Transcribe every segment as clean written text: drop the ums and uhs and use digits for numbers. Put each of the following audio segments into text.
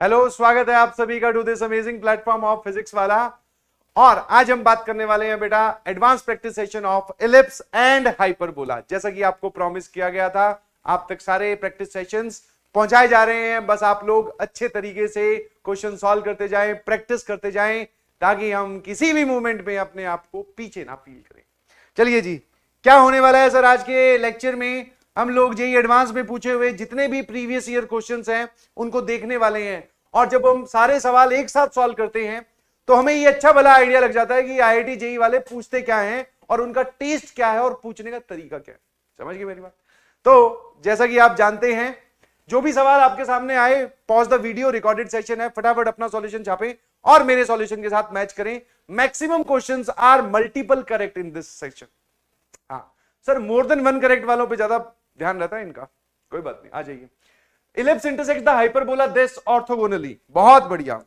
Hello, स्वागत है आप सभी का to this amazing platform of Physics Wallah. और आज हम बात करने वाले हैं बेटा advance practice session of ellipse and hyperbola. जैसा कि आपको प्रॉमिस किया गया था, आप तक सारे प्रैक्टिस सेशंस पहुंचाए जा रहे हैं। बस आप लोग अच्छे तरीके से क्वेश्चन सॉल्व करते जाएं, प्रैक्टिस करते जाएं, ताकि हम किसी भी मूवमेंट में अपने आप को पीछे ना फील करें। चलिए जी, क्या होने वाला है सर आज के लेक्चर में? हम लोग जेईई एडवांस में पूछे हुए जितने भी प्रीवियस ईयर क्वेश्चंस हैं उनको देखने वाले हैं। और जब हम सारे सवाल एक साथ सॉल्व करते हैं तो हमें ये अच्छा भला आइडिया लग जाता है कि आईआईटी जेईई वाले पूछते क्या हैं और उनका टेस्ट क्या है और पूछने का तरीका क्या है। समझ गए मेरी बात? तो जैसा कि आप जानते हैं, जो भी सवाल आपके सामने आए, pause the video, recorded session है, फटाफट अपना सॉल्यूशन छापें और मेरे सॉल्यूशन के साथ मैच करें। Maximum questions are multiple correct in this section. हाँ sir, more than one correct वालों पे ज्यादा ध्यान रहता है इनका, कोई बात नहीं, आ जाइए। Ellipse intersect the hyperbola this orthogonally, बहुत बढ़िया।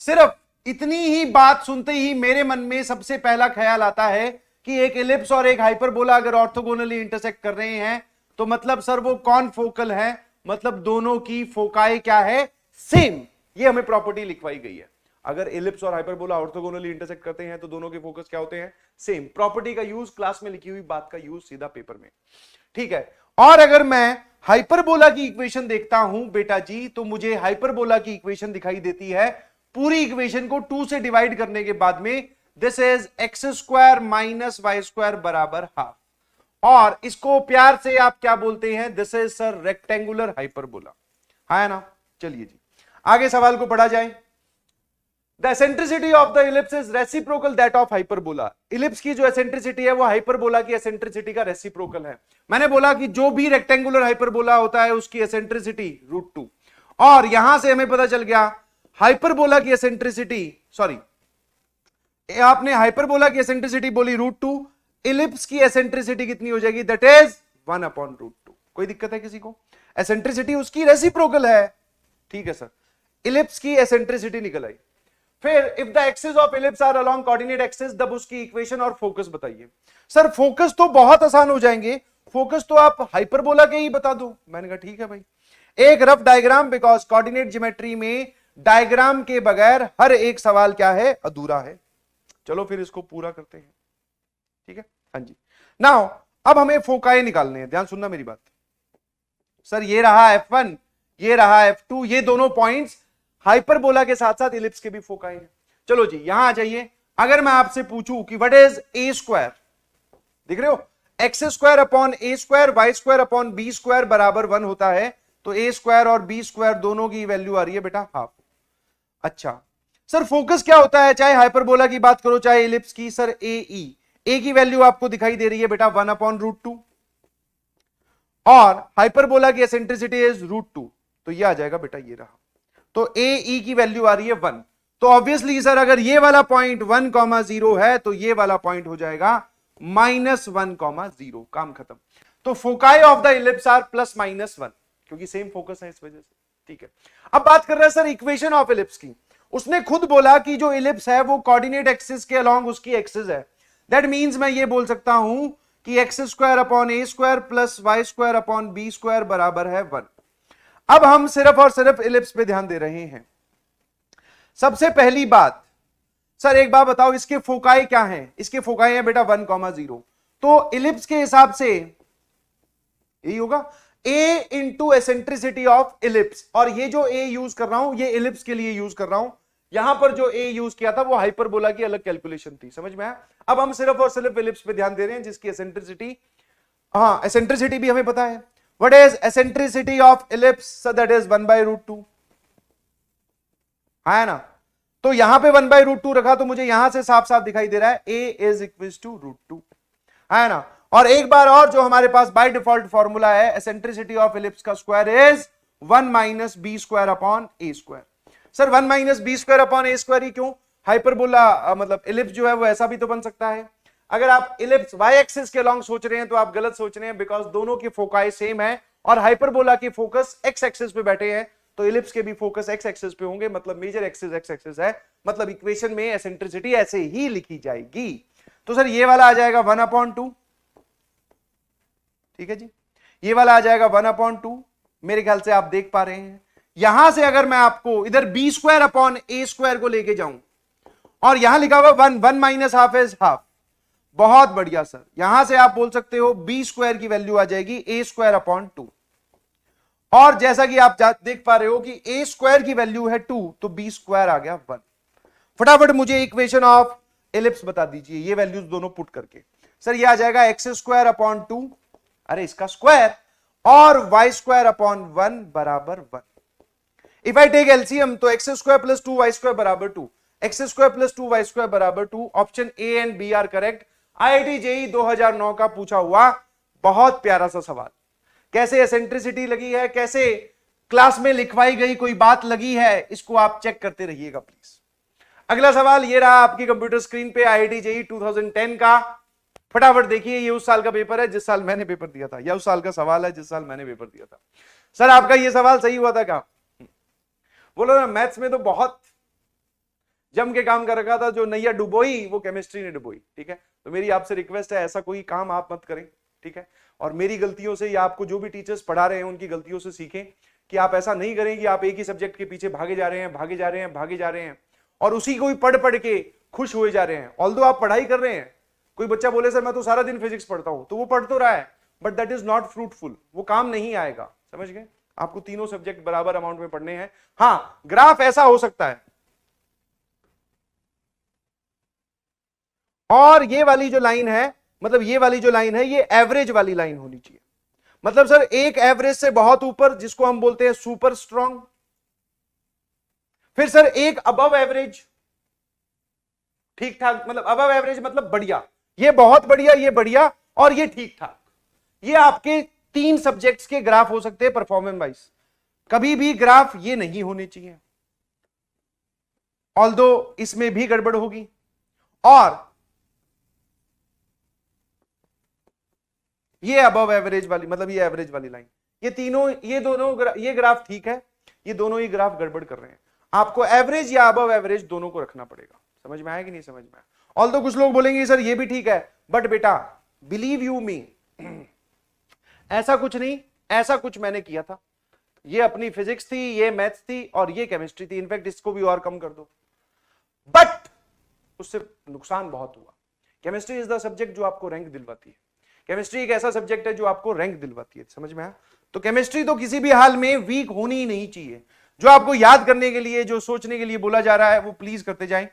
सिर्फ इतनी ही बात सुनते ही मेरे मन में सबसे पहला ख्याल आता है कि एक इलिप्स और एक हाइपरबोला अगर ऑर्थोगोनली इंटरसेक्ट कर रहे हैं तो मतलब सर वो कौन फोकल है, मतलब दोनों की फोकाई क्या है, सेम। ये हमें प्रॉपर्टी लिखवाई गई है। अगर इलिप्स और हाइपरबोला ऑर्थोगोनली इंटरसेक्ट करते हैं तो दोनों के फोकस क्या होते हैं, सेम। प्रॉपर्टी का यूज क्लास में लिखी हुई बात का यूज सीधा पेपर में, ठीक है। और अगर मैं हाइपरबोला की इक्वेशन देखता हूं बेटा जी, तो मुझे हाइपरबोला की इक्वेशन दिखाई देती है पूरी इक्वेशन को 2 से डिवाइड करने के बाद में, this is x square minus y square बराबर हाफ। और इसको प्यार से आप क्या बोलते हैं, this is sir rectangular hyperbola, है ना। चलिए जी, आगे सवाल को पढ़ा जाए। The eccentricity of the ellipse is reciprocal that of hyperbola. Ellipse की जो एसेंट्रिसिटी है वो हाइपरबोला की एसेंट्रिसिटी का रेसिप्रोकल है। मैंने बोला कि जो भी रेक्टेंगुलर हाइपरबोला होता है उसकी एसेंट्रिसिटी √2, और यहां से हमें पता चल गया हाइपरबोला की एसेंट्रिसिटी, सॉरी आपने हाइपरबोला की एसेंट्रिसिटी बोली √2, इलिप्स की एसेंट्रिसिटी कितनी हो जाएगी, दैट इज 1/√2। कोई दिक्कत है किसी को? एसेंट्रिसिटी उसकी रेसिप्रोकल है, ठीक है सर। इलिप्स की एसेंट्रिसिटी निकल आई। फिर if the axis of ellipse are along coordinate axis, तब उसकी इक्वेशन और फोकस बताइए। सर फोकस तो बहुत आसान हो जाएंगे, फोकस तो आप हाइपरबोला के ही बता दो। मैंने कहा ठीक है भाई, एक rough diagram, because coordinate geometry में डायग्राम के बगैर हर एक सवाल क्या है, अधूरा है। चलो फिर इसको पूरा करते हैं, ठीक है। हाँ जी, नाउ अब हमें फोकाई निकालने हैं, ध्यान सुनना मेरी बात। सर ये रहा F1, ये रहा F2, ये दोनों पॉइंट्स हाइपरबोला के साथ साथ इलिप्स के भी फोकाई हैं। चलो जी यहां आ जाइए। अगर मैं आपसे पूछूं कि व्हाट इज ए स्क्वायर, दिख रहे हो, x square upon a square, y square upon b square बराबर 1 होता है, तो ए स्क्वायर और बी स्क्वायर दोनों की वैल्यू आ रही है बेटा हाफ। अच्छा सर फोकस क्या होता है, चाहे हाइपरबोला की बात करो चाहे इलिप्स की? सर ए की वैल्यू आपको दिखाई दे रही है बेटा 1/√2, और हाइपरबोला की एसेंट्रिसिटी इज √2, तो ये आ जाएगा बेटा, ये रहा। तो ए की वैल्यू आ रही है 1, तो ऑब्वियसली सर अगर ये वाला पॉइंट 1,0 है तो ये वाला पॉइंट हो जाएगा -1,0, काम खत्म। तो foci of the ellipse are +-1, क्योंकि सेम फोकस है इस वजह से, ठीक है। अब बात कर रहे हैं सर इक्वेशन ऑफ इलिप्स की। उसने खुद बोला कि जो इलिप्स है वो कोऑर्डिनेट एक्सिस के अलोंग उसकी एक्सिस है। दैट मींस मैं ये बोल सकता हूं कि x square upon a square plus y square upon b square बराबर है 1। अब हम सिर्फ और सिर्फ इलिप्स पे ध्यान दे रहे हैं। सबसे पहली बात, सर एक बात बताओ, इसके फोकाई क्या हैं? इसके फोकाई है बेटा 1,0, तो इलिप्स के हिसाब से यही होगा a into eccentricity of ellipse. और ये जो a यूज कर रहा हूं ये इलिप्स के लिए यूज कर रहा हूं, यहां पर जो a यूज किया था वो हाइपरबोला की अलग कैलकुलेशन थी, समझ में आया? अब हम सिर्फ और सिर्फ इलिप्स पे ध्यान दे रहे हैं जिसकी एसेंट्रिसिटी, हाँ एसेंट्रिसिटी भी हमें पता है। What is eccentricity of ellipse? So that is 1/√2, है ना। तो यहां पे 1/√2 रखा तो मुझे यहां से साफ साफ दिखाई दे रहा है a is equals to √2, है ना। और एक बार और जो हमारे पास बाय डिफॉल्ट फॉर्मूला है, एसेंट्रिसिटी ऑफ इलिप्स का square is 1 - b square upon a square. Sir 1 - b square upon a square ही क्यों? हाइपरबोला मतलब इलिप्स जो है वो ऐसा भी तो बन सकता है। अगर आप इलिप्स वाई एक्सिस के अलोंग सोच रहे हैं तो आप गलत सोच रहे हैं, बिकॉज दोनों की फोकाई सेम है और हाइपरबोला की फोकस एक्स एक्सिस पे बैठे हैं, तो इलिप्स के भी फोकस एक्स एक्सिस पे होंगे, मतलब मेजर एक्सिस एक्स एक्सिस है, मतलब इक्वेशन में एसेंट्रिसिटी ऐसे ही लिखी जाएगी। तो सर ये वाला आ जाएगा 1/2, ठीक है जी, ये वाला आ जाएगा 1/2। मेरे ख्याल से आप देख पा रहे हैं यहां से अगर मैं आपको इधर B square upon a square को लेके जाऊं और यहां लिखा हुआ 1 माइनस हाफ इज हाफ, बहुत बढ़िया सर, यहां से आप बोल सकते हो बी स्क्वायर की वैल्यू आ जाएगी ए स्क्वायर अपॉन 2। और जैसा कि आप देख पा रहे हो कि ए स्क्वायर की वैल्यू है 2, तो बी स्क्वायर आ गया 1। फटाफट मुझे इक्वेशन ऑफ एलिप्स बता दीजिए, ये वैल्यूज दोनों पुट करके। सर ये आ जाएगा एक्स स्क्वायर अपॉन 2, अरे इसका स्क्वायर, और वाई स्क्वायर अपॉन 1 बराबर 1। इफ आई टेक एलसीएम तो x square plus 2 y square बराबर 2, x square plus 2 y square बराबर 2। Option A and B are correct. IIT JEE 2009 का पूछा हुआ बहुत प्यारा सा सवाल, कैसे एसेंट्रिसिटी लगी है, कैसे क्लास में लिखवाई गई कोई बात लगी है, इसको आप चेक करते रहिएगा प्लीज। अगला सवाल ये रहा आपकी कंप्यूटर स्क्रीन पे, आईआईटी जेईई 2010 का। फटाफट देखिए, ये उस साल का पेपर है जिस साल मैंने पेपर दिया था, या उस साल का सवाल है जिस साल मैंने पेपर दिया था। सर आपका ये सवाल सही हुआ था क्या? बोलो ना, मैथ्स में तो बहुत जम के काम कर रखा था, जो नैया डुबोई वो केमिस्ट्री ने डुबोई। ठीक है, तो मेरी आपसे रिक्वेस्ट है, ऐसा कोई काम आप मत करें। ठीक है, और मेरी गलतियों से या आपको जो भी टीचर्स पढ़ा रहे हैं उनकी गलतियों से सीखें कि आप ऐसा नहीं करें कि आप एक ही सब्जेक्ट के पीछे भागे जा रहे हैं, भागे जा रहे हैं, भागे जा रहे हैं, और उसी को ही पढ़ पढ़ के खुश हुए जा रहे हैं। ऑल्दो आप पढ़ाई कर रहे हैं, कोई बच्चा बोले सर मैं तो सारा दिन फिजिक्स पढ़ता हूं, तो वो पढ़ तो रहा है, but that is not fruitful, वो काम नहीं आएगा। समझ गए? आपको तीनों सब्जेक्ट बराबर अमाउंट में पढ़ने हैं। हाँ, ग्राफ ऐसा हो सकता है, और ये वाली जो लाइन है, मतलब ये वाली जो लाइन है, ये एवरेज वाली लाइन होनी चाहिए। मतलब सर एक एवरेज से बहुत ऊपर, जिसको हम बोलते हैं सुपर स्ट्रॉन्ग, फिर सर एक अबव एवरेज, ठीक ठाक, मतलब अबव एवरेज मतलब बढ़िया, ये बहुत बढ़िया, ये बढ़िया, और ये ठीक ठाक। ये आपके 3 सब्जेक्ट्स के ग्राफ हो सकते हैं परफॉर्मेंस वाइज। कभी भी ग्राफ ये नहीं होने चाहिए, ऑल्दो इसमें भी गड़बड़ होगी। और ये अबव एवरेज वाली, मतलब ये एवरेज वाली लाइन, ये तीनों, ये दोनों, ये ग्राफ ठीक है, ये दोनों ही ग्राफ गड़बड़ कर रहे हैं। आपको एवरेज या अबव एवरेज दोनों को रखना पड़ेगा। समझ में आया कि नहीं समझ में आया? ऑल्दो कुछ लोग बोलेंगे सर ये भी ठीक है, बट बेटा बिलीव यू मी, ऐसा कुछ नहीं, ऐसा कुछ मैंने किया था। ये अपनी फिजिक्स थी, ये मैथ्स थी, और ये केमिस्ट्री थी। इनफैक्ट इसको भी और कम कर दो, बट उससे नुकसान बहुत हुआ। केमिस्ट्री इज द सब्जेक्ट जो आपको रैंक दिलवाती है। केमिस्ट्री एक ऐसा सब्जेक्ट है जो आपको रैंक दिलवाती है। समझ में आया? तो केमिस्ट्री तो किसी भी हाल में वीक होनी ही नहीं चाहिए। जो आपको याद करने के लिए, जो सोचने के लिए बोला जा रहा है, वो प्लीज करते जाएं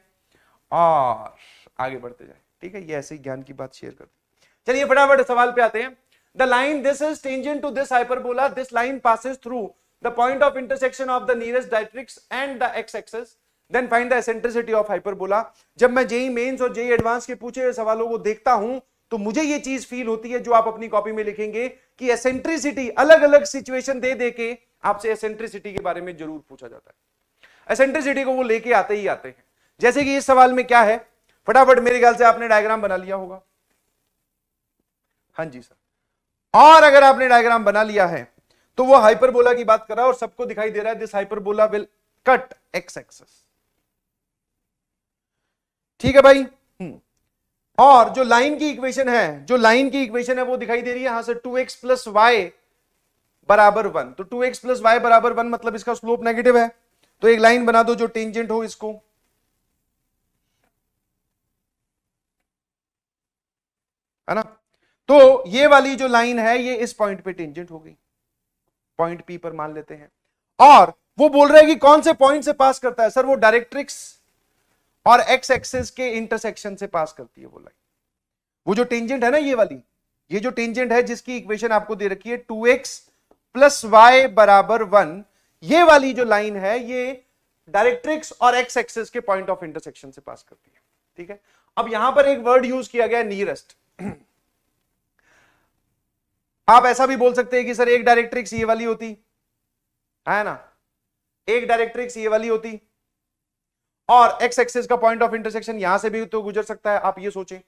और आगे बढ़ते जाएं। ठीक है, ये ऐसे ही ज्ञान की बात शेयर करते। चलिए फटाफट सवाल पे आते हैं। The line this is tangent to this hyperbola, this line passes through the point of intersection of the nearest directrix and the x axis, then find the eccentricity of hyperbola. जब मैं JEE mains और JEE advance के पूछे हुए सवालों को देखता हूं तो मुझे ये चीज फील होती है, जो आप अपनी कॉपी में लिखेंगे, कि एसेंट्रिसिटी अलग अलग सिचुएशन दे दे के आपसे एसेंट्रिसिटी के बारे में जरूर पूछा जाता है। एसेंट्रिसिटी को वो लेके आते ही आते हैं। जैसे कि इस सवाल में क्या है, फटाफट मेरे ख्याल से आपने डायग्राम बना लिया होगा। हाँ जी सर, और अगर आपने डायग्राम बना लिया है तो वो हाइपरबोला की बात कर रहा है और सबको दिखाई दे रहा है this hyperbola will cut x axis. ठीक है भाई। और जो लाइन की इक्वेशन है, जो लाइन की इक्वेशन है वो दिखाई दे रही है यहां से 2x प्लस वाई बराबर 1। तो 2x प्लस वाई बराबर 1 मतलब इसका स्लोप नेगेटिव है। तो एक लाइन बना दो जो टेंजेंट हो इसको, है ना। तो ये वाली जो लाइन है ये इस पॉइंट पे टेंजेंट हो गई, पॉइंट पी पर मान लेते हैं। और वो बोल रहे हैं कि कौन से पॉइंट से पास करता है। सर वो डायरेक्ट्रिक्स और एक्स एक्सिस के इंटरसेक्शन से पास करती है वो लाइन। वो जो टेंजेंट है ना, ये वाली, ये जो टेंजेंट है जिसकी इक्वेशन आपको दे रखी है 2x प्लस वाई बराबर 1, ये वाली जो लाइन है ये डायरेक्ट्रिक्स और एक्स एक्सिस के पॉइंट ऑफ इंटरसेक्शन से पास करती है। ठीक है, अब यहां पर एक वर्ड यूज किया गया नियरेस्ट। आप ऐसा भी बोल सकते हैं कि सर एक डायरेक्ट्रिक्स ये वाली होती है ना, एक डायरेक्ट्रिक्स ये वाली होती, और एक्स एक्सिस का पॉइंट ऑफ इंटरसेक्शन यहां से भी तो गुजर सकता है। आप ये सोचें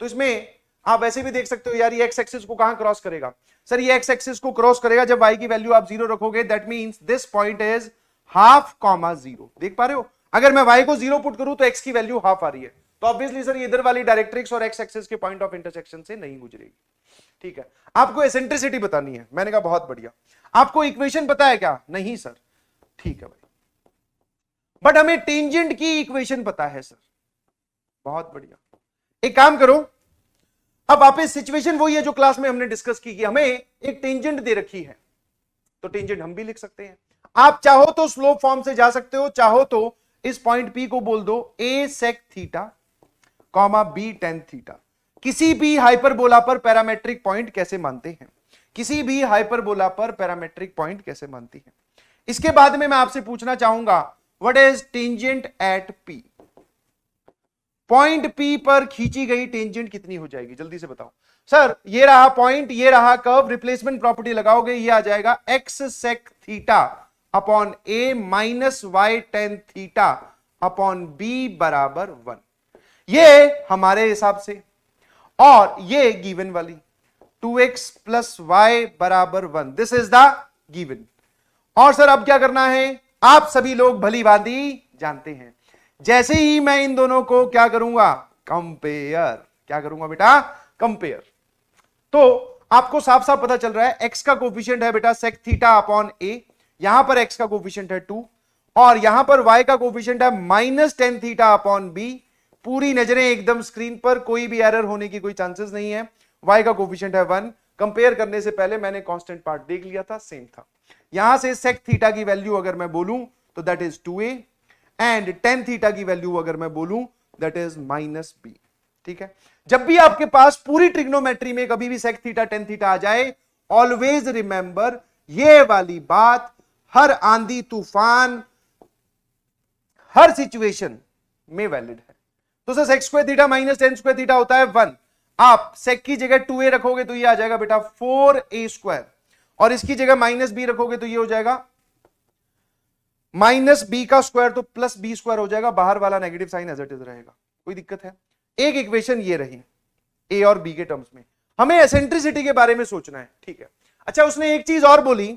तो इसमें आप ऐसे भी देख सकते हो यार, ये एक्स एक्सिस को कहां क्रॉस करेगा। सर ये एक्स एक्सिस को क्रॉस करेगा जब y की वैल्यू आप 0 रखोगे, that means this point is half comma 0। देख पा रहे हो, अगर मैं y को 0 पुट करूं तो x की वैल्यू हाफ आ रही है, तो ऑब्वियसली सर इधर वाली डायरेक्ट्रिक्स और एक्स एक्सिस के पॉइंट ऑफ इंटरसेक्शन से नहीं गुजरेगी। ठीक है, आपको एसेंट्रिसिटी बतानी है। मैंने कहा बहुत बढ़िया। आपको इक्वेशन पता है क्या? नहीं सर, ठीक है भाई, बट हमें टेंजेंट की इक्वेशन पता है सर। बहुत बढ़िया, एक काम करो, अब वापस सिचुएशन वही है जो क्लास में हमने डिस्कस की कि हमें एक टेंजेंट दे रखी है, तो टेंजेंट हम भी लिख सकते हैं। आप चाहो तो स्लोप फॉर्म से जा सकते हो, चाहो तो इस पॉइंट P को बोल दो a sec theta comma b tan theta. किसी भी हाइपरबोला पर पैरामेट्रिक पॉइंट कैसे मानते हैं, किसी भी हाइपरबोला पर पैरामेट्रिक पॉइंट कैसे मानती है। इसके बाद में मैं आपसे पूछना चाहूंगा what is tangent at P। Point P पर खींची गई टेंजेंट कितनी हो जाएगी, जल्दी से बताओ। सर ये रहा पॉइंट, ये रहा कर्व, रिप्लेसमेंट प्रॉपर्टी लगाओगे, ये आ जाएगा x sec theta upon a minus y tan theta upon b बराबर 1। ये हमारे हिसाब से, और ये गिवन वाली 2x प्लस y बराबर 1, दिस इज द गिवन। और सर अब क्या करना है, आप सभी लोग भली भांति जानते हैं, जैसे ही मैं इन दोनों को क्या करूंगा, कंपेयर। क्या करूंगा बेटा, कंपेयर। तो आपको साफ साफ पता चल रहा है x का कोफिशिएंट है बेटा sec थीटा अपॉन a, यहां पर x का कोफिशिएंट है 2, और यहां पर y का कोफिशिएंट है minus tan theta upon b। पूरी नजरें एकदम स्क्रीन पर, कोई भी एरर होने की कोई चांसेस नहीं है। y का कोफिशिएंट है 1। कंपेयर करने से पहले मैंने कांस्टेंट पार्ट देख लिया था, सेम था। यहां से sec थीटा की वैल्यू अगर मैं बोलूं तो that is 2a, and tan theta की वैल्यू अगर मैं बोलूं दैट इज माइनस b। ठीक है, जब भी आपके पास पूरी ट्रिग्नोमेट्री में कभी भी sec थीटा tan थीटा आ जाए, ऑलवेज रिमेंबर ये वाली बात हर आंधी तूफान हर सिचुएशन में वैलिड है। तो sir sec square theta minus tan square theta होता है 1, आप sec की जगह 2a रखोगे तो ये आ जाएगा बेटा 4a स्क्वायर, और इसकी जगह माइनस b रखोगे तो ये हो जाएगा माइनस b का स्क्वायर, तो प्लस b स्क्वायर हो जाएगा, बाहर वाला negative sign as it is रहेगा। कोई दिक्कत है। एक इक्वेशन ये रही a और b के टर्म्स में, हमें एसेंट्रिसिटी के बारे में सोचना है। ठीक है, अच्छा उसने एक चीज और बोली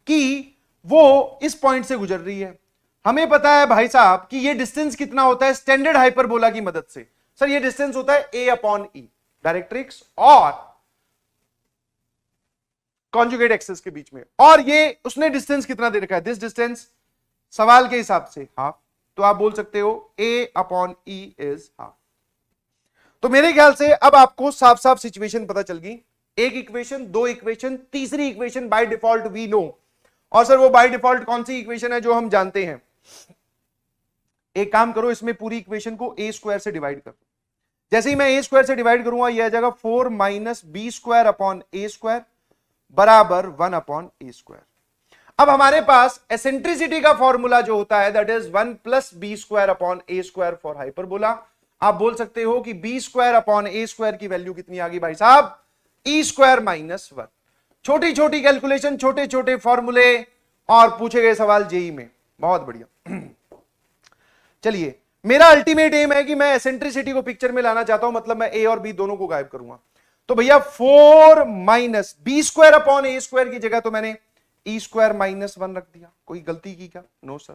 कि वो इस पॉइंट से गुजर रही है। हमें पता है भाई साहब कि ये डिस्टेंस कितना होता है स्टैंडर्ड हाइपरबोला की मदद से। सर ये डिस्टेंस होता है a अपॉन e, डायरेक्ट्रिक्स और कॉन्जुगेट एक्सेस के बीच में, और ये उसने डिस्टेंस कितना दे रखा है, दिस डिस्टेंस सवाल के हिसाब से हाफ, तो आप बोल सकते हो a upon e is half. तो मेरे ख्याल से अब आपको साफ साफ सिचुएशन पता चल गई। एक इक्वेशन, दो इक्वेशन, तीसरी equation by default we know. और सर वो बाय डिफॉल्ट कौन सी इक्वेशन है जो हम जानते हैं। एक काम करो, इसमें पूरी इक्वेशन को a स्क्वायर से डिवाइड कर दो। जैसे ही मैं a स्क्वायर से डिवाइड करूंगा ये आ जाएगा 4 minus b square upon a square बराबर 1 अपॉन a स्क्वायर। अब हमारे पास एसेंट्रिसिटी का फॉर्मूला जो होता है that is 1 plus b square upon a square for hyperbola. आप बोल सकते हो कि b square upon a square की वैल्यू कितनी आ गई भाई साहब, e स्क्वायर माइनस 1। छोटी छोटी कैलकुलेशन, छोटे छोटे फॉर्मूले, और पूछे गए सवाल जेई में। बहुत बढ़िया। चलिए, मेरा अल्टीमेट एम है कि मैं एसेंट्रिसिटी को पिक्चर में लाना चाहता हूं, मतलब मैं ए और बी दोनों को गायब करूंगा। तो भैया 4 minus b square upon a square की जगह तो मैंने ई स्क्वायर माइनस 1 रख दिया। कोई गलती की क्या? No sir.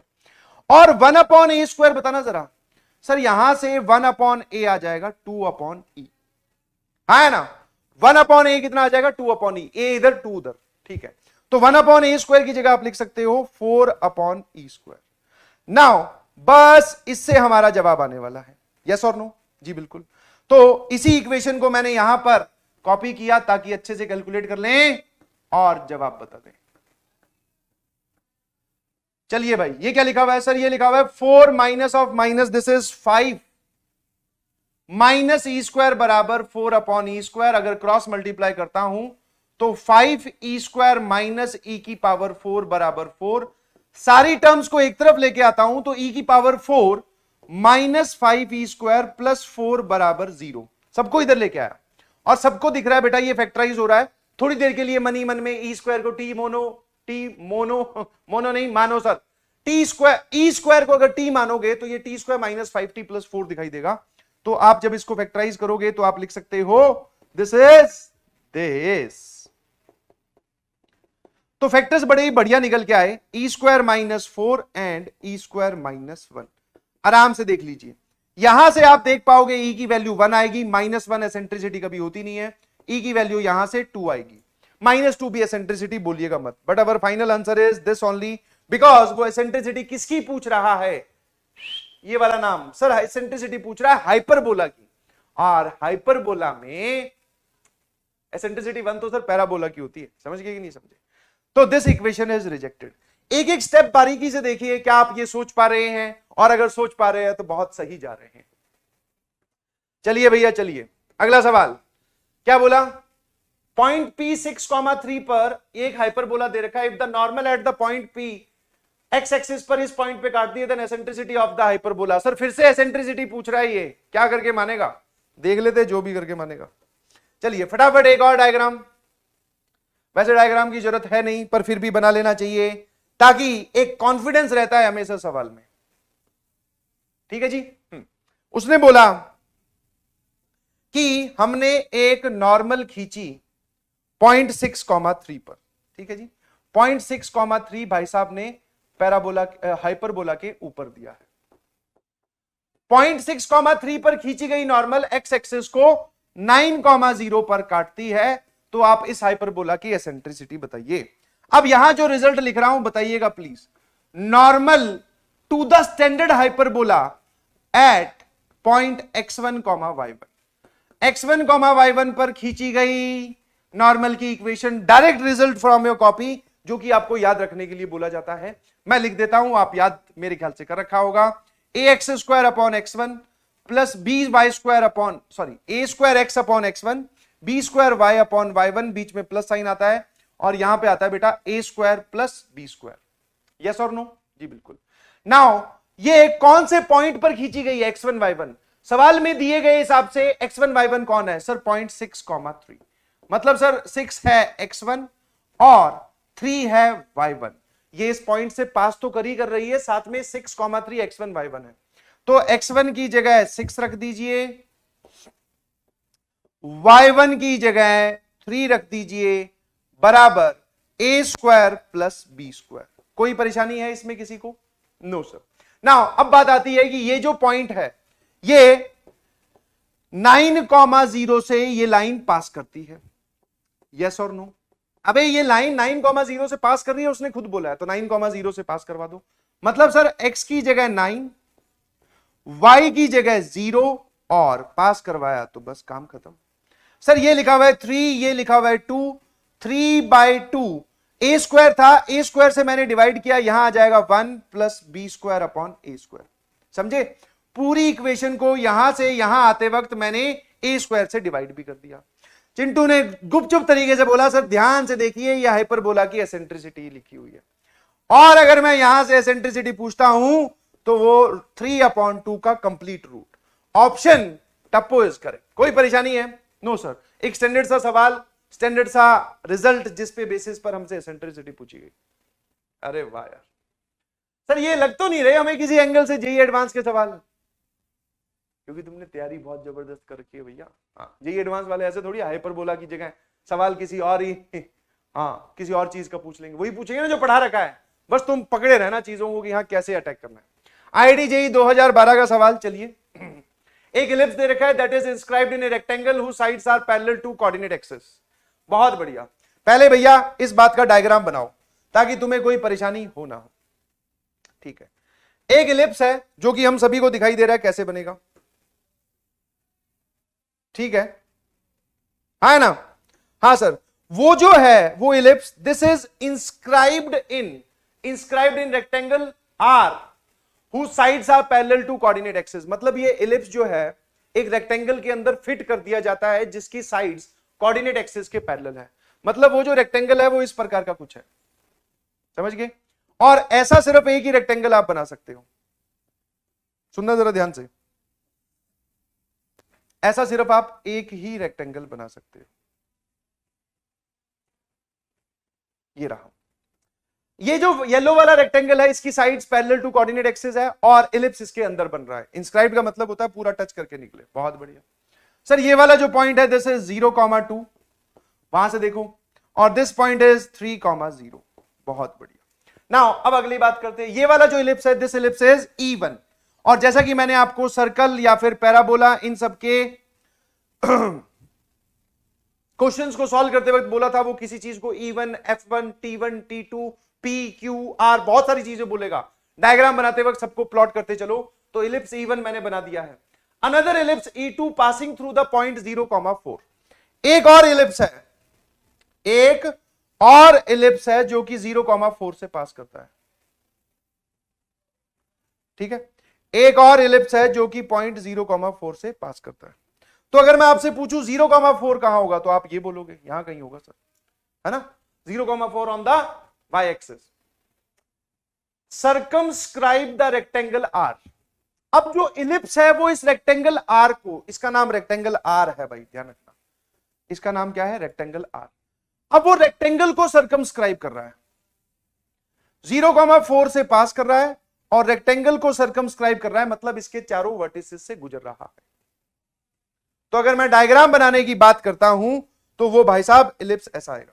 और 1 अपॉन ए स्क्वायर बताना जरा। सर यहां से 1 अपॉन ए आ जाएगा 2 अपॉन ई, है ना। 1 अपॉन ए कितना आ जाएगा, 2 अपॉन ई, ए इधर 2 उधर। ठीक है, तो 1 अपॉन ए स्क्वायर की जगह आप लिख सकते हो 4 अपॉन ई स्क्वायर। नाउ बस इससे हमारा जवाब आने वाला है, यस और नो। जी बिल्कुल। तो इसी इक्वेशन को मैंने यहां पर कॉपी किया ताकि अच्छे से कैलकुलेट कर लें और जवाब बता दें। चलिए भाई, ये क्या लिखा हुआ है सर, ये लिखा हुआ है 4 minus of minus this is 5 minus E square बराबर 4 अपॉन ई स्क्वायर। अगर क्रॉस मल्टीप्लाई करता हूं तो 5 ई स्क्वायर माइनस ई की पावर 4 बराबर 4। सारी टर्म्स को एक तरफ लेके आता हूं तो ई की power 4 minus 5 E square plus 4 बराबर 0। सबको इधर लेके आया और सबको दिख रहा है बेटा ये फैक्टराइज हो रहा है। थोड़ी देर के लिए मन ही मन में ई स्क्वायर को टी मोनो नहीं मानो sir, T square, E square को अगर टी मानोगे तो ये T square minus 5t plus 4 दिखाई देगा। तो आप जब इसको फैक्टराइज करोगे तो आप लिख सकते हो दिस इज दिस। तो फैक्टर्स बड़े ही बढ़िया निकल के आए, e square minus 4 and e square minus 1। आराम से देख लीजिए, यहां से आप देख पाओगे ई की वैल्यू 1 आएगी, माइनस 1 एसेंट्रिसिटी कभी होती नहीं है। ई की वैल्यू यहां से 2 आएगी, माइनस 2 भी एसेंट्रिसिटी बोलिएगा मत, but our final answer is this only because वो एसेंट्रिसिटी किसकी पूछ रहा है, ये वाला नाम सर, एसेंट्रिसिटी पूछ रहा है हाइपरबोला की, और हाइपरबोला में एसेंट्रिसिटी 1 तो सर पैराबोला की होती है, समझ गए कि नहीं समझे? तो दिस इक्वेशन इज रिजेक्टेड। एक एक स्टेप बारीकी से देखिए, क्या आप ये सोच पा रहे हैं? और अगर सोच पा रहे हैं तो बहुत सही जा रहे हैं। चलिए भैया चलिए, अगला सवाल क्या बोला? पॉइंट P6,3 पर एक हाइपरबोला दे रखा है। If the normal at the point P x axis पर इस पॉइंट पे काट दिए, then eccentricity of the hyperbola. Sir फिर से एसेंट्रिसिटी पूछ रहा है, ये क्या करके मानेगा? देख लेते, जो भी करके मानेगा। चलिए फटाफट एक और डायग्राम, वैसे डायग्राम की जरूरत है नहीं पर फिर भी बना लेना चाहिए ताकि एक कॉन्फिडेंस रहता है हमेशा सवाल में। ठीक है जी। उसने बोला कि हमने एक नॉर्मल खींची 0.6,3 पर, ठीक है जी। 0.6,3 भाई साहब ने पैराबोला हाइपरबोला के ऊपर दिया है। 0.6,3 पर खींची गई नॉर्मल एक्स एक्सिस को 9,0 पर काटती है, तो आप इस हाइपरबोला की एसेंट्रिसिटी बताइए। अब यहां जो रिजल्ट लिख रहा हूं बताइएगा please. Normal to the standard hyperbola at point x1, y1, x1, y1 पर खींची गई नॉर्मल की equation, direct result from your copy, जो कि आपको याद रखने के लिए बोला जाता है। मैं लिख देता हूं, आप याद मेरे ख्याल से कर रखा होगा। ax² upon x1 plus b² upon a² x upon x1 b² y upon y1, बीच में प्लस साइन आता है और यहां पे आता है बेटा a² प्लस b²। यस और नो? जी बिल्कुल। नाउ ये कौन से पॉइंट पर खींची गई है? x1, y1। सवाल में दिए गए हिसाब से x1, y1 कौन है सर? 0.6,3। मतलब सर 6 है x1 और 3 है y1। ये इस पॉइंट से पास तो कर रही है, साथ में 6,3 x1, y1 है। तो x1 की जगह 6 रख दीजिए, y1 की जगह 3 रख दीजिए, बराबर a² प्लस b²। कोई परेशानी है इसमें किसी को? No sir. नाउ अब बात आती है कि ये जो पॉइंट है ये 9,0 से ये लाइन पास करती है। यस और नो? अबे ये लाइन 9,0 से पास कर रही है, उसने खुद बोला है, तो 9,0 से पास करवा दो। मतलब सर x की जगह 9, y की जगह 0 और पास करवाया तो बस काम खत्म। सर ये लिखा हुआ है 3, ये लिखा हुआ है 2, 3/2 a² था, a² से मैंने डिवाइड किया, यहां आ जाएगा 1 प्लस b² अपॉन a²। समझे? पूरी इक्वेशन को यहां से यहां आते वक्त मैंने a² से डिवाइड भी कर दिया। चिंटू ने गुपचुप तरीके से बोला सर ध्यान से देखिए, ये हाइपरबोला की एसेंट्रिसिटी लिखी हुई है, और अगर मैं यहां से एसेंट्रिसिटी पूछता हूं तो वो 3/2 का कंप्लीट रूट। ऑप्शन टप्पो इज करेक्ट। कोई परेशानी है? No sir. एक स्टैंडर्ड सा सवाल, स्टैंडर्ड सा रिजल्ट, जिस पे बेसिस पर हमसे एसेंट्रिसिटी पूछी गई। अरे वाह यार सर, ये लग तो नहीं रहे हमें किसी एंगल से जेईई एडवांस के सवाल, क्योंकि तुमने तैयारी बहुत जबरदस्त कर रखी है भैया। हाँ, जेईई एडवांस वाले ऐसे थोड़ी हाइपरबोला की जगह सवाल किसी और ही हाँ किसी और चीज का पूछ लेंगे, वही पूछेंगे ना जो पढ़ा रखा है, बस तुम पकड़े रहना चीजों को कि हाँ कैसे अटैक करना है। आईआईटी जेईई 2012 का सवाल। चलिए, एक इलिप्स दे रखा है that is inscribed in a rectangle whose sides are parallel to coordinate axis. बहुत बढ़िया। पहले भैया इस बात का डायग्राम बनाओ ताकि तुम्हें कोई परेशानी हो ना हो। ठीक है, एक इलिप्स है जो कि हम सभी को दिखाई दे रहा है, कैसे बनेगा? ठीक है ना? हाँ सर, वो जो है वो ellipse, this is inscribed in rectangle R whose sides are parallel to coordinate axis। मतलब ये इलिप्स जो है एक रेक्टेंगल के अंदर फिट कर दिया जाता है जिसकी साइड्स कोऑर्डिनेट एक्सिस के पैरेलल है। मतलब वो जो रेक्टेंगल है वो इस प्रकार का कुछ है, समझ गए? और ऐसा सिर्फ एक ही रेक्टेंगल आप बना सकते हो। सुनना जरा ध्यान से, ऐसा सिर्फ आप एक ही रेक्टेंगल बना सकते हो। ये रहा, ये जो येलो वाला रेक्टेंगल है इसकी sides parallel to coordinate axis है और इलिप्स इसके अंदर बन रहा है। इंस्क्राइब्ड का मतलब होता है पूरा टच करके निकले। बहुत बढ़िया सर। ये वाला जो पॉइंट है दिस इज 0,2, वहां से देखो, और दिस पॉइंट इज 3,0। बहुत बढ़िया। नाउ अब अगली बात करते हैं। ये वाला जो इलिप्स है दिस इलिप्स इज E1, और जैसा कि मैंने आपको सर्कल या फिर पैराबोला इन सब के क्वेश्चंस को सॉल्व करते वक्त बोला था, वो किसी चीज को E1, F1, T1, T2, P Q R, बहुत सारी चीजें बोलेगा। डायग्राम बनाते वक्त सबको प्लॉट करते चलो। तो इलिप्स E1 मैंने बना दिया है। Another ellipse E2 passing through the point 0,4। एक और इलिप्स है, एक और इलिप्स है जो कि 0,4 से पास करता है। ठीक है, एक और इलिप्स है जो कि पॉइंट 0,4 से पास करता है। तो अगर मैं आपसे पूछूं 0,4 कहां होगा, तो आप ये बोलोगे यहां कहीं होगा सर, है ना। 0,4 on the y axis. Circumscribe the rectangle R. अब जो इलिप्स है वो इस रेक्टेंगल आर को, इसका नाम रेक्टेंगल आर है भाई, ध्यान रखना, इसका नाम क्या है, रेक्टेंगल आर। अब वो रेक्टेंगल को सर्कमस्क्राइब कर रहा है, 0,4 से पास कर रहा है और रेक्टेंगल को सर्कमस्क्राइब कर रहा है, मतलब इसके चारों वर्टिसेस से गुजर रहा है। तो अगर मैं डायग्राम बनाने की बात करता हूं तो वो भाई साहब इलिप्स ऐसा आएगा,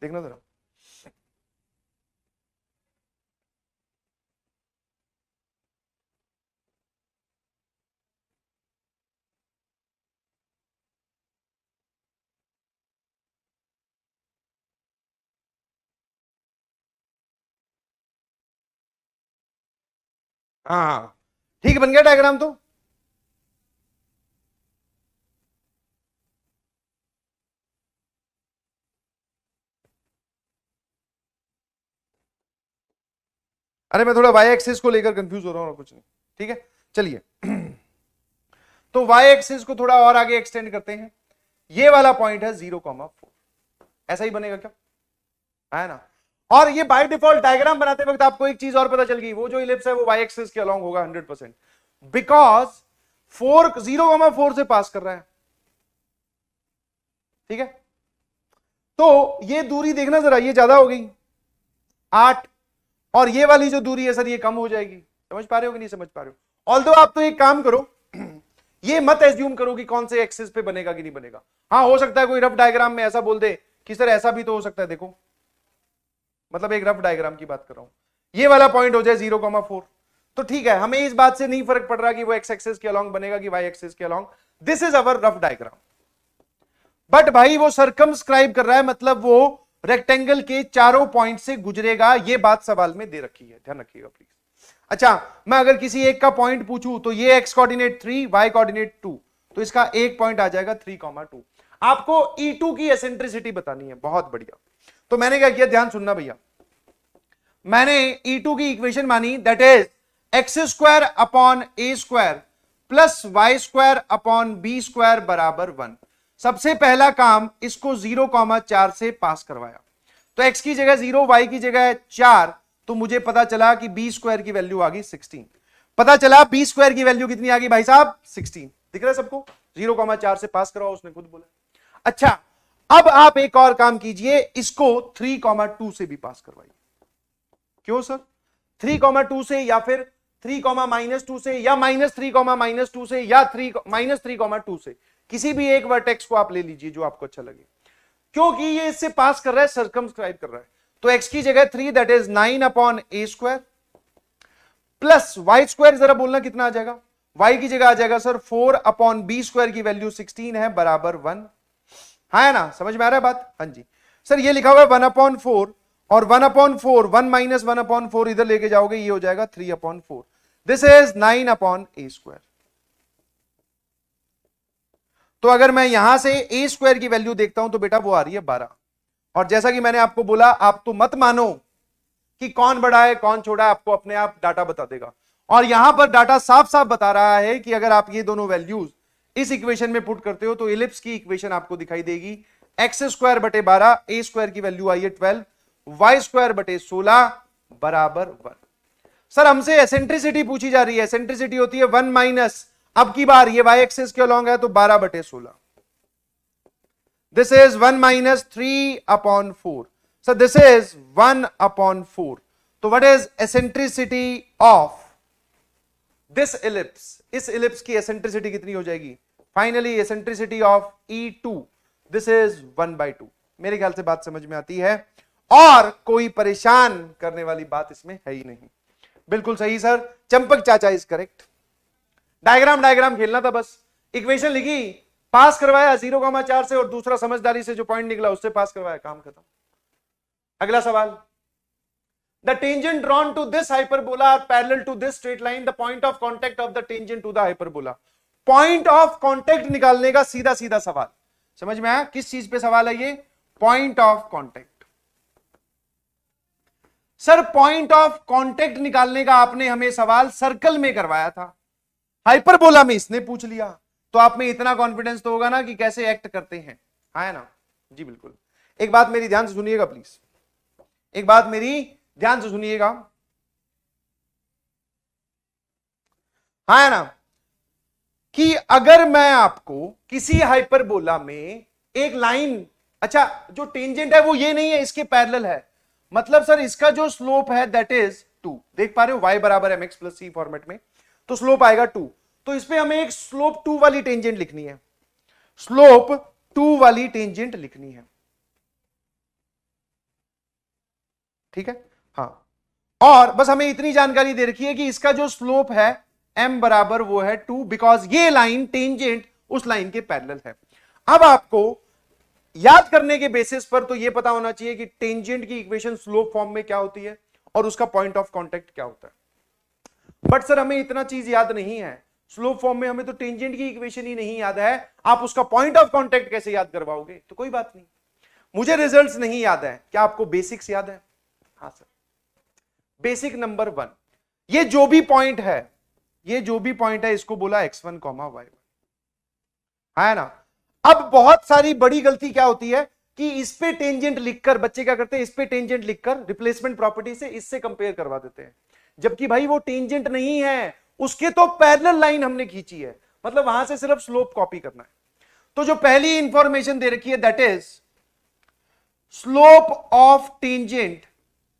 देखना जरा। हाँ ठीक बन गया डायग्राम तो। अरे मैं थोड़ा वाई एक्सिस को लेकर कंफ्यूज हो रहा हूं और कुछ नहीं, ठीक है चलिए। तो वाई एक्सिस को थोड़ा और आगे एक्सटेंड करते हैं। ये वाला पॉइंट है 0,4, ऐसा ही बनेगा क्या, है ना। और ये बाय डिफॉल्ट डायग्राम बनाते वक्त आपको एक चीज और पता चल गई, वो जो इलिप्स है वो वाई एक्सिस के अलोंग होगा 100%, बिकॉज 0,4 से पास कर रहा है। ठीक है, तो ये दूरी देखना जरा, ये ज्यादा हो गई 8, और ये वाली जो दूरी है सर ये कम हो जाएगी। समझ पा रहे हो कि नहीं समझ पा रहे हो। ऑल्दो आप तो एक काम करो, ये मत एज्यूम करो कि कौन से एक्सिस पे बनेगा कि नहीं बनेगा। हाँ हो सकता है कोई रफ डायग्राम में ऐसा बोल दे कि सर ऐसा भी तो हो सकता है, देखो मतलब एक रफ डायग्राम की बात कर रहा हूं, ये वाला पॉइंट हो जाए 0,4, तो ठीक है, हमें इस बात से नहीं फर्क पड़ रहा कि वो एक्स एक्सिस के अलोंग बनेगा कि वाई एक्सिस के along. This is our rough diagram. But भाई वो सर्कमस्क्राइब कर रहा है, मतलब वो रेक्टेंगल के चारों पॉइंट से गुजरेगा, ये बात सवाल में दे रखी है, ध्यान रखिएगा प्लीज। अच्छा, मैं अगर किसी एक का पॉइंट पूछूं तो ये एक्स कोऑर्डिनेट 3, वाई कोऑर्डिनेट 2, तो इसका एक पॉइंट आ जाएगा 3,2। आपको E2 की एसेंट्रिसिटी बतानी है, बहुत बढ़िया। तो मैंने क्या किया, ध्यान सुनना भैया, मैंने E2 की इक्वेशन मानी, that is x square upon a square plus y square upon b square बराबर 1। सबसे पहला काम इसको 0,4 से पास करवाया, तो x की जगह 0, y की जगह 4, तो मुझे पता चला कि बी स्क्वायर की वैल्यू आ गई 16। पता चला बी स्क्वायर की वैल्यू कितनी आ गई भाई साहब, 16। दिख रहा है सबको, 0,4 से पास करवाओ, उसने खुद बोला। अच्छा, अब आप एक और काम कीजिए, इसको 3,2 से भी पास करवाइए। क्यों सर, 3,2 से या फिर 3,-2 से या -3,-2 से या -3,2 से, किसी भी एक वर्टेक्स को आप ले लीजिए जो आपको अच्छा लगे, क्योंकि ये इससे पास कर रहा है, सर्कमस्क्राइब कर रहा है। तो x की जगह 3, that is 9/a square plus y square, जरा बोलना कितना आ जाएगा, y की जगह आ जाएगा सर 4/b स्क्वायर की वैल्यू 16 है, बराबर 1। है ना, समझ में आ रहा है बात। हाँ जी सर, ये लिखा हुआ है 1/4, और 1/4, 1 - 1/4 इधर लेके जाओगे, ये हो जाएगा 3/4। This is 9/a square. तो अगर मैं यहां से ए स्क्वायर की वैल्यू देखता हूं तो बेटा वो आ रही है 12। और जैसा कि मैंने आपको बोला, आप तो मत मानो कि कौन बड़ा है कौन छोटा है, आपको अपने आप डाटा बता देगा। और यहां पर डाटा साफ साफ बता रहा है कि अगर आप ये दोनों वैल्यूज इस इक्वेशन में पुट करते हो तो इलिप्स की इक्वेशन आपको दिखाई देगी, एक्स स्क्वायर बटे 12, ए स्क्वायर की वैल्यू आई है 12, वाई स्क्वायर बटे 16 बराबर 1। सर हमसे एसेंट्रिसिटी पूछी जा रही है, एसेंट्रिसिटी होती है 1 माइनस, अब की बार ये वाई एक्सिस के अलोंग है तो 12/16। This is 1 - 3/4। So this is 1/4। तो what is eccentricity of this ellipse, इस इलिप्स की एसेंट्रिसिटी कितनी हो जाएगी, finally eccentricity of E2, this is 1/2। मेरे ख्याल से बात समझ में आती है, और कोई परेशान करने वाली बात इसमें है ही नहीं। बिल्कुल सही सर, चंपक चाचा इज करेक्ट। डायग्राम खेलना था बस, इक्वेशन लिखी, पास करवाया 0,4 से, और दूसरा समझदारी से जो पॉइंट निकला उससे पास करवाया, काम खत्म। अगला सवाल, the tangent drawn to this hyperbola are parallel to this straight line, the point of contact of the tangent to the hyperbola. Point of contact निकालने का सीधा सीधा सवाल, समझ में आया? किस चीज पे सवाल है ये? Point of contact. Sir point of contact निकालने का आपने हमें सवाल सर्कल में करवाया था, हाइपरबोला में इसने पूछ लिया, तो आप में इतना कॉन्फिडेंस तो होगा ना कि कैसे एक्ट करते हैं, है ना? जी बिल्कुल। एक बात मेरी ध्यान से सुनिएगा प्लीज, एक बात मेरी ध्यान से सुनिएगा, है ना, कि अगर मैं आपको किसी हाइपरबोला में एक लाइन, अच्छा जो टेंजेंट है वो ये नहीं है, इसके पैरेलल है, मतलब सर इसका जो स्लोप है दैट इज 2, देख पा रहे हो, y बराबर mx प्लस c फॉर्मेट में, तो स्लोप आएगा 2, तो इसमें हमें एक स्लोप 2 वाली टेंजेंट लिखनी है, स्लोप 2 वाली टेंजेंट लिखनी है, ठीक है? हाँ, और बस हमें इतनी जानकारी दे रखी है कि इसका जो स्लोप है m बराबर वो है 2, बिकॉज ये लाइन टेंजेंट उस लाइन के पैरेलल है। अब आपको याद करने के बेसिस पर तो ये पता होना चाहिए कि टेंजेंट की इक्वेशन स्लोप फॉर्म में क्या होती है और उसका पॉइंट ऑफ कांटेक्ट क्या होता है। बट सर हमें इतना चीज याद नहीं है, स्लोप फॉर्म में हमें तो टेंजेंट की इक्वेशन ही नहीं याद है, आप उसका पॉइंट ऑफ कांटेक्ट कैसे याद करवाओगे? तो कोई बात नहीं, मुझे रिजल्ट्स नहीं याद है, क्या आपको बेसिक्स याद है? हाँ सर, बेसिक नंबर 1, ये जो भी पॉइंट है, ये जो भी पॉइंट है इसको बोला x1, y1, है ना? अब बहुत सारी बड़ी गलती क्या होती है कि इस पे टेंजेंट लिखकर बच्चे क्या करते हैं, इस पे टेंजेंट लिखकर रिप्लेसमेंट प्रॉपर्टी से इससे कंपेयर करवा देते हैं, जबकि भाई वो टेंजेंट नहीं है, उसके तो पैरेलल लाइन हमने खींची है, मतलब वहां से सिर्फ स्लोप कॉपी करना है। तो जो पहली इंफॉर्मेशन दे रखी है that is slope of tangent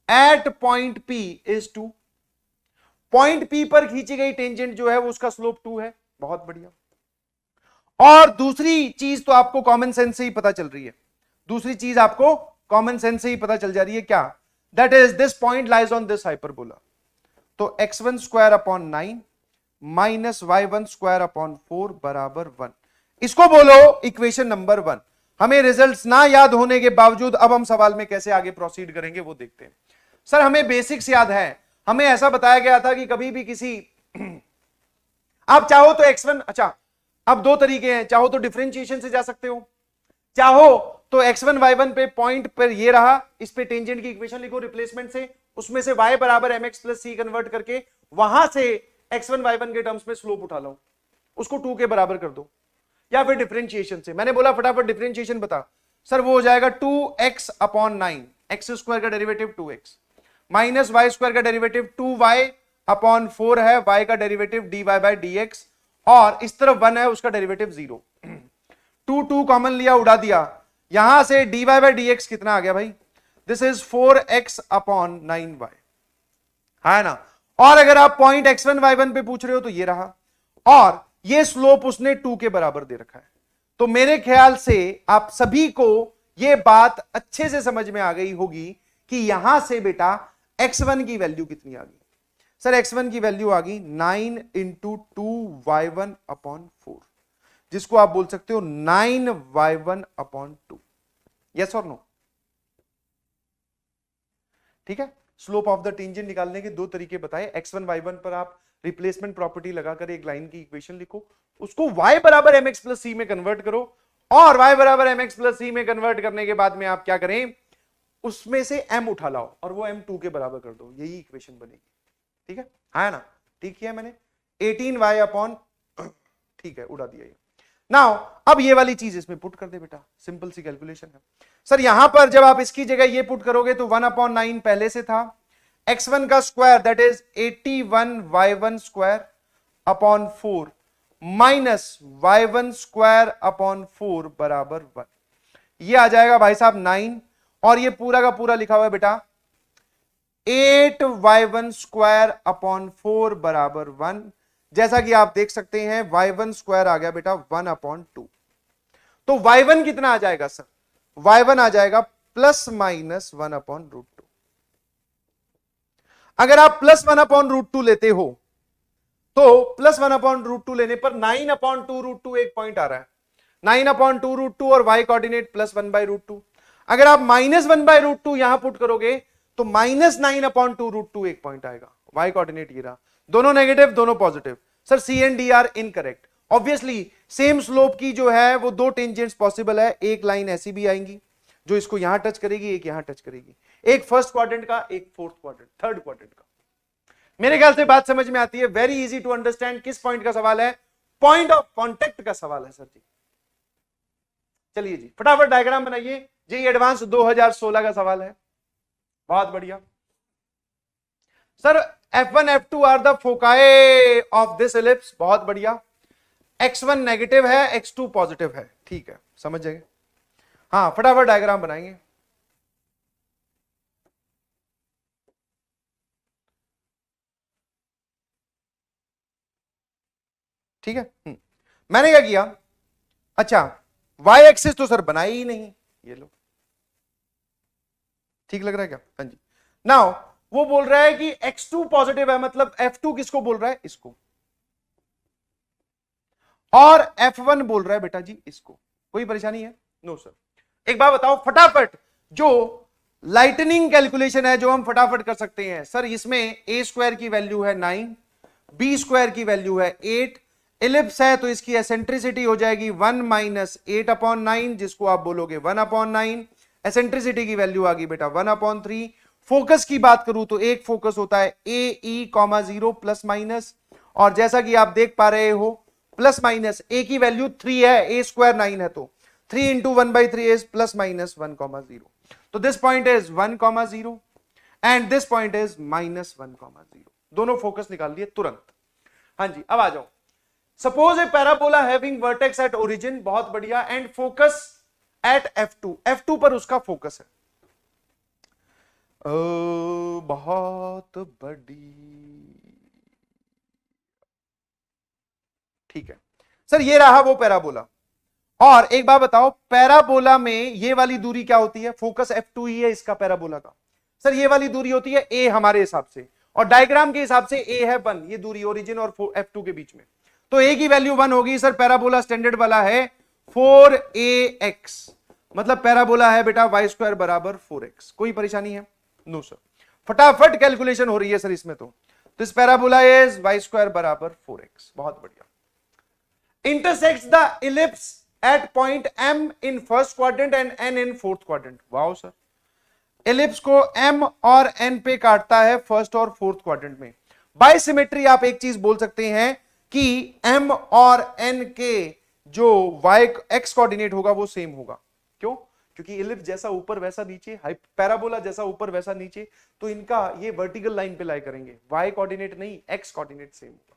at point P is 2, point P पर खींची गई टेंजेंट जो है वो उसका स्लोप 2 है, बहुत बढ़िया। और दूसरी चीज तो आपको कॉमन सेंस से ही पता चल रही है, दूसरी चीज आपको कॉमन सेंस से ही पता चल जा रही है, क्या? That is this point lies on this hyperbola, तो x1 square upon 9 minus y1 square upon 4 बराबर 1, इसको बोलो इक्वेशन नंबर 1। हमें रिजल्ट्स ना याद होने के बावजूद अब हम सवाल में कैसे आगे प्रोसीड करेंगे वो देखते हैं। सर हमें बेसिक्स याद है, हमें ऐसा बताया गया था कि कभी भी किसी आप चाहो तो x1, अच्छा अब दो तरीके हैं, चाहो तो डिफरेंशिएशन से जा सकते हो, चाहो तो x1 y1 पे पॉइंट पर ये रहा, इस पे टेंजेंट की इक्वेशन लिखो रिप्लेसमेंट से, उसमें से y बराबर mx प्लस c कन्वर्ट करके वहां से x1 y1 के टर्म्स में स्लोप उठा लो, उसको 2 के बराबर कर दो, या फिर डिफरेंशिएशन से। मैंने बोला फटाफट डिफरेंशिएशन बता, सर वो हो जाएगा 2x अपॉन 9, एक्स स्क्वायर का derivative 2x minus y square का डेरिवेटिव 2y अपॉन 4 है, y का डेरिवेटिव dy बाय dx, और इस तरफ 1 है उसका डेरिवेटिव 0, 2 कॉमन लिया उड़ा दिया, यहां से dy बाय dx कितना आ गया भाई? This is 4x upon 9y, है ना? और अगर आप पॉइंट x1 y1 पे पूछ रहे हो तो ये रहा, और ये स्लोप उसने 2 के बराबर दे रखा है। तो मेरे ख्याल से आप सभी को ये बात अच्छे से समझ में आ गई होगी कि यहां से बेटा x1 की वैल्यू कितनी आ गई। सर x1 की वैल्यू आ गई 9 इंटू 2y1 अपॉन 4, जिसको आप बोल सकते हो 9y1 अपॉन 2, यस और नो? ठीक है, स्लोप ऑफ द टेंजेंट निकालने के दो तरीके बताए, x1 y1 पर आप रिप्लेसमेंट प्रॉपर्टी लगाकर एक लाइन की इक्वेशन लिखो, उसको y बराबर mx प्लस c में कन्वर्ट करो, और y बराबर mx प्लस c में कन्वर्ट करने के बाद में आप क्या करें, उसमें से m उठा लाओ और वो m 2 के बराबर कर दो, यही इक्वेशन बनेगी। ठीक है, है ना? ठीक किया मैंने, 18y अपॉन, ठीक है उड़ा दिया ये। नाउ अब ये वाली चीज इसमें पुट कर दे बेटा, सिंपल सी कैलकुलेशन है। सर यहां पर जब आप इसकी जगह ये पुट करोगे तो 1 अपॉन 9 पहले से था, x1 का square that is 81y1 square upon 4 minus y1 square upon 4 बराबर 1, ये आ जाएगा भाई साहब 9, और ये पूरा का पूरा लिखा हुआ है बेटा 8y1 स्क्वायर अपॉन 4 बराबर 1, जैसा कि आप देख सकते हैं y1 स्क्वायर आ गया बेटा 1 अपॉन 2, तो y1 कितना आ जाएगा सर? y1 आ जाएगा प्लस माइनस 1 अपॉन रूट 2। अगर आप प्लस 1 अपॉन रूट 2 लेते हो तो प्लस 1 अपॉन रूट 2 लेने पर 9 अपॉन 2 रूट 2 एक पॉइंट आ रहा है, 9 अपॉन 2 रूट 2 और y coordinate plus 1 by root 2। अगर आप -1/√2 यहां पुट करोगे तो -9/2√2 एक पॉइंट आएगा। y कोऑर्डिनेट ये रहा, दोनों नेगेटिव दोनों positive. Sir C and D are incorrect. Obviously same slope की जो है वो दो टेंजेंट्स पॉसिबल है, एक लाइन ऐसी भी आएंगी जो इसको यहां टच करेगी, एक यहां टच करेगी, एक फर्स्ट क्वाड्रेंट का, एक फोर्थ क्वाड्रेंट, थर्ड क्वाड्रेंट का। मेरे ख्याल से बात समझ में आती है। Very easy to understand. किस पॉइंट का सवाल है? पॉइंट ऑफ कांटेक्ट का सवाल है सर जी। चलिए जी फटाफट डायग्राम बनाइए। जी एडवांस 2016 का सवाल है। बहुत बढ़िया sir. F1 F2 are the foci of this ellipse. बहुत बढ़िया। x1 नेगेटिव है, x2 पॉजिटिव है। ठीक है, समझ जाएंगे। हाँ फटाफट डायग्राम बनाएंगे। ठीक है। मैंने क्या किया, अच्छा वाई एक्सिस तो सर बनाई ही नहीं, ये लो। ठीक लग रहा है क्या? हाँ जी। नाउ वो बोल रहा है कि x2 पॉजिटिव है, मतलब F2 किसको बोल रहा है? इसको। और F1 बोल रहा है बेटा जी इसको। कोई परेशानी है? No sir. एक बात बताओ फटाफट, जो लाइटनिंग कैलकुलेशन है जो हम फटाफट कर सकते हैं सर, इसमें a स्क्वायर की वैल्यू है 9, b स्क्वायर की वैल्यू है 8, इलिप्स है तो इसकी एसेंट्रिसिटी हो जाएगी 1 - 8/9, जिसको आप बोलोगे 1/9। एसेंट्रिसिटी की वैल्यू आ गई बेटा 1/3। फोकस की बात करूं तो एक फोकस होता है AE,0 प्लस माइनस, और जैसा कि आप देख पा रहे हो प्लस माइनस ए की वैल्यू 3 है, a स्क्वायर 9 है, तो 3 × 1/3 इज प्लस माइनस 1,0। तो this point is 1,0 and this point is -1,0। दोनों फोकस निकाल लिए तुरंत। हाँ जी, अब आ जाओ। Suppose A parabola having vertex at origin, बहुत बढ़िया, and focus at F2, F2 पर उसका फोकस है। बहुत बड़ी। ठीक है सर, ये रहा वो पैराबोला। और एक बात बताओ, पैराबोला में ये वाली दूरी क्या होती है? फोकस F2 ही है इसका पैराबोला का। सर ये वाली दूरी होती है a हमारे हिसाब से, और डायग्राम के हिसाब से a है 1, ये दूरी ओरिजिन और F2 के बीच में, तो a की वैल्यू 1 होगी। सर पैराबोला स्टैंडर्ड वाला है 4ax, मतलब पैराबोला है बेटा y स्क्वायर बराबर 4x। कोई परेशानी है? No sir. फटाफट कैलकुलेशन हो रही है सर इसमें। तो this parabola is y square बराबर 4x। बहुत बढ़िया। intersects the ellipse at point M in first quadrant and N in fourth quadrant। Wow sir, ellipse को M और N पे काटता है फर्स्ट और फोर्थ क्वाड्रेंट में। बाय सिमेट्री आप एक चीज बोल सकते हैं कि M और N के जो y x कोऑर्डिनेट होगा वो सेम होगा। क्यों? क्योंकि एलिप्स जैसा ऊपर वैसा नीचे, पैराबोला जैसा ऊपर वैसा नीचे, तो इनका ये वर्टिकल लाइन पे लाई करेंगे, y कोऑर्डिनेट नहीं x कोऑर्डिनेट सेम होगा।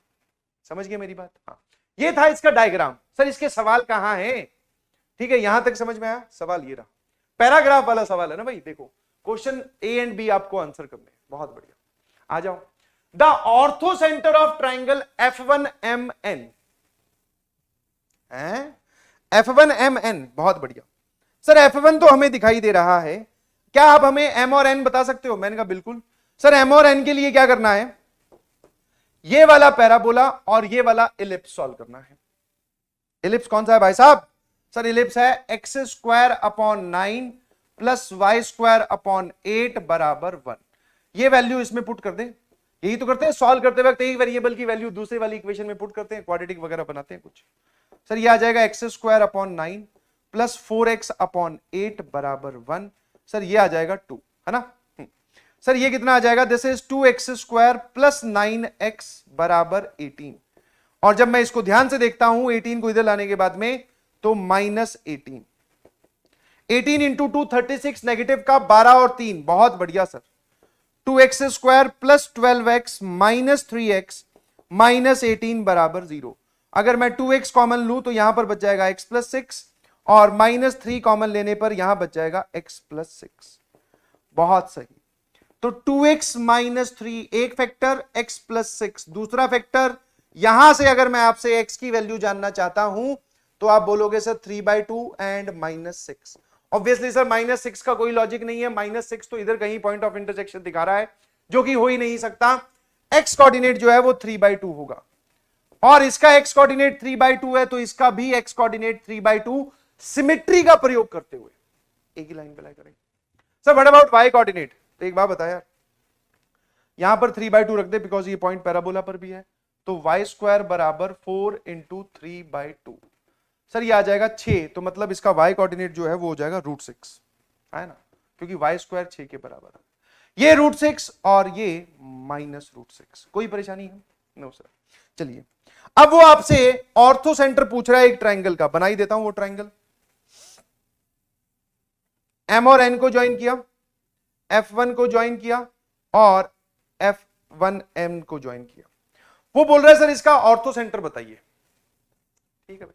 समझ गए मेरी बात? हाँ, ये था इसका डायग्राम। सर इसके सवाल कहां है? ठीक है, यहां तक समझ में आया? सवाल ये रहा, पैराग्राफ वाला सवाल है ना भाई। देखो क्वेश्चन A एंड B आपको आंसर करने। बहुत बढ़िया, आ जाओ। The ortho centre of triangle F1MN, F1MN, बहुत बढ़िया। सर F1 तो हमें दिखाई दे रहा है, क्या आप हमें M और N बता सकते हो? मैंने कहा बिल्कुल। सर M और N के लिए क्या करना है? ये वाला पैराबोला और ये वाला इलिप्स सॉल्व करना है। इलिप्स कौन सा है भाई साहब? सर इलिप्स है x²/9 प्लस y²/8 बराबर 1। ये वैल्यू इसमें पुट कर दें। यही तो करते हैं सॉल्व करते वक्त, एक वेरिएबल की वैल्यू दूसरे वाली इक्वेशन में पुट करते हैं, क्वाड्रेटिक वगैरह बनाते हैं कुछ। सर ये आ जाएगा x²/9 प्लस 4x/8 बराबर 1। सर ये आ जाएगा 2, है ना? सर ये कितना आ जाएगा? This is 2x² plus 9x बराबर 18। और जब मैं इसको ध्यान से देखता हूं 18 को इधर लाने के बाद में, तो -18। 18 इंटू 2 36, नेगेटिव का 12 और 3। बहुत बढ़िया sir. 2x² plus 12x minus 3x minus 18 बराबर 0। अगर मैं 2x कॉमन लूं तो यहां पर बच जाएगा x प्लस 6, और -3 कॉमन लेने पर यहां बच जाएगा x प्लस 6। बहुत सही। तो 2x माइनस 3 एक फैक्टर, x प्लस 6 दूसरा फैक्टर। यहां से अगर मैं आपसे x की वैल्यू जानना चाहता हूं तो आप बोलोगे सर 3/2 एंड -6। ऑब्वियसली सर -6 का कोई लॉजिक नहीं है, -6 तो इधर कहीं पॉइंट ऑफ इंटरसेक्शन दिखा रहा है, जो कि हो ही नहीं सकता। x कोऑर्डिनेट जो है वो 3/2 होगा, और इसका x कोऑर्डिनेट 3/2 है, तो इसका भी x कोऑर्डिनेट 3/2 सिमेट्री का प्रयोग करते हुए। एक ही लाइन पे लाई करेंगे। Sir what about y coordinate? तो एक बात बता यार, यहां पर 3/2 रख दे बिकॉज ये पॉइंट पैराबोला पर भी है, तो वाई स्क्वायर बराबर 4 इंटू 3/2। सर ये आ जाएगा 6, तो मतलब इसका वाई कोऑर्डिनेट जो है वो हो जाएगा √6, है ना, क्योंकि वाई स्क्वायर 6 के बराबर है। ये √6 और ये -√6, कोई परेशानी है? No sir. चलिए अब वो आपसे ऑर्थो सेंटर पूछ रहा है एक ट्राइंगल का, बना ही देता हूं वो ट्राइंगल। एम और एन को ज्वाइन किया, F1 को ज्वाइन किया और F1M को ज्वाइन किया। वो बोल रहा है सर इसका ऑर्थो सेंटर बताइए। ठीक है भाई,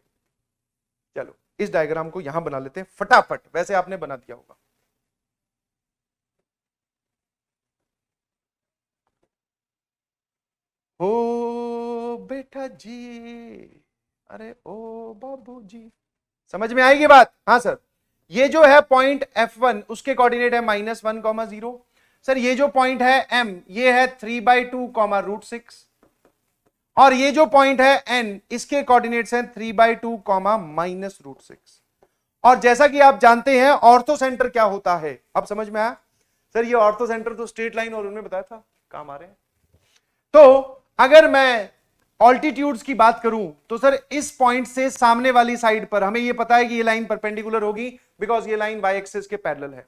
चलो इस डायग्राम को यहां बना लेते हैं फटाफट, वैसे आपने बना दिया होगा। ओ बेटा जी, अरे ओ बाबू जी, समझ में आएगी बात? हाँ सर, ये जो है पॉइंट F1 उसके कोऑर्डिनेट है -1, 0। सर ये जो पॉइंट है M ये है 3/2, √6, और ये जो पॉइंट है N इसके कोऑर्डिनेट्स हैं 3/2, -√6। और जैसा कि आप जानते हैं ऑर्थो सेंटर क्या होता है, अब समझ में आया? सर ये ऑर्थो सेंटर तो स्ट्रेट लाइन और उनमें बताया था काम आ रहे हैं। तो अगर मैं ऑल्टीट्यूड्स की बात करूं तो सर इस पॉइंट से सामने वाली साइड पर हमें यह पता है कि ये लाइन परपेंडिकुलर होगी बिकॉज ये लाइन वाई एक्सिस के पैरेलल है,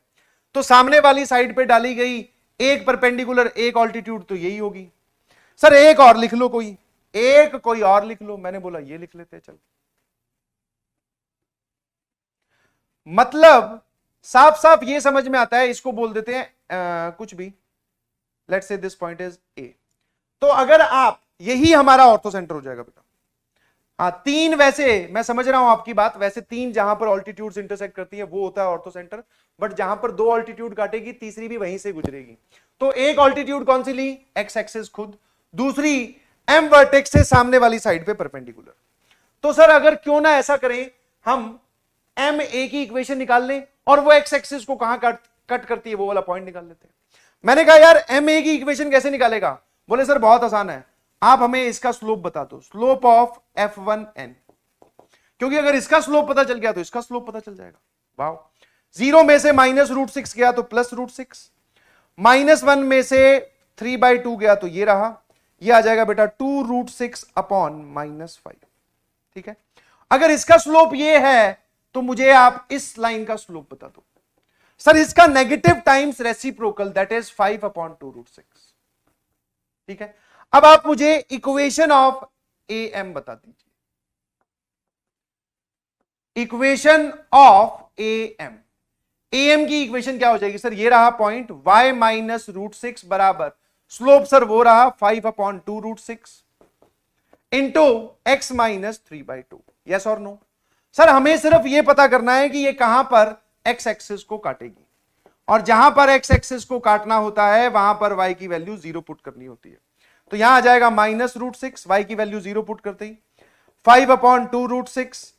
तो सामने वाली साइड पे डाली गई एक परपेंडिकुलर एक ऑल्टीट्यूड तो यही होगी। सर एक और लिख लो, कोई और लिख लो। मैंने बोला ये लिख लेते हैं, चल। मतलब साफ साफ ये समझ में आता है, इसको बोल देते हैं कुछ भी, let's say this point is a. तो अगर आप, यही हमारा ऑर्थो सेंटर हो जाएगा बेटा। हाँ 3, वैसे मैं समझ रहा हूं आपकी बात, वैसे 3 जहां पर ऑल्टीट्यूड्स इंटरसेक्ट करती है वो होता है ऑर्थो सेंटर, बट जहां पर 2 ऑल्टीट्यूड काटेगी तीसरी भी वहीं से गुजरेगी। तो एक ऑल्टीट्यूड कौन सी ली? एक्स एक्सिस खुद, दूसरी एम वर्टेक्स से सामने वाली साइड पे परपेंडिकुलर। तो सर अगर क्यों ना ऐसा करें, हम एम ए की इक्वेशन निकाल लें और वो एक्स एक्सिस को कहां कट करती है वो वाला पॉइंट निकाल लेते हैं। मैंने कहा यार एम ए की इक्वेशन कैसे निकालेगा? बोले सर बहुत आसान है, आप हमें इसका स्लोप बता दो, स्लोप ऑफ F1N, क्योंकि अगर इसका स्लोप पता चल गया तो इसका स्लोप पता चल जाएगा। वाओ, 0 में से -√6 गया तो +√6, -1 में से 3/2 गया तो ये रहा, ये आ जाएगा बेटा 2√6 अपॉन -5। ठीक है, अगर इसका स्लोप ये है तो मुझे आप इस लाइन का स्लोप बता दो। सर इसका negative times reciprocal, that is 5 upon 2√6। ठीक है, अब आप मुझे इक्वेशन ऑफ ए एम बता दीजिए, equation of A M. A M की इक्वेशन क्या हो जाएगी? सर ये रहा पॉइंट y -√6 बराबर स्लोप, सर वो रहा 5 अपॉन 2√6 इंटू x -3/2। यस और नो? सर हमें सिर्फ ये पता करना है कि ये कहां पर x एक्सिस को काटेगी, और जहां पर x एक्सिस को काटना होता है वहां पर y की वैल्यू 0 पुट करनी होती है। तो यहां आ जाएगा -√6, y की वैल्यू 0 पुट करते ही 5 अपॉन 2√6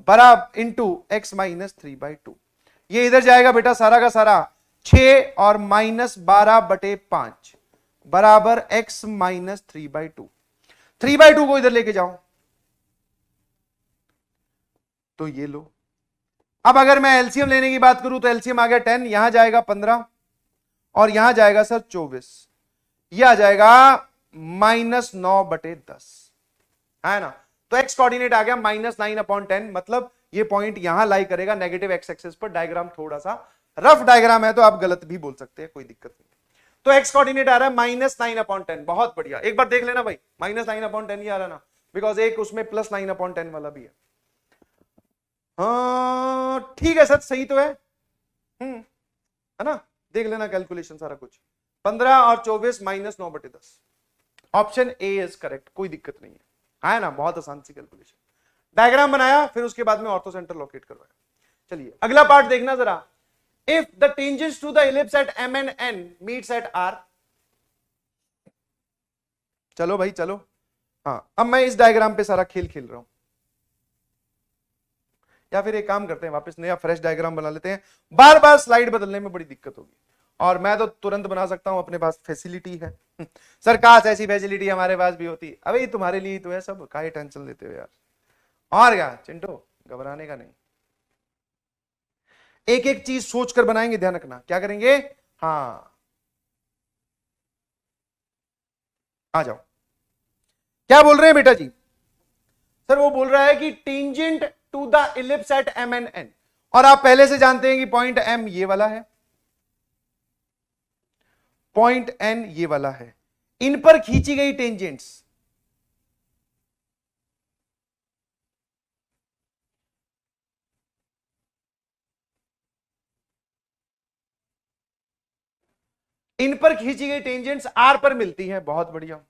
बराबर इंटू x -3/2। ये इधर जाएगा बेटा सारा का सारा 6 और -12/5 बराबर x -3/2। 3/2 को इधर लेके जाओ तो ये लो। अब अगर मैं एलसीएम लेने की बात करूं तो एलसीएम आ गया 10, यहां जाएगा 15 और यहां जाएगा सर 24, ये आ जाएगा -9/10, है ना। तो एक्स कोऑर्डिनेट आ गया -9/10, मतलब ये पॉइंट यहां लाई करेगा नेगेटिव एक्स एक्सिस पर। डायग्राम थोड़ा सा रफ डायग्राम है तो आप गलत भी बोल सकते हैं, कोई दिक्कत नहीं। तो एक्स कोऑर्डिनेट आ रहा है -9/10, बहुत बढ़िया। एक बार देख लेना भाई, -9/10 ही आ रहा ना, बिकॉज एक उसमें +9/10 वाला भी है। हाँ ठीक है सर, सही तो है ना, देख लेना कैलकुलेशन सारा कुछ। 15 और 24 -9/10, ऑप्शन ए इज करेक्ट, कोई दिक्कत नहीं है ना, बहुत आसान सी कैलकुलेशन। डायग्राम बनाया, फिर उसके बाद में ऑर्थो सेंटर लोकेट करवाया। चलिए अगला पार्ट देखना जरा। If the tangents to the ellipse at M and N meets at R। चलो भाई चलो, हाँ अब मैं इस डायग्राम पे सारा खेल खेल रहा हूं, या फिर एक काम करते हैं वापस नया फ्रेश डायग्राम बना लेते हैं। बार बार स्लाइड बदलने में बड़ी दिक्कत होगी, और मैं तो तुरंत बना सकता हूं, अपने पास फैसिलिटी है। सर काश ऐसी फैसिलिटी हमारे पास भी होती। अबे तुम्हारे लिए तो है सब, काहे टेंशन लेते हो यार। और क्या चिंटू, घबराने का नहीं। एक एक चीज सोचकर बनाएंगे, ध्यान रखना क्या करेंगे। हाँ आ जाओ, क्या बोल रहे हैं बेटा जी। सर वो बोल रहा है कि tangent to the ellipse at M and N, और आप पहले से जानते हैं कि पॉइंट एम ये वाला है, पॉइंट एन ये वाला है, इन पर खींची गई टेंजेंट्स आर पर मिलती हैं। बहुत बढ़िया।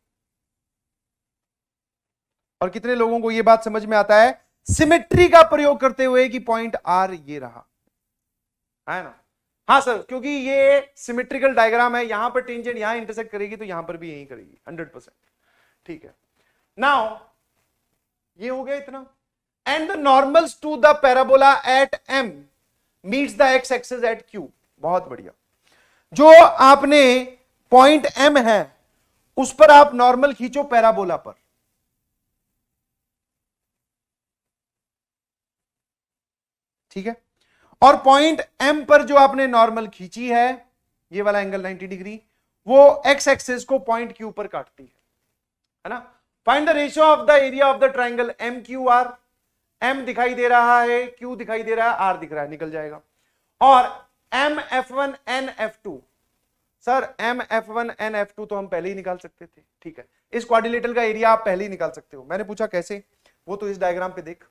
और कितने लोगों को यह बात समझ में आता है सिमेट्री का प्रयोग करते हुए कि पॉइंट आर ये रहा, है ना। हाँ सर, क्योंकि ये सिमेट्रिकल डायग्राम है, यहां पर टेंजेंट यहां इंटरसेक्ट करेगी तो यहां पर भी यही करेगी 100%। ठीक है, नाउ ये हो गया इतना। And the normals to the parabola at M meets the x axis at Q. बहुत बढ़िया। जो आपने पॉइंट एम है उस पर आप नॉर्मल खींचो पैराबोला पर, ठीक है। और पॉइंट एम पर जो आपने नॉर्मल खींची है, ये वाला एंगल 90 डिग्री, वो एक्स एक्सिस को पॉइंट क्यू पर काटती है ना। Find the ratio of the area of the triangle M Q R. M दिखाई दे रहा है, क्यू दिखाई दे रहा है, आर दिख रहा है, निकल जाएगा। और M F one N F two, sir M F one N F two तो हम पहले ही निकाल सकते थे, ठीक है। इस क्वाड्रिलेटरल का एरिया आप पहले ही निकाल सकते हो। मैंने पूछा कैसे, वो तो इस डायग्राम पे देख,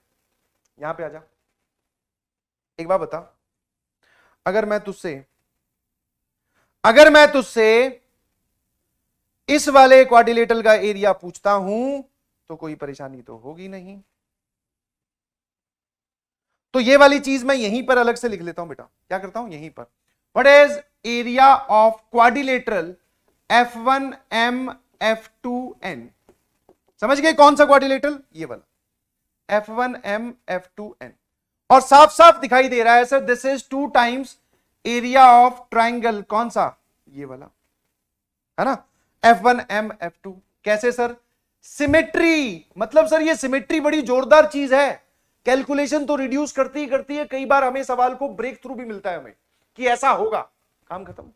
यहां पे आ जा। एक बार बता, अगर मैं तुझसे इस वाले क्वाड्रिलेटरल का एरिया पूछता हूं तो कोई परेशानी तो होगी नहीं। तो ये वाली चीज मैं यहीं पर अलग से लिख लेता हूं बेटा। क्या करता हूं यहीं पर, what is area of quadrilateral F1 M F2 N। समझ गए कौन सा क्वाड्रिलेटरल, ये वाला F1 M F2 N। और साफ साफ दिखाई दे रहा है sir, this is 2 times area of triangle, कौन सा, ये वाला, है ना, F1 M F2। कैसे सर, सिमेट्री। मतलब सर ये सिमेट्री बड़ी जोरदार चीज है, कैलकुलेशन तो रिड्यूस करती ही करती है, कई बार हमें सवाल को ब्रेक थ्रू भी मिलता है हमें कि ऐसा होगा, काम खत्म।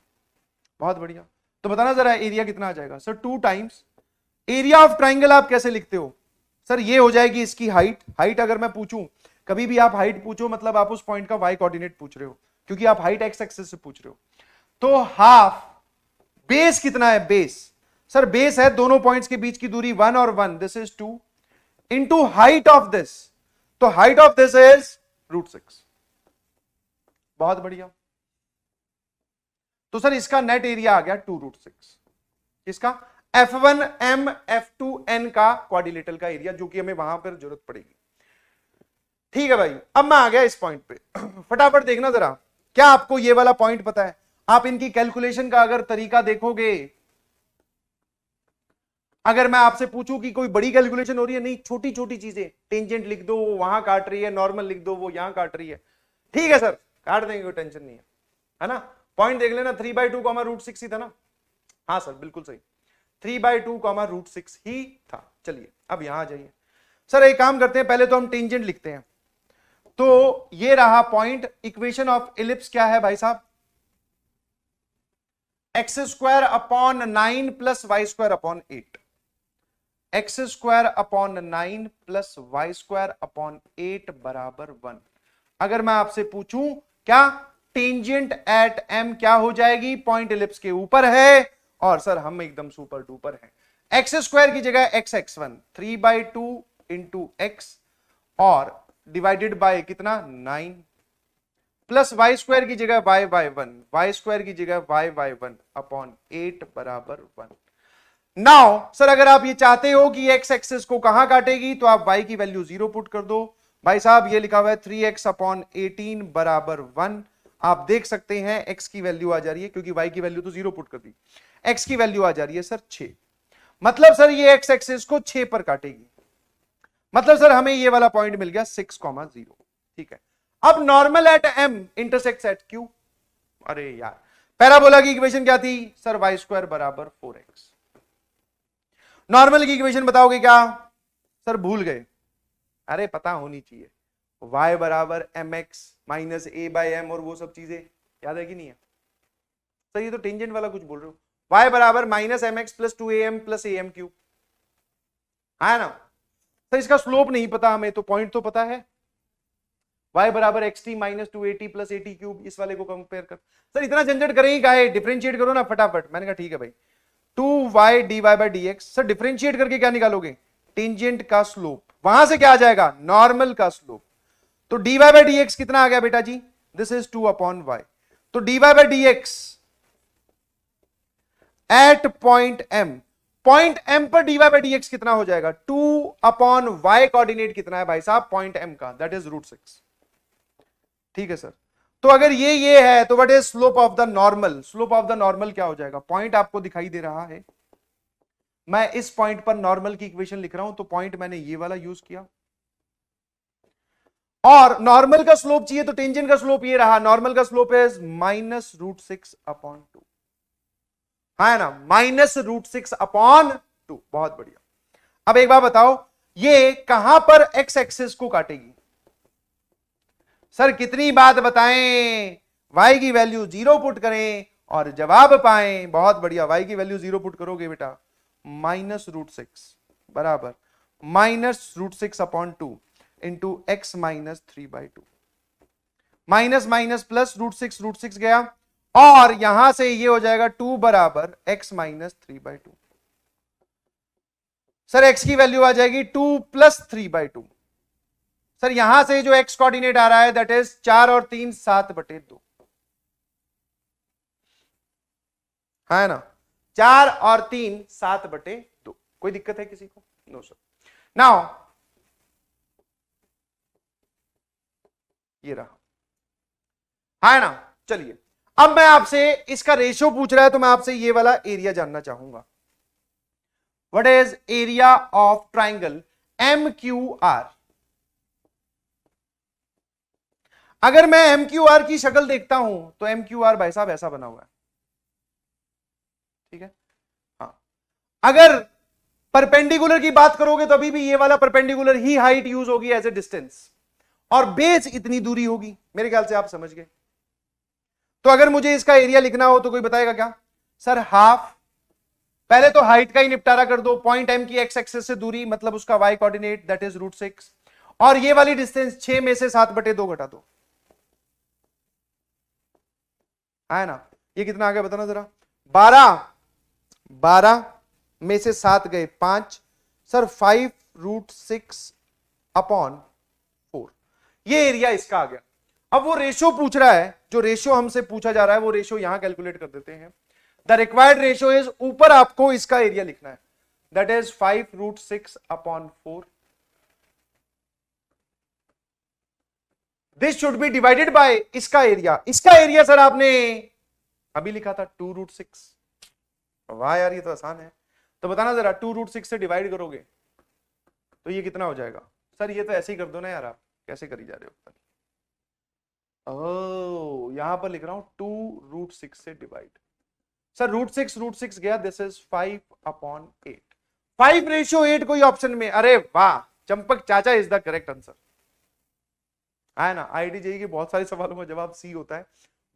बहुत बढ़िया। तो बताना जरा एरिया कितना आ जाएगा। Sir 2 times area of triangle. आप कैसे लिखते हो सर, ये हो जाएगी इसकी हाइट अगर मैं पूछूं, कभी भी आप हाइट पूछो मतलब आप उस पॉइंट का वाई कोऑर्डिनेट पूछ रहे हो, क्योंकि आप हाइट एक्स एक्सिस से पूछ रहे हो। तो हाफ, बेस कितना है, बेस सर बेस है दोनों पॉइंट्स के बीच की दूरी 1 और 1, this is 2 into height of this, तो हाइट ऑफ दिस इज √6। बहुत बढ़िया। तो सर इसका नेट एरिया आ गया 2√6, इसका F1 M F2 N का क्वाड्रिलेटरल का एरिया, जो कि हमें वहां पर जरूरत पड़ेगी। ठीक है भाई, अब मैं आ गया इस पॉइंट पे। फटाफट देखना जरा, क्या आपको ये वाला पॉइंट पता है। आप इनकी कैलकुलेशन का अगर तरीका देखोगे, अगर मैं आपसे पूछूं कि कोई बड़ी कैलकुलेशन हो रही है, नहीं, छोटी छोटी चीजें, टेंजेंट लिख दो वो वहां काट रही है, नॉर्मल लिख दो वो यहां काट रही है, ठीक है सर काट देंगे, कोई टेंशन नहीं है ना। पॉइंट देख लेना, 3/2 √6 ही था ना। हाँ सर बिल्कुल सही, 3/2 √6 ही था। चलिए अब यहां आ जाइए सर, एक काम करते हैं, पहले तो हम टेंजेंट लिखते हैं। तो ये रहा पॉइंट, इक्वेशन ऑफ इलिप्स क्या है भाई साहब, x² upon 9 plus y² upon 8, x² upon 9 plus y² upon 8 बराबर 1। अगर मैं आपसे पूछूं क्या टेंजेंट एट m क्या हो जाएगी, पॉइंट इलिप्स के ऊपर है, और सर हम एकदम सुपर डुपर हैं। x² की जगह x(x1) 3/2 इंटू x और डिवाइडेड बाय कितना 9, प्लस y² की जगह y/1, y² की जगह y/1 अपॉन 8 बराबर 1। नाउ सर अगर आप ये चाहते हो कि x एक्सिस को कहां काटेगी, तो आप y की वैल्यू 0 पुट कर दो। भाई साहब ये लिखा हुआ है 3x अपॉन 18 बराबर 1। आप देख सकते हैं x की वैल्यू आ जा रही है, क्योंकि y की वैल्यू तो 0 पुट कर दी, x की वैल्यू आ जा रही है सर 6। मतलब सर ये x एक्सिस को 6 पर काटेगी, मतलब सर हमें ये वाला पॉइंट मिल गया 6,0। ठीक है, अब normal at m intersects at q। अरे यार पैराबोला की इक्वेशन क्या थी सर, y² बराबर 4x। नॉर्मल की इक्वेशन बताओगे क्या सर, भूल गए, अरे पता होनी चाहिए, y बराबर m x minus a by m और वो सब चीजें याद है कि नहीं है सर? ये तो टेंजेंट वाला कुछ बोल रहे हो। y बराबर minus m x plus 2am plus a m cube है ना सर? इसका स्लोप नहीं पता हमें, तो पॉइंट तो पता है। y बराबर x T minus 2at plus eighty cube, इस वाले को कंपेयर कर। सर इतना झंझट करेंगे काहे, डिफरेंशिएट करो ना फटाफट। मैंने कहा ठीक है भाई। 2y dy by d x. Sir differentiate करके क्या निकालोगे? टेंजेंट का स्लोप। वहां से क्या आ जाएगा? नॉर्मल का स्लोप। तो dy बाई डी एक्स कितना आ गया बेटा जी? This is 2 upon y। तो dy by d x at point m पर dy बाई डी एक्स कितना हो जाएगा? 2 अपॉन y कोऑर्डिनेट कितना है भाई साहब? पॉइंट m का, दैट इज √6। ठीक है सर। तो अगर ये है तो what is slope of the normal? Slope of the normal क्या हो जाएगा? पॉइंट आपको दिखाई दे रहा है, मैं इस पॉइंट पर नॉर्मल की इक्वेशन लिख रहा हूं, तो पॉइंट मैंने ये वाला यूज किया। और नॉर्मल का स्लोप चाहिए तो टेंजेंट का स्लोप ये रहा। नॉर्मल का स्लोप इज माइनस √6 अपॉन 2, है ना? Minus √6 upon 2। बहुत बढ़िया। अब एक बात बताओ, ये कहां पर एक्स एक्सिस को काटेगी? सर कितनी बात बताएं, y की वैल्यू 0 पुट करें और जवाब पाएं। बहुत बढ़िया। y की वैल्यू 0 पुट करोगे बेटा, माइनस √6 बराबर minus √6 upon 2 into x minus 3/2। Minus minus plus √6 गया और यहां से ये हो जाएगा 2 बराबर एक्स माइनस 3/2। सर x की वैल्यू आ जाएगी 2 प्लस 3/2। सर यहां से जो x कोऑर्डिनेट आ रहा है दैट इज 4 और 3 7/2, है ना? 4 और 3 7/2। कोई दिक्कत है किसी को? No sir. नाउ ये रहा, है ना? चलिए अब मैं आपसे इसका रेशियो पूछ रहा है तो मैं आपसे ये वाला एरिया जानना चाहूंगा। What is area of triangle MQR? अगर मैं MQR की शक्ल देखता हूं तो MQR भाई साहब ऐसा बना हुआ है, ठीक है? हाँ। अगर परपेंडिकुलर की बात करोगे तो अभी भी ये वाला परपेंडिकुलर ही हाइट यूज होगी एज ए डिस्टेंस, और बेस इतनी दूरी होगी। मेरे ख्याल से आप समझ गए। तो अगर मुझे इसका एरिया लिखना हो तो कोई बताएगा क्या? सर हाफ, पहले तो हाइट का ही निपटारा कर दो। पॉइंट M की एक्स एक्सिस से दूरी मतलब उसका y कोऑर्डिनेट दैट इज √6, और ये वाली डिस्टेंस 6 में से 7/2 घटा दो, है ना? ये कितना आ गया बताना जरा? 12 में से 7 गए 5। सर 5√6 अपॉन 4, ये एरिया इसका आ गया। अब वो रेशियो पूछ रहा है, जो रेशियो हमसे पूछा जा रहा है वो रेशियो यहां कैलकुलेट कर देते हैं। द रिक्वायर्ड रेशियो इज, ऊपर आपको इसका एरिया लिखना है, that is 5√6 upon 4। This should be divided by इसका एरिया। इसका एरिया सर आपने अभी लिखा था 2√6। वाह यार ये तो आसान है। तो बताना जरा, 2√6 से डिवाइड करोगे तो ये कितना हो जाएगा? सर ये तो ऐसे ही कर दो ना यार, आप कैसे करी जा रहे हो? ओह यहां पर लिख रहा हूं 2√6 से डिवाइड। सर √6 गया, दिस इज 5 अपॉन 8। 5:8 कोई ऑप्शन में? अरे वाह चंपक चाचा इज द करेक्ट आंसर, है ना? IIT-JEE के बहुत सारे सवालों का जवाब सी होता है,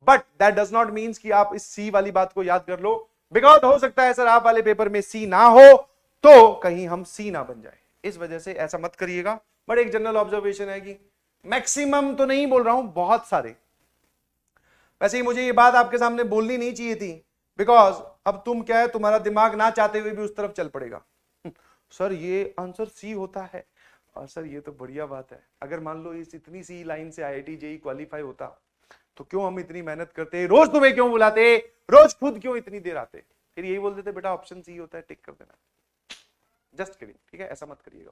but that does not means कि आप इस सी वाली बात को याद कर लो, बिकॉज हो सकता है सर आप वाले पेपर में सी ना हो तो कहीं हम सी ना बन जाए, इस वजह से ऐसा मत करिएगा। बट एक जनरल ऑब्जर्वेशन है कि मैक्सिमम तो नहीं बोल रहा हूं, बहुत सारे। वैसे ही मुझे ये बात आपके सामने बोलनी नहीं चाहिए थी, बिकॉज अब तुम क्या है, तुम्हारा दिमाग ना चाहते हुए भी उस तरफ चल पड़ेगा। सर ये आंसर सी होता है, और सर ये तो बढ़िया बात है। अगर मान लो इस इतनी सी लाइन से IIT-JEE क्वालिफाई होता तो क्यों हम इतनी मेहनत करते, रोज तुम्हें क्यों बुलाते, रोज खुद क्यों इतनी देर आते, फिर यही बोल देते बेटा ऑप्शन सी होता है, टिक कर देना। जस्ट किडिंग, ठीक है? ऐसा मत करिएगा।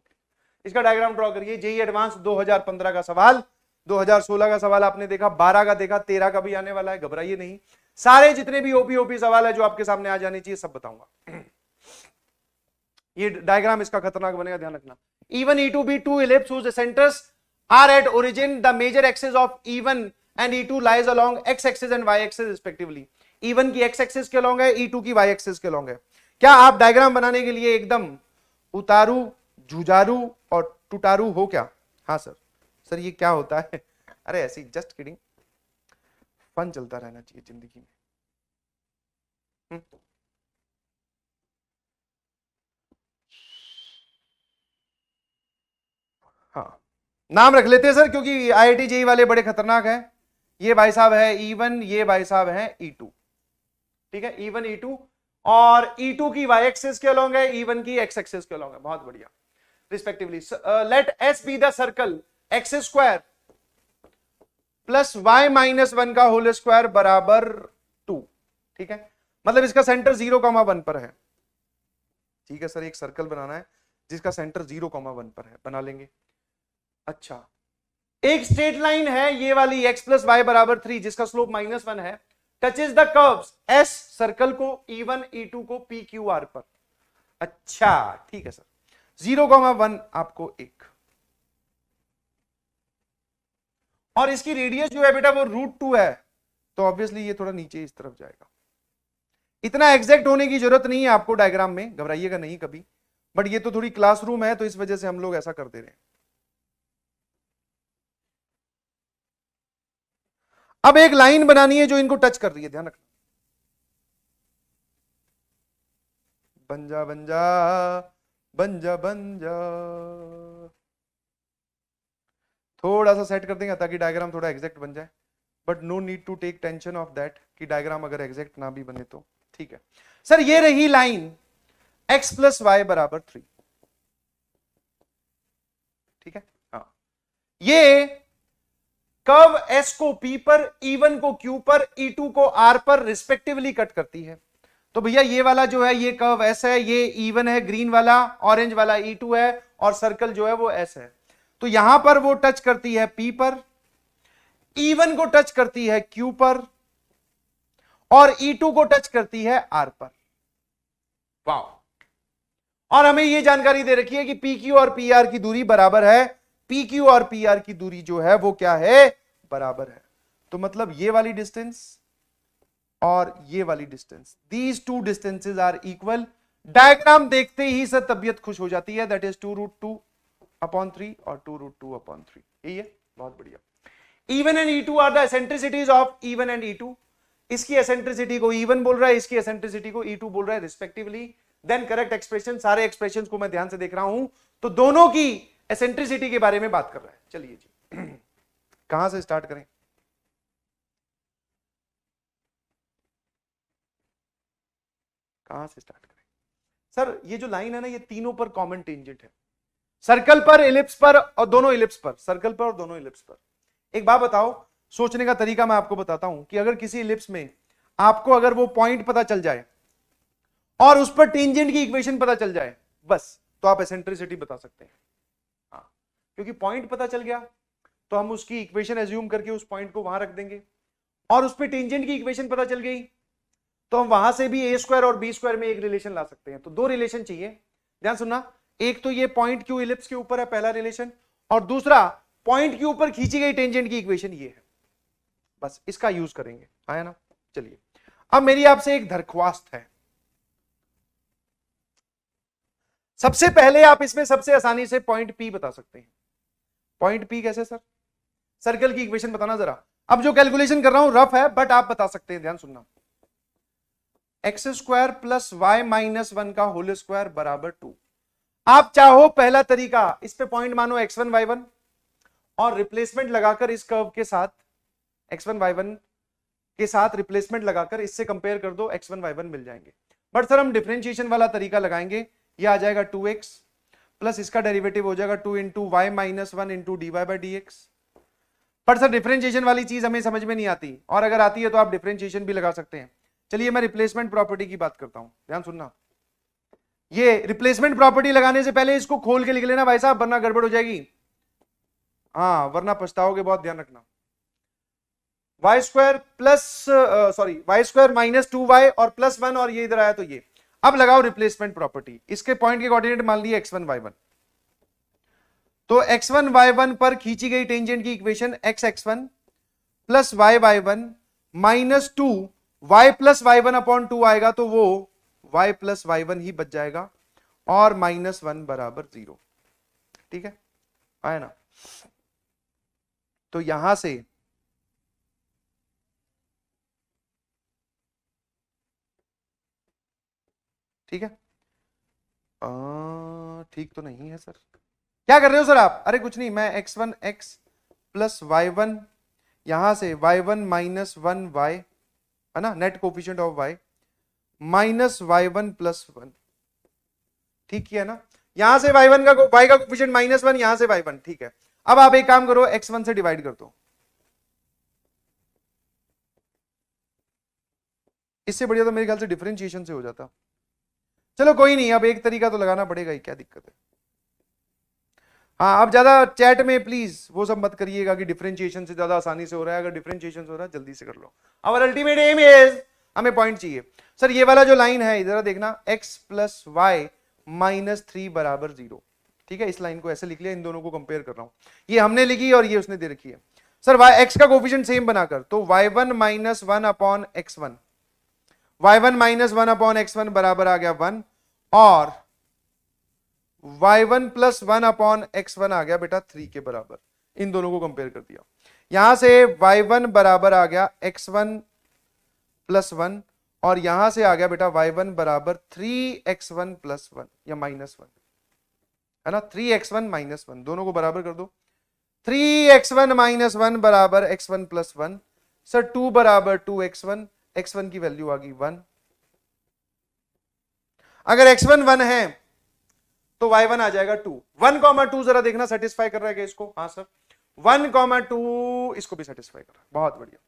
इसका डायग्राम ड्रॉ करिए। JEE एडवांस 2015 का सवाल, 2016 का सवाल आपने देखा, 12 का देखा, 13 का भी आने वाला है, घबराइए नहीं। सारे जितने भी ओपी सवाल है जो आपके सामने आ जाने चाहिए सब बताऊंगा। ये डायग्राम इसका खतरनाक बनेगा, ध्यान रखना। E1 E2 be two ellipses whose centers are at origin, the major axis of E1 and E2 lies along x axis and y axis respectively। E1 की x axis के along है, E2 की y axis के along है। क्या आप diagram बनाने के लिए एकदम उतारू, जुझारू और टुटारू हो क्या? हाँ सर। सर ये क्या होता है? अरे ऐसी जस्ट किडिंग, फन चलता रहना चाहिए जिंदगी में। हाँ, नाम रख लेते हैं सर, क्योंकि आईआईटी जेई वाले बड़े खतरनाक हैं। ये भाई साहब है E1, ये भाई साहब है E2। ठीक है, E1 E2, और E2 की y एक्सिस के अलोंग है, E1 की x एक्सिस के अलोंग है। बहुत बढ़िया, respectively. Let S be the circle x square plus y minus 1 का होल स्क्वायर बराबर 2। ठीक है, मतलब इसका सेंटर 0,1 पर है। ठीक है सर, एक सर्कल बनाना है जिसका सेंटर 0,1 पर है, बना लेंगे। अच्छा, एक स्ट्रेट लाइन है ये वाली x प्लस वाई बराबर 3, जिसका स्लोप -1 है, touches the curves S circle को, E1 E2 को PQR पर। अच्छा ठीक है सर, 0,1 आपको एक, और इसकी रेडियस जो है बेटा वो √2 है, तो ऑब्वियसली ये थोड़ा नीचे इस तरफ जाएगा। इतना एग्जैक्ट होने की जरूरत नहीं है आपको डायग्राम में, घबराइएगा नहीं कभी, बट ये तो थोड़ी क्लासरूम है तो इस वजह से हम लोग ऐसा कर दे रहे हैं। अब एक लाइन बनानी है जो इनको टच कर रही है, ध्यान रखना। बन जा बन जा बन जा बन जा, थोड़ा सा सेट कर देंगे ताकि डायग्राम थोड़ा एग्जैक्ट बन जाए, but no need to take tension of that कि डायग्राम अगर एग्जैक्ट ना भी बने तो ठीक है। सर ये रही लाइन x प्लस वाई बराबर 3। ठीक है, हाँ, ये कर्व S को P पर, E1 को Q पर, E2 को R पर रिस्पेक्टिवली कट करती है। तो भैया ये वाला जो है ये कर्व S है, ये E1 है ग्रीन वाला, ऑरेंज वाला E2 है, और सर्कल जो है वो S है। तो यहां पर वो टच करती है P पर, E1 को टच करती है Q पर, और E2 को टच करती है R पर। वाओ, और हमें ये जानकारी दे रखी है कि PQ और PR की दूरी बराबर है, PQ और PR की दूरी जो है वो क्या है, बराबर है। तो मतलब ये वाली डिस्टेंस और ये वाली distance, these two distances are equal. Diagram देखते ही सर तबीयत खुश हो जाती है, दैट इज 2√2/3 और 2√2/3, यही है। बहुत बढ़िया। E1 and E2 are the eccentricities of E1 and E2। इसकी एसेंट्रिसिटी को E1 बोल रहा है, इसकी एसेंट्रिसिटी को E2 बोल रहा है रिस्पेक्टिवली। देन करेक्ट एक्सप्रेशन, सारे एक्सप्रेशंस को मैं ध्यान से देख रहा हूं तो दोनों की एसेंट्रिसिटी के बारे में बात कर रहा है। चलिए जी, कहां से स्टार्ट करें? कहां से स्टार्ट करें सर? ये जो लाइन है ना, ये तीनों पर कॉमन टेंजेंट है, सर्कल पर, इलिप्स पर, और दोनों इलिप्स पर, सर्कल पर और दोनों इलिप्स पर। एक बात बताओ, सोचने का तरीका मैं आपको बताता हूं कि अगर किसी इलिप्स में आपको अगर वो पॉइंट पता चल जाए और उस पर टेंजेंट की इक्वेशन पता चल जाए, बस तो आप एसेंट्रिसिटी बता सकते हैं। हाँ, क्योंकि पॉइंट पता चल गया तो हम उसकी इक्वेशन एज्यूम करके उस पॉइंट को वहां रख देंगे, और उस पर टेंजेंट की इक्वेशन पता चल गई तो हम वहां से भी a² और b² में एक रिलेशन ला सकते हैं। तो दो रिलेशन चाहिए, ध्यान सुनना। एक तो ये पॉइंट क्यू इलिप्स के ऊपर है पहला रिलेशन, और दूसरा पॉइंट के ऊपर खींची गई टेंजेंट की इक्वेशन ये है। बस इसका यूज करेंगे, आया ना? चलिए, अब मेरी आपसे एक दरख्वास्त है। सबसे पहले आप इसमें सबसे आसानी से पॉइंट P बता सकते हैं। पॉइंट P कैसे सर? सर्कल की इक्वेशन बताना जरा। अब जो कैलकुलेशन कर रहा हूं रफ है, बट आप बता सकते हैं, ध्यान सुनना। x² प्लस y माइनस 1 का होल स्क्वायर बराबर 2। आप चाहो पहला तरीका, इस पे पॉइंट मानो x1 y1 और रिप्लेसमेंट लगाकर इस कर्व के साथ x1 y1 के साथ रिप्लेसमेंट लगाकर इससे कंपेयर कर दो, x1 y1 मिल जाएंगे। बट सर हम डिफरेंशिएशन वाला तरीका लगाएंगे, ये आ जाएगा 2x प्लस इसका डेरिवेटिव हो जाएगा 2 into Y minus 1 into dy/dx। पर सर डिफरेंशिएशन वाली चीज हमें समझ में नहीं आती, और अगर आती है तो आप डिफरेंशिएशन भी लगा सकते हैं। चलिए मैं रिप्लेसमेंट प्रॉपर्टी की बात करता हूं, ध्यान सुनना। ये रिप्लेसमेंट प्रॉपर्टी लगाने से पहले इसको खोल के लिख लेना भाई साहब, वरना गड़बड़ हो जाएगी। हाँ, वरना पछताओगे बहुत, ध्यान रखना। y² plus y² minus 2y और प्लस 1, और ये इधर आया तो ये। अब लगाओ रिप्लेसमेंट प्रॉपर्टी, इसके पॉइंट के कोऑर्डिनेट मान लिए x1 y1, तो x1 y1 पर खींची गई टेंजेंट की equation x(x1) plus y(y1) minus 2 y plus y1/2 आएगा, तो वो y प्लस y1 ही बच जाएगा, और -1 बराबर 0। ठीक है, आया ना? तो यहां से ठीक है, ठीक तो नहीं है सर, क्या कर रहे हो सर आप? अरे कुछ नहीं, मैं x1 x प्लस y1, यहां से y1 माइनस 1 y, है ना, net coefficient of y minus y1 plus 1, ठीक किया ना? यहां से y1 का y का कोफिशिएंट माइनस 1, यहां से y1, ठीक है। अब आप एक काम करो, x1 से डिवाइड कर दो, इससे बढ़िया तो मेरे ख्याल से डिफरेंशिएशन से हो जाता। चलो कोई नहीं, अब एक तरीका तो लगाना पड़ेगा ही, क्या दिक्कत है। हाँ, अब ज्यादा चैट में प्लीज वो सब मत करिएगा कि डिफरेंशिएशन से ज्यादा आसानी से हो रहा है, अगर डिफरेंशिएशन से हो रहा है जल्दी से कर लो। आवर अल्टीमेट एम इज, हमें पॉइंट चाहिए। सर ये वाला जो लाइन है इधर देखना, x प्लस वाई माइनस 3 बराबर 0, ठीक है, इस लाइन को ऐसे लिख लिया, इन दोनों को कंपेयर कर रहा हूं, ये हमने लिखी और ये उसने दे रखी है। सर वाई x का कोफिशिएंट सेम बनाकर, तो y1 minus 1 upon x1, y1 minus 1 upon x1 बराबर आ गया 1, और y1 प्लस 1 अपॉन x1 आ गया बेटा 3 के बराबर। इन दोनों को कंपेयर कर दिया, यहां से y1 बराबर आ गया x1 प्लस 1, और यहां से आ गया बेटा y1 बराबर 3x1 प्लस 1 या माइनस 1, है ना, 3x1 माइनस 1, दोनों को बराबर कर दो, 3x1 माइनस 1 बराबर x1 प्लस 1। सर 2 बराबर 2x1, x1 की वैल्यू आ गई 1। अगर x1 1 है तो y1 आ जाएगा 2। 1,2 जरा देखना सेटिस्फाई कर रहा है इसको? हाँ सर, 1,2 इसको भी सेटिस्फाई कर रहा है, बहुत बढ़िया।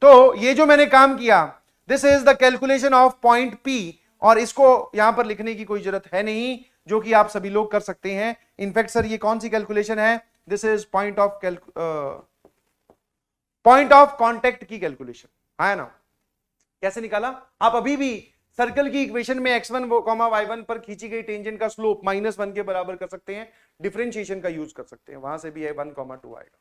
तो ये जो मैंने काम किया, this is the calculation of point P, और इसको यहां पर लिखने की कोई जरूरत है नहीं, जो कि आप सभी लोग कर सकते हैं। इनफैक्ट सर ये कौन सी कैलकुलेशन है? This is point of contact की कैलकुलेशन, है ना? कैसे निकाला? आप अभी भी सर्कल की इक्वेशन में x1 y1 पर खींची गई टेंजेंट का स्लोप -1 के बराबर कर सकते हैं, डिफरेंशिएशन का यूज कर सकते हैं, वहां से भी 1,2 आएगा।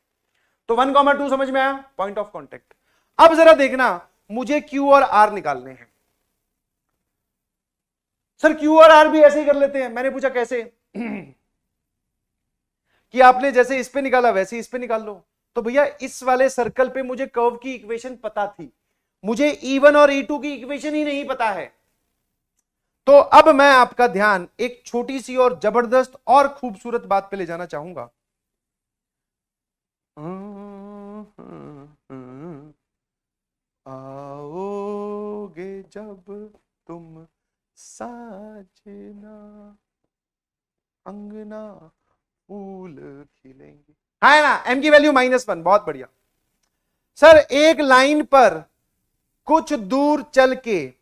तो 1,2 समझ में आया, पॉइंट ऑफ कांटेक्ट। अब जरा देखना, मुझे q और r निकालने हैं। सर q और r भी ऐसे ही कर लेते हैं। मैंने पूछा कैसे? कि आपने जैसे इस पे निकाला वैसे ही इस पे निकाल लो। तो भैया इस वाले सर्कल पे मुझे कर्व की इक्वेशन पता थी, मुझे E1 और E2 की इक्वेशन ही नहीं पता है। तो अब मैं आपका ध्यान एक छोटी सी और जबरदस्त और खूबसूरत बात पे ले जाना चाहूंगा। आओगे जब तुम साजना, अंगना फूल खिलेंगे, है ना? m की वैल्यू -1, बहुत बढ़िया। सर एक लाइन पर कुछ दूर चल के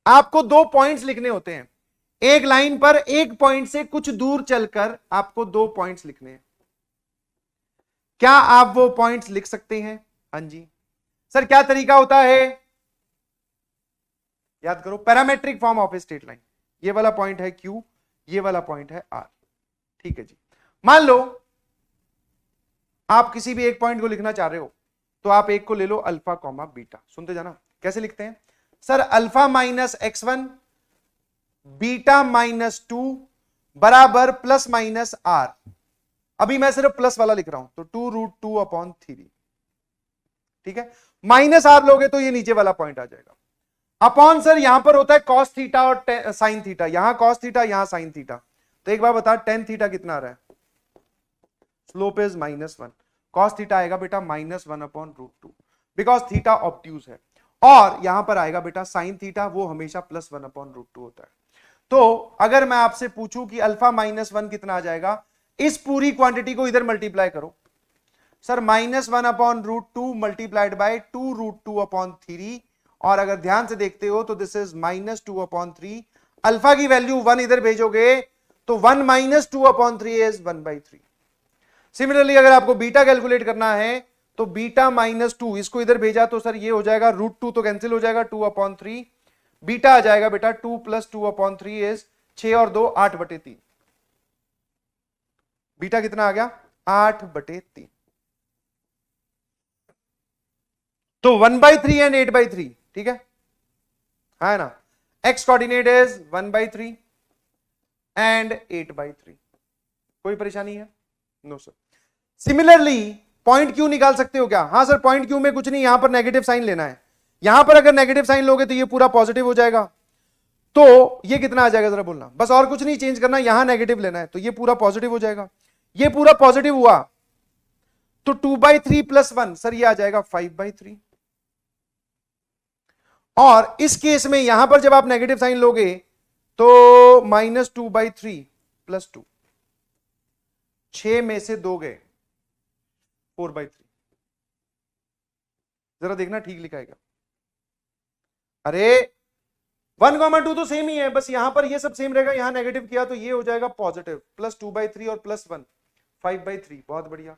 आपको 2 पॉइंट्स लिखने होते हैं। एक लाइन पर एक पॉइंट से कुछ दूर चलकर आपको 2 पॉइंट्स लिखने हैं। क्या आप वो पॉइंट्स लिख सकते हैं? हाँ जी। सर क्या तरीका होता है? याद करो, parametric form of a straight line. ये वाला पॉइंट है Q, ये वाला पॉइंट है R, ठीक है जी। मान लो आप किसी भी एक पॉइंट को लिखना चाह रहे हो, तो आप एक को ले लो अल्फा कॉमा बीटा। सुनते जाना, कैसे लिखते हैं? Sir alpha minus x1 beta -2 बराबर प्लस माइनस R। अभी मैं सिर्फ प्लस वाला लिख रहा हूं, तो 2√2/3, ठीक है। माइनस R लोगे तो ये नीचे वाला पॉइंट आ जाएगा। अपॉन सर यहां पर होता है कॉस थीटा और साइन थीटा, यहां कॉस थीटा यहां साइन थीटा। तो एक बार बता, टेन थीटा कितना आ रहा है? स्लोप इज -1, कॉस थीटा आएगा बेटा -1/√2, बिकॉज थीटा ऑब्ट्यूज है। और यहां पर आएगा बेटा साइन थीटा, वो हमेशा +1/√2 होता है। तो अगर मैं आपसे पूछूं कि अल्फा -1 कितना आ जाएगा, इस पूरी क्वांटिटी को इधर मल्टीप्लाई करो। सर -1/√2 मल्टीप्लाइड बाय 2√2/3, और अगर ध्यान से देखते हो तो दिस इज -2/3। अल्फा की वैल्यू 1 इधर भेजोगे तो 1 - 2/3 इज 1/3। सिमिलरली अगर आपको बीटा कैलकुलेट करना है तो बीटा -2 इसको इधर भेजा तो सर ये हो जाएगा √2, तो कैंसिल हो जाएगा 2/3। बीटा आ जाएगा बेटा 2 + 2/3 इज 6 और 2 8/3। बीटा कितना आ गया? 8/3। तो 1/3 एंड 8/3, ठीक है ना? X coordinate is 1/3 and 8/3। कोई परेशानी है? No sir. Similarly point Q निकाल सकते हो क्या? हाँ सर, पॉइंट क्यू में कुछ नहीं, यहां पर नेगेटिव साइन लेना है। यहां पर अगर नेगेटिव साइन लोगे तो ये पूरा पॉजिटिव हो जाएगा, तो ये कितना आ जाएगा जरा बोलना, बस और कुछ नहीं चेंज करना, यहां नेगेटिव लेना है तो ये पूरा पॉजिटिव हो जाएगा। ये पूरा पॉजिटिव हुआ तो 2/3 + 1 सर ये आ जाएगा 5/3। और इस केस में यहां पर जब आप नेगेटिव साइन लोगे तो -2/3 + 2, 6 में से 2 गए, 4/3। जरा देखना ठीक लिखा है क्या? अरे 1, 2 तो सेम ही है, बस यहां पर ये सब सेम रहेगा, यहां नेगेटिव किया तो ये हो जाएगा पॉजिटिव, +2/3 और +1 5/3। बहुत बढ़िया।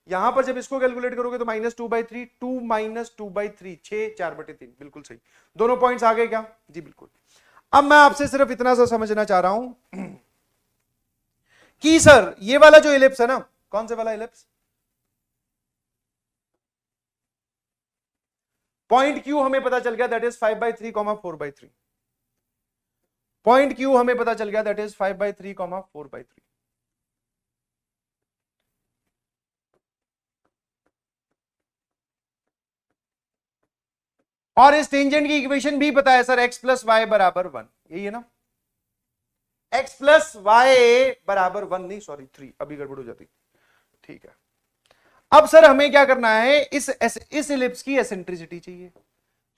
यहां पर जब इसको कैलकुलेट करोगे तो -2/3, 2 - 2/3 6, 4/3, बिल्कुल सही। दोनों पॉइंट्स आ गए क्या? जी बिल्कुल। अब मैं आपसे सिर्फ इतना सा समझना चाह रहा हूं कि सर ये वाला जो इलिप्स है ना, कौन से वाला इलिप्स, पॉइंट क्यू हमें पता चल गया दैट इज 5/3, 4/3। पॉइंट क्यू हमें पता चल गया दैट इज 5/3, 4/3। और इस टेंजेंट की इक्वेशन भी पता है सर, x + y = 1, यही है ना? x + y = 1 नहीं, सॉरी 3, अभी गड़बड़ हो जाती। ठीक है, अब सर हमें क्या करना है, इस इलिप्स की एसेंट्रिसिटी चाहिए।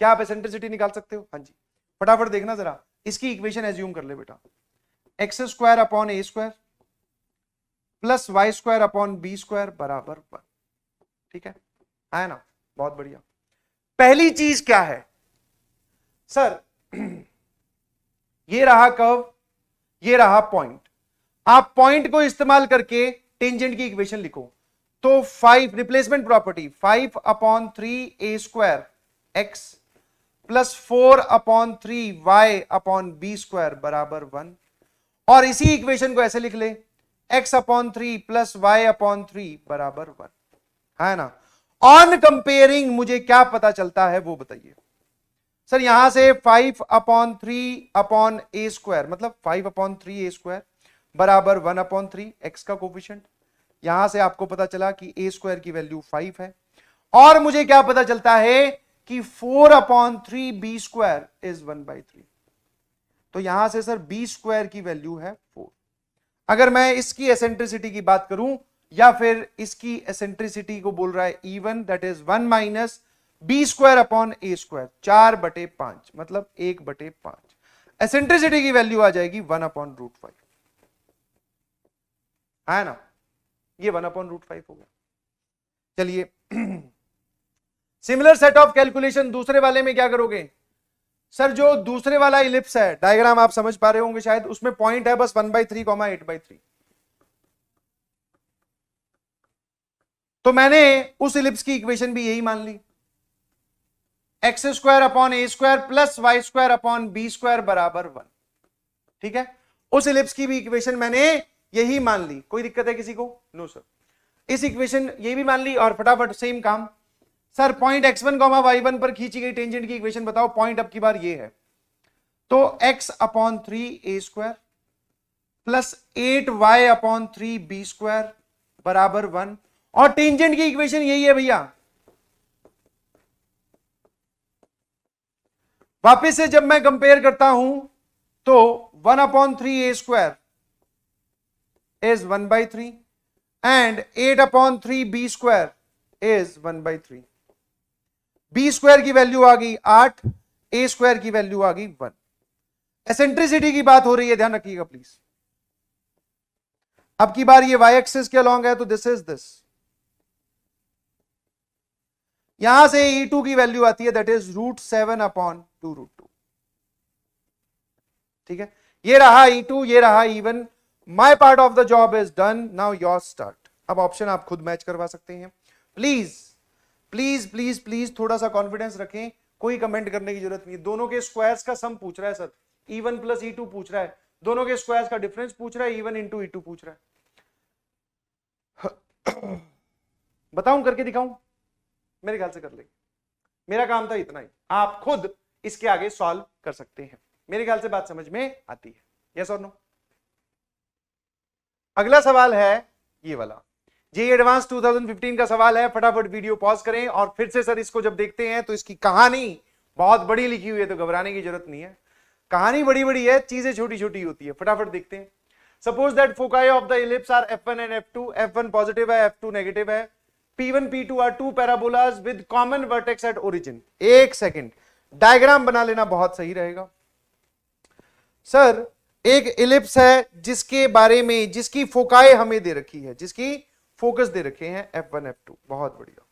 क्या आप एसेंट्रिसिटी निकाल सकते हो? हाँ जी, फटाफट देखना जरा, इसकी इक्वेशन एज्यूम कर ले बेटा, x² / a² + y² / b² = 1। ठीक है ना? बहुत बढ़िया। पहली चीज क्या है सर, ये रहा कर्व, ये रहा पॉइंट। आप पॉइंट को इस्तेमाल करके टेंजेंट की इक्वेशन लिखो तो 5 replacement property, 5/3 a² x + 4/3 y / b² = 1। और इसी इक्वेशन को ऐसे लिख ले, x/3 + y/3 = 1, है ना? ऑन कंपेयरिंग मुझे क्या पता चलता है वो बताइए सर। यहां से 5/3 a², मतलब 5/3 a² = 1/3 x का कोफिशिएंट। यहां से आपको पता चला कि a² की वैल्यू 5 है। और मुझे क्या पता चलता है कि 4/3 b² = 1/3। तो यहां से सर b² की वैल्यू है 4। अगर मैं इसकी एसेंट्रिसिटी की बात करूं, या फिर इसकी एसेंट्रिसिटी को बोल रहा है even, that is 1 - b² / a², 4/5, मतलब 1/5। एसेंट्रिसिटी की वैल्यू आ जाएगी 1/√5, है ना? ये 1/√5 हो गया। चलिए सिमिलर सेट ऑफ कैलकुलेशन दूसरे वाले में क्या करोगे सर? जो दूसरे वाला इलिप्स है, डायग्राम आप समझ पा रहे होंगे शायद, उसमें पॉइंट है बस 1/3, 8/3। तो मैंने उस इलिप्स की इक्वेशन भी यही मान ली, x² / a² + y² / b² = 1। ठीक है, उस इलिप्स की भी इक्वेशन मैंने यही मान ली। कोई दिक्कत है किसी को? नो सर, इस इक्वेशन ये भी मान ली। और फटाफट सेम काम सर, पॉइंट x1, y1 पर खींची गई टेंजेंट की इक्वेशन बताओ। पॉइंट अब की बार ये है, तो x/3 a² + 8y/3 b² = 1। और टेंजेंट की इक्वेशन यही है भैया। वापस से जब मैं कंपेयर करता हूं तो 1/3 a² is 1/3 and 8/3 b² is 1/3। b² की वैल्यू आ गई 8, a² की वैल्यू आ गई 1। एसेंट्रिसिटी की बात हो रही है, ध्यान रखिएगा प्लीज। अब की बार ये y एक्सिस के अलॉन्ग है, तो दिस इज दिस। यहां से e2 की वैल्यू आती है, दैट इज √7/2√2। ठीक है, ये रहा e2, ये रहा e1। My part of the job is done, now your start. अब ऑप्शन आप खुद मैच करवा सकते हैं। प्लीज प्लीज प्लीज प्लीज थोड़ा सा कॉन्फिडेंस रखें, कोई कमेंट करने की जरूरत नहीं। दोनों के स्क्वायर्स का सम पूछ रहा है सर, e1 + e2 पूछ रहा है, दोनों के स्क्वायर्स का डिफरेंस पूछ रहा है, e1 × e2 पूछ रहा है। बताऊं, करके दिखाऊं? मेरे ख्याल से कर लेंगे। मेरा काम था इतना ही, आप खुद इसके आगे सॉल्व कर सकते हैं। मेरे ख्याल से बात समझ में आती है, यस और नो? अगला सवाल है ये वाला, जेईई एडवांस 2015 का सवाल है, फटाफट वीडियो पॉज करें और फिर से सर इसको जब देखते हैं तो इसकी कहानी बहुत बड़ी लिखी हुई है, तो घबराने की जरूरत नहीं है। कहानी बड़ी बड़ी है, चीजें छोटी छोटी होती है। फटाफट देखते हैं। Suppose that foci of the ellipse are F1 and F2, F1 positive है, F2 नेगेटिव है। P1 P2 are two parabolas with common vertex at origin. एक सेकेंड, डायग्राम बना लेना बहुत सही रहेगा। सर एक इलिप्स है जिसके बारे में, जिसकी फोकाई हमें दे रखी है, जिसकी फोकस दे रखे हैं F1 F2, बहुत बढ़िया,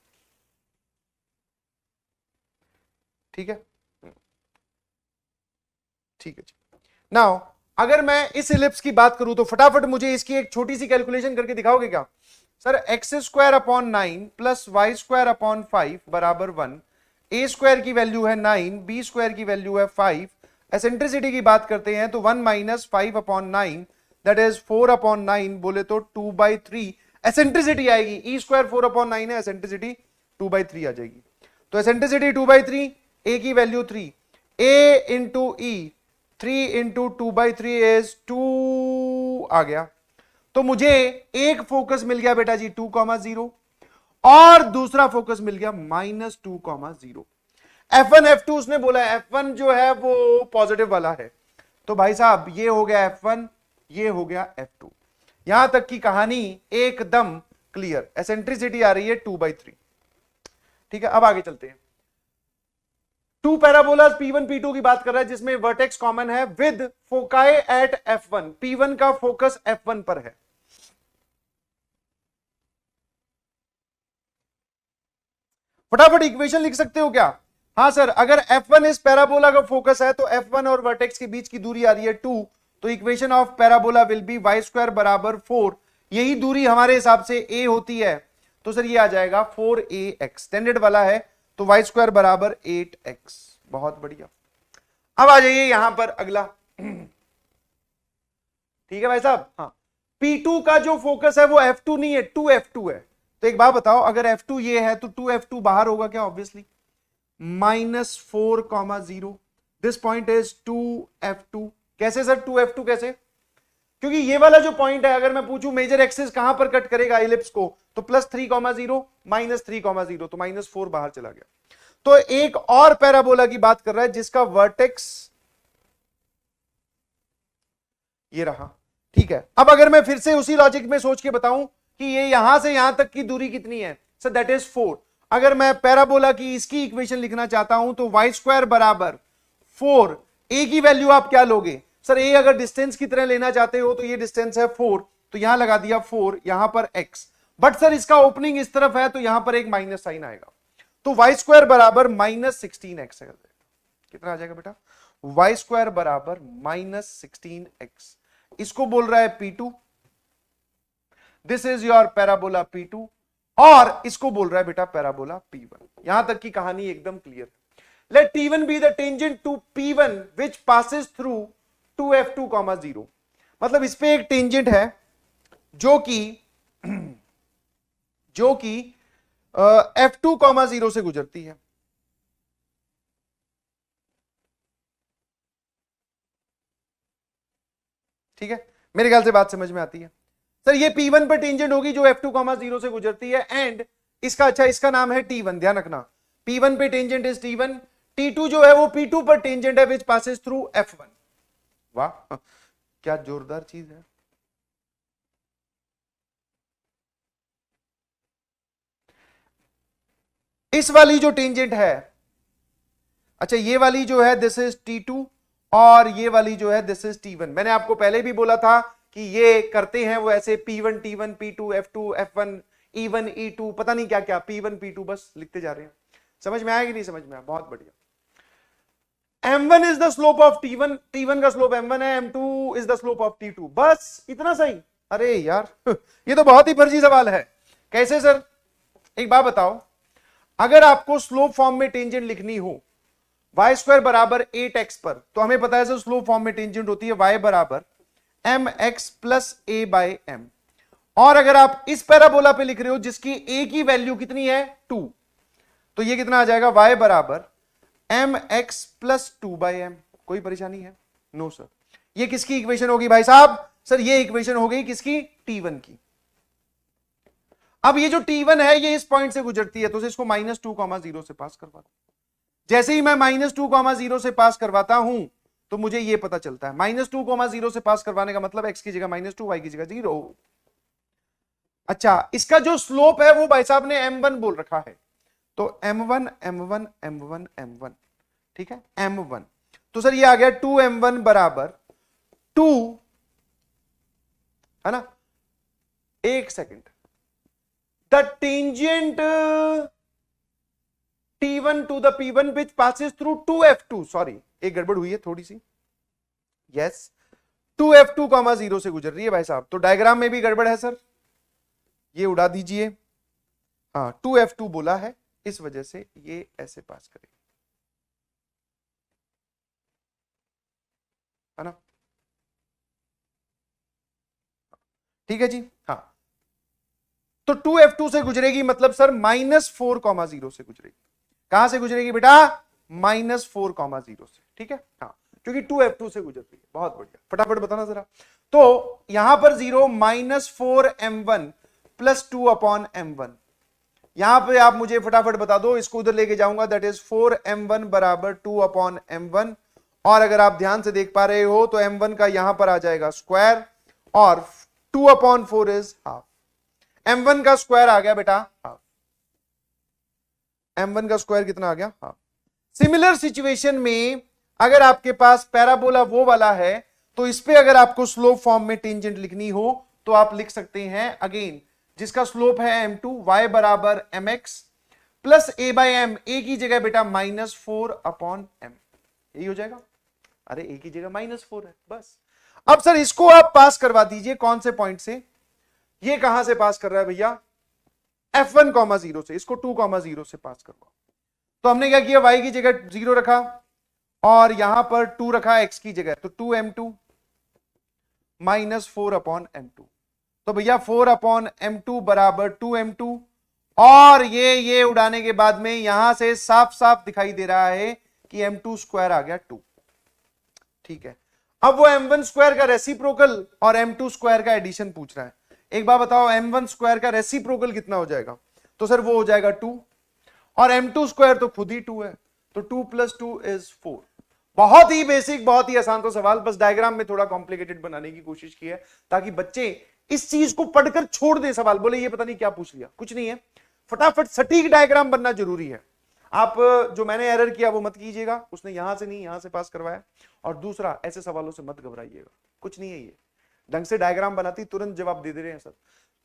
ठीक है, ठीक है जी। नाउ अगर मैं इस इलिप्स की बात करूं तो फटाफट मुझे इसकी एक छोटी सी कैलकुलेशन करके दिखाओगे क्या? Sir x square upon 9 plus y square upon 5 बराबर 1। ए स्क्वायर की वैल्यू है 9, बी स्क्वायर की वैल्यू है 5। एसेंट्रिसिटी की बात करते हैं तो 1 minus 5 upon 9 that is 4 upon 9, बोले तो 2/3 एसेंट्रिसिटी आएगी। ई स्क्वायर 4 अपॉन 9 है, एसेंट्रिसिटी 2/3 आ जाएगी। तो एसेंट्रिसिटी 2/3, ए की value 3, A into E 3 into 2/3 is 2 आ गया। तो मुझे एक फोकस मिल गया बेटा जी 2,0 और दूसरा फोकस मिल गया -2,0। F1 F2 उसने बोला F1 जो है वो पॉजिटिव वाला है, तो भाई साहब ये हो गया F1, ये हो गया F2। यहां तक की कहानी एकदम क्लियर। एसेंट्रिसिटी आ रही है 2/3, ठीक है। अब आगे चलते हैं। टू पैराबोलास P1 P2 की बात कर रहा है जिसमें वर्टेक्स कॉमन है with foci at F1। P1 का फोकस F1 पर है। फटाफट इक्वेशन लिख सकते हो क्या? हाँ सर, अगर F1 इस पैराबोला का फोकस है तो F1 और वर्टेक्स के बीच की दूरी आ रही है 2, तो equation of parabola will be y square बराबर 4। यही दूरी हमारे हिसाब से a होती है, तो सर ये आ जाएगा 4ax। स्टैंडर्ड वाला है तो y स्क्वायर बराबर 8x। बहुत बढ़िया। अब आ जाइए यहां पर अगला, ठीक है भाई साहब। हाँ, P2 का जो फोकस है वो F2 नहीं है, 2F2 है। तो एक बात बताओ, अगर F2 ये है तो 2F2 बाहर होगा क्या? Obviously -4,0। This point is 2F2। कैसे सर 2F2 कैसे? क्योंकि ये वाला जो पॉइंट है, अगर मैं पूछूं मेजर एक्सिस कहां पर कट करेगा इलिप्स को, तो +3,0 -3,0, तो -4 बाहर चला गया। तो एक और पैराबोला की बात कर रहा है जिसका वर्टेक्स ये रहा, ठीक है। अब अगर मैं फिर से उसी लॉजिक में सोच के बताऊं कि ये यहां से यहां तक की दूरी कितनी है, सर दैट इज 4। अगर मैं पैराबोला की इसकी इक्वेशन लिखना चाहता हूं तो y स्क्वायर बराबर 4। ए की वैल्यू आप क्या लोगे? सर ए अगर डिस्टेंस की तरह लेना चाहते हो तो ये डिस्टेंस है 4, तो यहां लगा दिया 4, यहां पर x। बट सर इसका ओपनिंग इस तरफ है तो यहां पर एक माइनस साइन आएगा, तो y स्क्वायर बराबर -16x। कितना आ जाएगा बेटा? y स्क्वायर बराबर -16x। इसको बोल रहा है P2, this is your parabola P2, और इसको बोल रहा है बेटा पैराबोला P1। यहां तक की कहानी एकदम clear. Let T1 be the tangent to P1 which passes through 2F2, 0। मतलब इस पे एक टेंजेंट है जो कि F2, 0 से गुजरती है। ठीक है, मेरे ख्याल से बात समझ में आती है। सर ये P1 पर टेंजेंट होगी जो F2, 0 से गुजरती है, एंड इसका इसका नाम है T1। ध्यान रखना, P1 पे टेंजेंट इज T1, T2 जो है वो P2 पर टेंजेंट है विच पासेस थ्रू F1। वाह क्या जोरदार चीज है। इस वाली जो टेंजेंट है, अच्छा ये वाली जो है दिस इज T2, और ये वाली जो है दिस इज T1। मैंने आपको पहले भी बोला था कि ये करते हैं वो ऐसे P1 T1 P2 F2 F1 E1 E2 पता नहीं क्या क्या, P1 P2 बस लिखते जा रहे हैं। समझ में आया कि नहीं समझ में आया? बहुत बढ़िया। M1 is the slope of T1, T1 का स्लोप M1 है, M2 is the slope of T2। बस इतना सही। अरे यार ये तो बहुत ही फर्जी सवाल है। कैसे सर? एक बात बताओ, अगर आपको स्लोप फॉर्म में टेंजेंट लिखनी हो y स्क्वायर बराबर 8x पर, तो हमें पता है सर स्लोप फॉर्म में टेंजेंट होती है y बराबर mx plus a by m। और अगर आप इस पैराबोला पे लिख रहे हो जिसकी a की वैल्यू कितनी है 2, तो ये कितना आ जाएगा y बराबर mx प्लस 2 बाई m। कोई परेशानी है? No sir. ये किसकी इक्वेशन होगी भाई साहब? सर ये इक्वेशन हो गई किसकी? T1 की। अब ये जो T1 है ये इस पॉइंट से गुजरती है, तो इसको -2,0 से पास करवा दो। जैसे ही मैं -2,0 से पास करवाता हूं तो मुझे ये पता चलता है -2,0 से पास करवाने का मतलब x की जगह -2, y की जगह 0। अच्छा, इसका जो स्लोप है वो भाई साहब ने m1 बोल रखा है, तो m1 m1 m1 m1, ठीक है, m1। तो सर ये आ गया 2m1 बराबर 2, है ना। एक second, the tangent T1 to the P1 which passes through 2f2, sorry एक गड़बड़ हुई है थोड़ी सी, यस 2f2,0 से गुजर रही है भाई साहब, तो डायग्राम में भी गड़बड़ है सर, ये उड़ा दीजिए। हाँ 2f2 बोला है, इस वजह से ये ऐसे पास करेगी, है ना, ठीक है जी। हाँ तो 2f2 से गुजरेगी मतलब सर -4,0 से गुजरेगी। कहां से गुजरेगी बेटा? -4,0 से, ठीक है। हाँ क्योंकि 2f2 से गुजर रही है, बहुत बढ़िया, फटाफट बताना जरा। तो यहां पर 0 -4m1 + 2/m1, यहां पे आप मुझे फटाफट बता दो, इसको उधर लेके जाऊंगा, दैट इज 4m1 बराबर 2/m1, और अगर आप ध्यान से देख पा रहे हो तो m1 का यहां पर आ जाएगा स्क्वायर, और 2/4 इज हाफ, m1 का स्क्वायर आ गया बेटा हाफ, m1 का स्क्वायर कितना आ गया? हाफ। सिमिलर सिचुएशन में अगर आपके पास पैराबोला वो वाला है, तो इस पे अगर आपको स्लोप फॉर्म में टेंजेंट लिखनी हो तो आप लिख सकते हैं अगेन, जिसका स्लोप है m2, y बराबर mx प्लस a/m, a की जगह बेटा -4/m, यही हो जाएगा। अरे a की जगह -4 है बस। अब सर इसको आप पास करवा दीजिए कौन से पॉइंट से? ये कहां से पास कर रहा है भैया? f1,0 से, इसको 2,0 से पास करवाओ। तो हमने क्या किया, y की जगह 0 रखा और यहां पर 2 रखा x की जगह, तो 2m2 -4/m2, तो भैया 4/m2 बराबर 2m2, और ये उड़ाने के बाद में यहां से साफ साफ दिखाई दे रहा है कि m2 स्क्वायर आ गया 2, ठीक है। अब वो m1 स्क्वायर का रेसिप्रोकल और m2 स्क्वायर का एडिशन पूछ रहा है। एक बार बताओ m1 स्क्वायर का रेसिप्रोकल कितना हो जाएगा? तो सर वो हो जाएगा 2, और m2 स्क्वायर तो खुद ही 2 है, तो 2 + 2 = 4। बहुत ही बेसिक, बहुत ही आसान तो सवाल, बस डायग्राम में थोड़ा कॉम्प्लिकेटेड बनाने की कोशिश की है ताकि बच्चे इस चीज को पढ़कर छोड़ दे सवाल, बोले ये पता नहीं क्या पूछ लिया। कुछ नहीं है, फटाफट सटीक डायग्राम बनना जरूरी है। आप जो मैंने एरर किया वो मत कीजिएगा, उसने यहां से नहीं यहां से पास करवाया। और दूसरा, ऐसे सवालों से मत घबराइएगा, कुछ नहीं है, ये ढंग से डायग्राम बनाती तुरंत जवाब दे रहे हैं सर,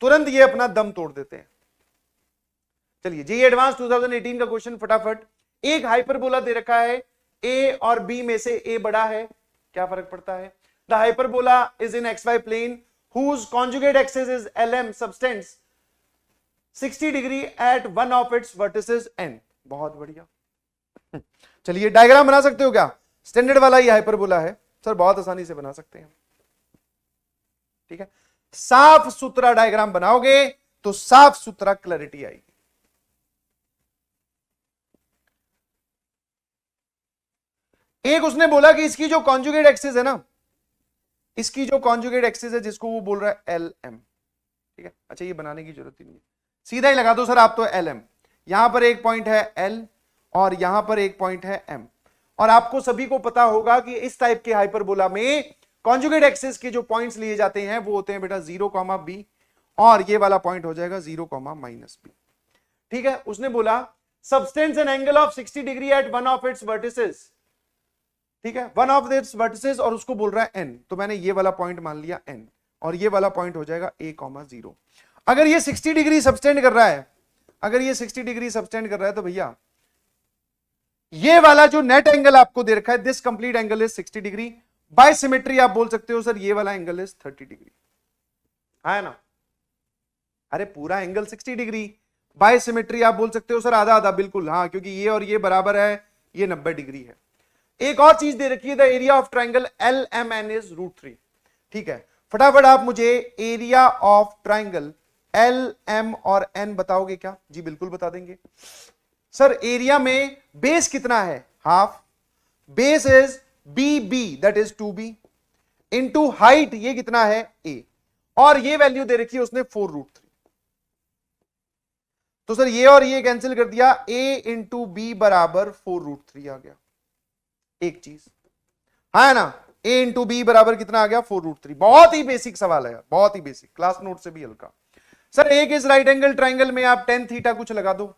तुरंत ये अपना दम तोड़ देते हैं। चलिए जेईई एडवांस 2018 का क्वेश्चन फटाफट। एक हाइपरबोला दे रखा है, ए और बी में से ए बड़ा है, क्या फर्क पड़ता है? The hyperbola is in XY plane whose conjugate axis is LM subtends 60 degree at one of its vertices N। बहुत बढ़िया। चलिए डायग्राम बना सकते हो क्या? स्टैंडर्ड वाला ये हाइपरबोला है सर, बहुत आसानी से बना सकते हैं, ठीक है। साफ सुथरा डायग्राम बनाओगे तो साफ सुथरा क्लैरिटी आएगी। एक उसने बोला कि इसकी जो कॉन्जुगेट एक्सिस है ना, इसकी जो कॉन्जुगेट एक्सिस है जिसको वो बोल रहा है LM, ठीक है। अच्छा ये बनाने की जरूरत ही नहीं है, सीधा ही लगा दो सर आप तो LM। यहां पर एक पॉइंट है L और यहां पर एक पॉइंट है M, और आपको सभी को पता होगा कि इस टाइप के हाइपरबोला में कॉन्जुगेट एक्सिस के जो पॉइंट्स लिए जाते हैं वो होते हैं बेटा 0, B, और ये वाला पॉइंट हो जाएगा 0, -B, ठीक है। उसने बोला subtends an angle of 60 degree at one of its vertices, ठीक है, वन ऑफ दिस वर्टिसेस, और उसको बोल रहा है N, तो मैंने ये वाला पॉइंट मान लिया N, और ये वाला पॉइंट हो जाएगा A, 0। अगर ये 60 डिग्री सबटेंड कर रहा है, अगर ये 60 डिग्री सबटेंड कर रहा है, तो भैया ये वाला जो नेट एंगल आपको दे रखा है, this complete angle is 60 degree. By symmetry आप बोल सकते हो सर ये वाला एंगल इज 30 डिग्री, है ना? अरे पूरा एंगल 60 डिग्री, बाय सिमेट्री आप बोल सकते हो सर आधा आधा, बिल्कुल हाँ, क्योंकि ये और ये बराबर है, ये 90 डिग्री है। एक और चीज दे रखी है, the area of triangle LMN is √3, ठीक है। फटाफट आप मुझे एरिया ऑफ ट्राइंगल LM और N बताओगे क्या? जी बिल्कुल बता देंगे सर। एरिया में बेस कितना है? Half, base is BB that is 2B, into height ये कितना है A, और ये वैल्यू दे रखी है उसने 4√3, तो सर ये और ये कैंसिल कर दिया, a इंटू बी बराबर 4√3 आ गया। एक चीज हाँ है ना, a इंटू बी बराबर कितना आ गया 4√3। बहुत ही बेसिक सवाल है, बहुत ही बेसिक, क्लास नोट से भी हल्का। सर एक इस राइट एंगल ट्राइंगल में आप tan थीटा कुछ लगा दो।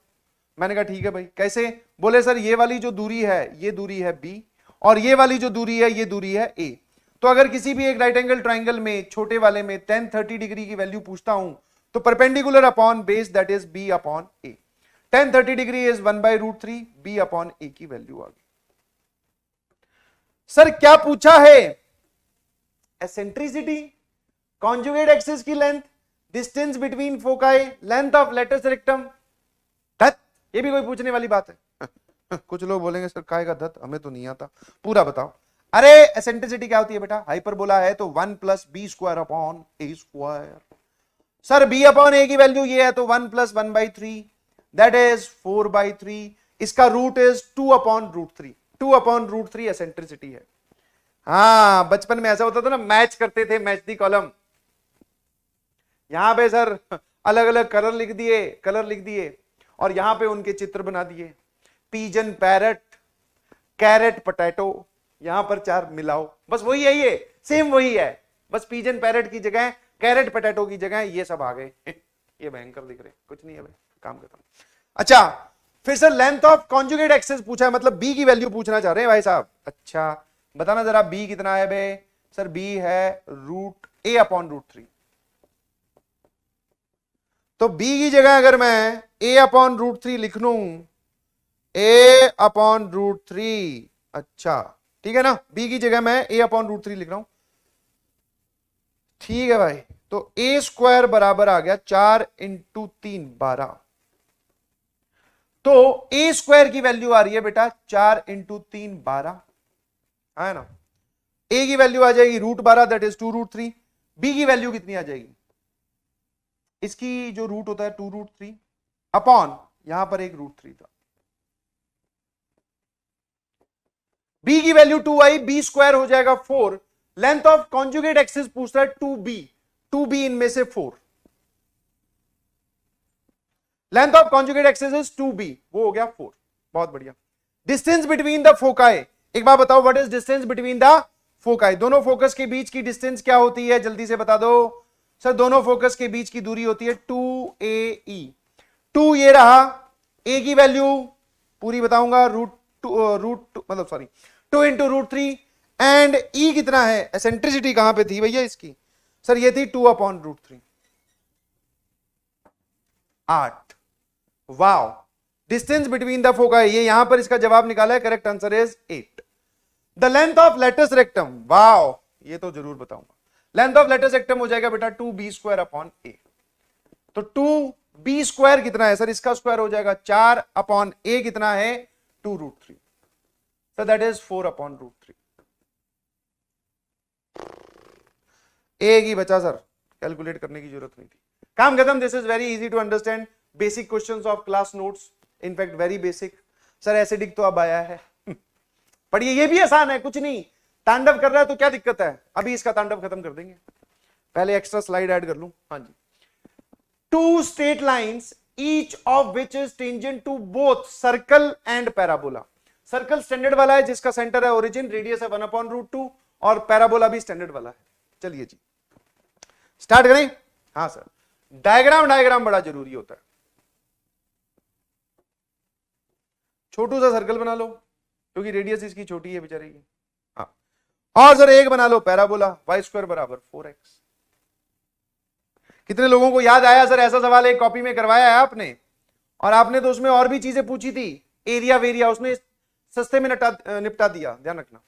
मैंने कहा ठीक है भाई। कैसे? बोले सर ये वाली जो दूरी है ये दूरी है b, और ये वाली जो दूरी है ये दूरी है a। तो अगर किसी भी एक राइट एंगल ट्राइंगल में छोटे वाले में tan 30 डिग्री की वैल्यू पूछता हूं तो perpendicular upon base that is b upon a। tan 30 degree is 1/√3, b upon a की वैल्यू आ गई। सर क्या पूछा है? एसेंट्रिसिटी, कॉन्जुगेट एक्सिस की length, distance between foci, length of latus rectum. ये भी कोई पूछने वाली बात है? कुछ लोग बोलेंगे सर काय का धत, हमें तो नहीं आता, पूरा बताओ। अरे एसेंट्रिसिटी क्या होती है बेटा? हाइपरबोला है तो 1 + b² upon a²। Sir b upon a की वैल्यू ये है तो 1 + 1/3 दैट इज 4/3। इसका root is 2 upon √3। 2 upon √3 eccentricity है। हाँ बचपन में ऐसा होता था ना, मैच करते थे, मैच दी कॉलम। यहां पे सर अलग अलग कलर लिख दिए और यहां पे उनके चित्र बना दिए। पीजन पैरट, कैरेट पटैटो, यहां पर 4 मिलाओ, बस वही है, ये सेम वही है, बस पीजन पैरट की जगह कैरेट पटैटो की जगह ये सब आ गए। ये भयंकर दिख रहे, कुछ नहीं है भाई, काम खत्म। अच्छा फिर sir length of conjugate axis पूछा है, मतलब b की वैल्यू पूछना चाह रहे हैं भाई साहब। अच्छा बताना जरा b कितना है बे? सर b है √a अपॉन √3। तो b की जगह अगर मैं a अपॉन √3 लिख लूं, a अपॉन √3, अच्छा ठीक है ना, b की जगह मैं a अपॉन √3 लिख रहा हूं, ठीक है भाई। तो a² बराबर आ गया 4 × 3 12। तो a² की वैल्यू आ रही है बेटा 4 × 3 12, है ना। a की वैल्यू आ जाएगी √12 दैट इज 2√3। b की वैल्यू कितनी आ जाएगी? इसकी जो रूट होता है 2√3 अपॉन यहां पर एक √3 था। b की वैल्यू 2 आई, b² हो जाएगा 4। लेंथ ऑफ कॉन्जुगेट एक्सिस पूछ रहा है 2b इनमें से 4। Length of conjugate axis is 2b, वो हो गया 4। बहुत बढ़िया। डिस्टेंस बिटवीन द फोकाई, एक बार बताओ what is distance between the foci? दोनों फोकस के बीच की डिस्टेंस क्या होती है, जल्दी से बता दो। सर दोनों फोकस के बीच की दूरी होती है 2ae। 2 ये रहा, a की वैल्यू पूरी बताऊंगा मतलब सॉरी 2 × √3 एंड e कितना है? एसेंट्रिसिटी कहां पे थी भैया इसकी? सर ये थी 2 upon √3, 8। Wow, distance between the foci, ये यहां पर इसका जवाब निकाला है, correct answer is 8। The length of latus rectum, wow ये तो जरूर बताऊंगा। लेंथ ऑफ लेटस रेक्टम हो जाएगा बेटा 2b² अपॉन a। तो 2b² कितना है? सर इसका स्क्वायर हो जाएगा 4 अपॉन a कितना है? 2√3, so that is 4 upon √3। a की बचा सर, कैलकुलेट करने की जरूरत नहीं थी, काम खत्म। This is very easy to understand, basic questions of class notes, in fact very basic. Sir एसिडिक तो अब आया है, पढ़िए, ये भी आसान है, कुछ नहीं। तांडव कर रहा है तो क्या दिक्कत है, अभी इसका तांडव खत्म कर देंगे। पहले एक्स्ट्रा स्लाइड ऐड कर लूं। हाँ जी। 2 straight lines each of which is tangent to both circle and parabola. Circle standard वाला है जिसका सेंटर है ओरिजिन, रेडियस है 1 अपॉन √2, और पैराबोला भी स्टैंडर्ड वाला है। चलिए जी स्टार्ट करें। हाँ सर, डायग्राम बड़ा जरूरी होता है। छोटू सा सर्कल बना लो क्योंकि रेडियस इसकी छोटी है बेचारे की। हाँ, और सर एक बना लो पैराबोला, y² बराबर 4x। कितने लोगों को याद आया सर ऐसा सवाल एक कॉपी में करवाया है आपने, और आपने तो उसमें और भी चीजें पूछी थी, एरिया वेरिया उसने सस्ते में निपटा दिया, ध्यान रखना।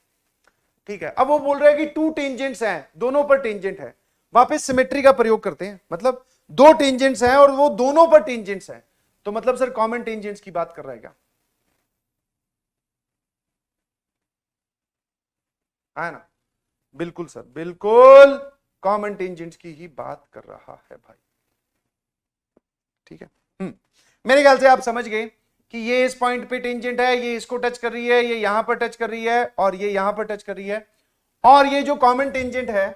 ठीक है, अब वो बोल रहे हैं कि 2 टेंजेंट्स हैं, दोनों पर टेंजेंट है, वापस सिमेट्री का प्रयोग करते हैं, मतलब 2 टेंजेंट्स हैं और वो दोनों पर टेंजेंट्स हैं, तो मतलब सर कॉमन टेंजेंट्स की बात कर रहा है क्या? है ना, बिल्कुल सर, बिल्कुल कॉमन टेंजेंट्स की ही बात कर रहा है भाई। ठीक है, मेरे ख्याल से आप समझ गए कि ये इस पॉइंट पे टेंजेंट है, ये इसको टच कर रही है, ये यहां पर टच कर रही है, और ये यहां पर टच कर रही है, और ये जो कॉमन टेंजेंट है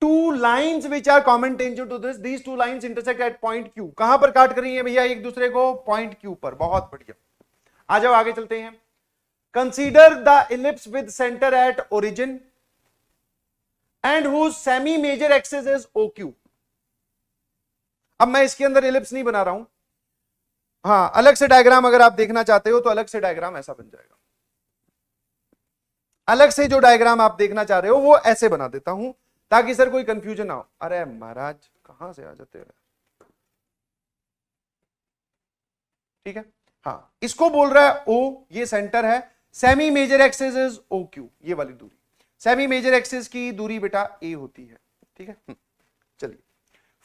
two lines which are common tangent to this, these two lines intersect at point Q. कहां पर काट कर रही है भैया एक दूसरे को? पॉइंट Q पर. बहुत बढ़िया. आ जाओ आगे चलते हैं. Consider the ellipse with center at origin and whose semi major axis is OQ. अब मैं इसके अंदर इलिप्स नहीं बना रहा हूं. हाँ, अलग से डायग्राम अगर आप देखना चाहते हो तो अलग से डायग्राम ऐसा बन जाएगा. अलग से जो डायग्राम आप देखना चाह रहे हो वो ऐसे बना देता हूं ताकि सर कोई कंफ्यूजन ना हो. अरे महाराज कहां से आ जाते हैं. ठीक है. हाँ, इसको बोल रहा है O, ये सेंटर है. Semi major axis is OQ, ये वाली दूरी. सेमी मेजर एक्सिस की दूरी बेटा A होती है. ठीक है. चलिए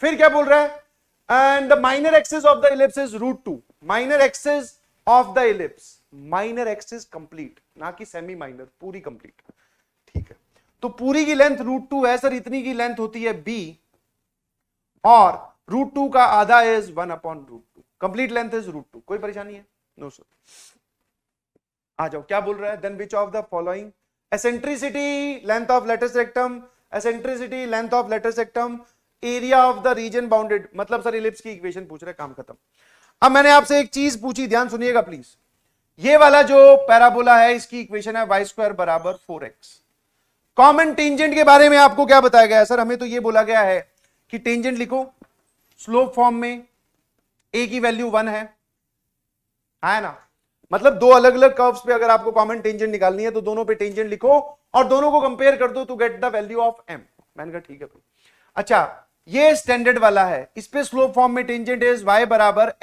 फिर क्या बोल रहा है? And the minor axis of the ellipse is √2. Minor axis of the ellipse, minor axis complete, ना कि सेमी माइनर, पूरी कंप्लीट. ठीक है. तो पूरी की लेंथ √2 है सर. इतनी की लेंथ होती है B और √2 का आधा इज 1/√2. Complete length is √2. कोई परेशानी है? No sir. आ जाओ, क्या बोल रहा है? Then which of the following eccentricity, length of latest rectum, eccentricity, length of latest rectum, area of the region bounded. मतलब सर इलिप्स की इक्वेशन पूछ रहे, काम खत्म. अब मैंने आपसे एक चीज पूछी, ध्यान सुनिएगा प्लीज. ये वाला जो पैराबोला है इसकी इक्वेशन है y² = 4x. कॉमन टेंजेंट के बारे में आपको क्या बताया गया है? सर हमें तो ये बोला गया है कि टेंजेंट लिखो स्लोप फॉर्म में, a की वैल्यू 1 है ना. मतलब दो अलग अलग कर्व्स पे अगर आपको कॉमन टेंजेंट निकालनी है तो दोनों पे टेंजेंट लिखो और दोनों को कंपेयर कर दो to get the value of m. मैंने कहा ठीक है भाई. अच्छा, ये स्टैंडर्ड वाला है. इस पे स्लोप फॉर्म में tangent is y =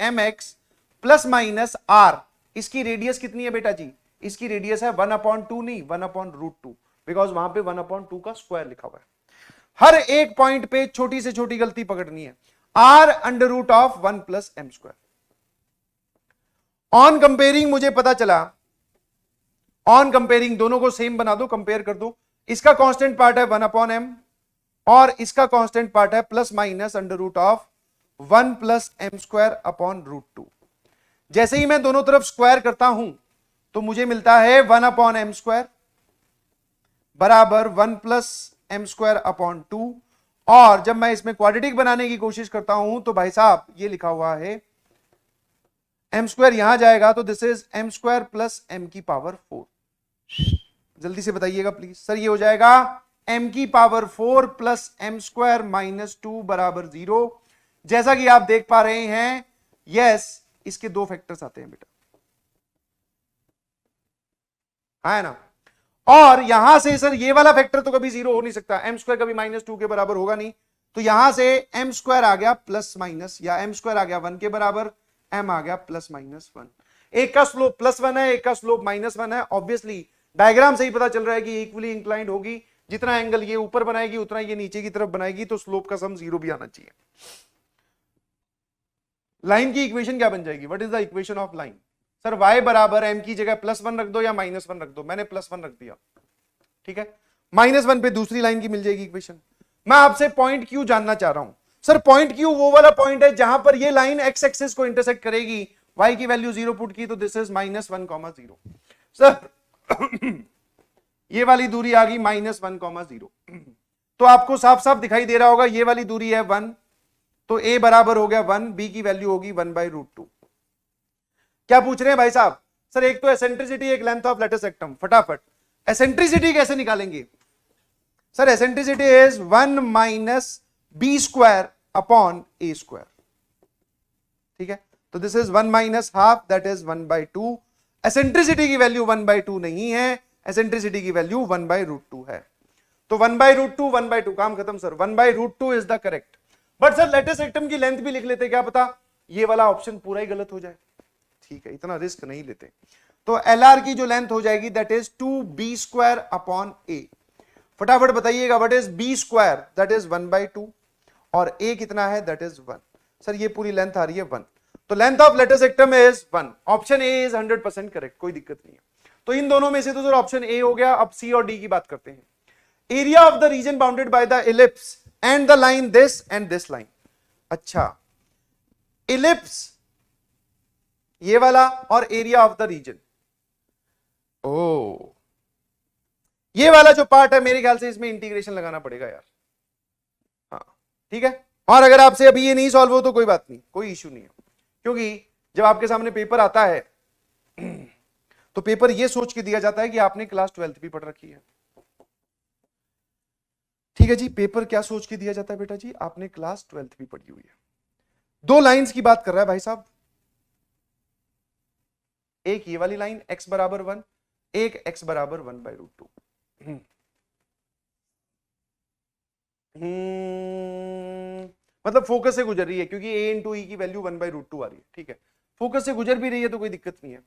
mx ± r. इसकी रेडियस कितनी है बेटा जी? इसकी रेडियस है 1/2, नहीं 1/√2, बिकॉज वहां पे 1/2 का स्क्वायर लिखा हुआ है. हर एक पॉइंट पे छोटी से छोटी गलती पकड़नी है. r√1 + m². ऑन कंपेयरिंग मुझे पता चला, ऑन कंपेयरिंग दोनों को सेम बना दो, कंपेयर कर दो. इसका कांस्टेंट पार्ट है 1/m और इसका कांस्टेंट पार्ट है ±1 + m²/√2. जैसे ही मैं दोनों तरफ स्क्वायर करता हूं तो मुझे मिलता है 1/m² बराबर 1 + m²/2. और जब मैं इसमें क्वाड्रेटिक बनाने की कोशिश करता हूं तो भाई साहब ये लिखा हुआ है m² यहां जाएगा तो दिस इज m² + m⁴. जल्दी से बताइएगा प्लीज. सर ये हो जाएगा m⁴ + m² - 2 = 0. जैसा कि आप देख पा रहे हैं, यस इसके दो फैक्टर्स आते हैं बेटा, है ना. और यहां से सर ये वाला फैक्टर तो कभी 0 हो नहीं सकता. m² कभी -2 के बराबर होगा नहीं. तो यहां से m² आ गया प्लस माइनस, या m² आ गया 1 के बराबर, m आ गया +-1. एक का स्लोप +1 है, एक का स्लोप -1 है. ऑब्वियसली डायग्राम से ही पता चल रहा है कि इक्वली इंक्लाइंड होगी. जितना एंगल ये ऊपर बनाएगी उतना ये नीचे की तरफ बनाएगी, तो स्लोप का सम 0 भी आना चाहिए. लाइन की इक्वेशन क्या बन जाएगी? What is the equation of line? Sir y = m की जगह +1 रख दो या -1 रख दो. मैंने +1 रख दिया. ठीक है. -1 पे दूसरी लाइन की मिल जाएगी इक्वेशन. मैं आपसे पॉइंट Q जानना चाह रहा हूं. सर पॉइंट Q वो वाला पॉइंट है जहां पर ये लाइन x एक्सिस को इंटरसेक्ट करेगी. y की वैल्यू 0 पुट की तो दिस इज -1, 0. सर ये वाली दूरी आ गई -1, 0. तो आपको साफ साफ दिखाई दे रहा होगा ये वाली दूरी है 1, तो a बराबर हो गया 1, b की वैल्यू होगी 1/√2. क्या पूछ रहे हैं भाई साहब? सर एक तो एसेंट्रिसिटी, एक लेंथ ऑफ लेटेस्ट रेक्टम. फटाफट एसेंट्रिसिटी कैसे निकालेंगे? Sir eccentricity is 1 - b² / a². ठीक है. तो this is 1 - ½ that is 1/2. Eccentricity की वैल्यू 1/2 नहीं है, एसेंट्रिसिटी की वैल्यू 1/√2 है. तो 1/√2, 1/2, काम खत्म sir. 1/√2 is the correct. But sir latus rectum की लेंथ भी लिख लेते, क्या पता ये वाला ऑप्शन पूरा ही गलत हो जाए. ठीक है, इतना रिस्क नहीं लेते. तो LR की जो लेंथ हो जाएगी दैट इज 2b² / a. फटाफट बताइएगा what is b²? That is 1/2 और a कितना है? That is 1. सर ये पूरी लेंथ आ रही है 1. तो length of latest rectum is 1. Option A is 100% correct, कोई दिक्कत नहीं है. तो इन दोनों में से तो सर ऑप्शन ए हो गया. अब सी और डी की बात करते हैं. Area of the region bounded by the ellipse and the line this and this line. अच्छा, इलिप्स ये वाला और एरिया ऑफ द रीजन. ओ, ये वाला जो पार्ट है मेरे ख्याल से इसमें इंटीग्रेशन लगाना पड़ेगा यार. हाँ ठीक है। और अगर आपसे अभी ये नहीं सॉल्व हो तो कोई बात नहीं, कोई इश्यू नहीं है, क्योंकि जब आपके सामने पेपर आता है तो पेपर ये सोच के दिया जाता है कि आपने क्लास 12th भी पढ़ रखी है। ठीक है जी, पेपर क्या सोच के दिया जाता है बेटा जी, आपने क्लास 12th भी पढ़ी हुई है। 2 लाइंस की बात कर रहा है भाई साहब, एक ये वाली लाइन x बराबर 1, एक x बराबर 1/√2। मतलब फोकस से गुजर रही है, क्योंकि a इंटू ई की वैल्यू 1/√2 आ रही है। ठीक है, फोकस से गुजर भी रही है तो कोई दिक्कत नहीं है।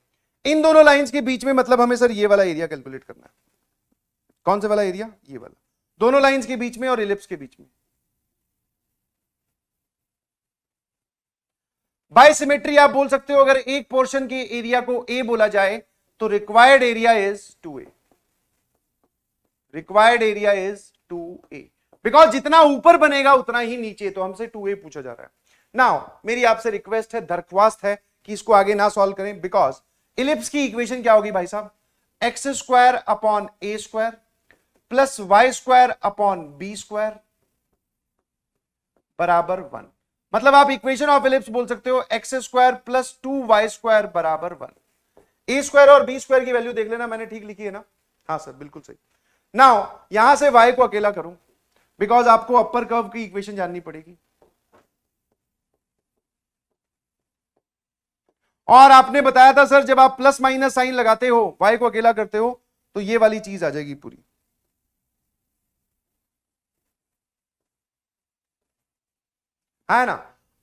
इन दोनों लाइंस के बीच में मतलब हमें सर ये वाला एरिया कैलकुलेट करना है। कौन से वाला एरिया? ये वाला, दोनों लाइंस के बीच में और इलिप्स के बीच में। बाय सिमेट्री आप बोल सकते हो, अगर एक पोर्शन के एरिया को ए बोला जाए तो required area is 2a, required area is 2a, because जितना ऊपर बनेगा उतना ही नीचे, तो हमसे 2a पूछा जा रहा है। नाउ मेरी आपसे रिक्वेस्ट है, दरख्वास्त है कि इसको आगे ना सॉल्व करें, बिकॉज इलिप्स की इक्वेशन क्या होगी भाई साहब, x square upon a square plus y square upon b square बराबर 1। मतलब आप इक्वेशन ऑफ इलिप्स बोल सकते हो x square plus 2y square बराबर 1। ए स्क्वायर और बी स्क्वायर की वैल्यू देख लेना, मैंने ठीक लिखी है ना? हाँ सर बिल्कुल सही। नाउ यहां से y को अकेला करूं, बिकॉज आपको अपर कर्व की इक्वेशन जाननी पड़ेगी, और आपने बताया था सर जब आप प्लस माइनस साइन लगाते हो, y को अकेला करते हो, तो ये वाली चीज आ जाएगी पूरी। है ना?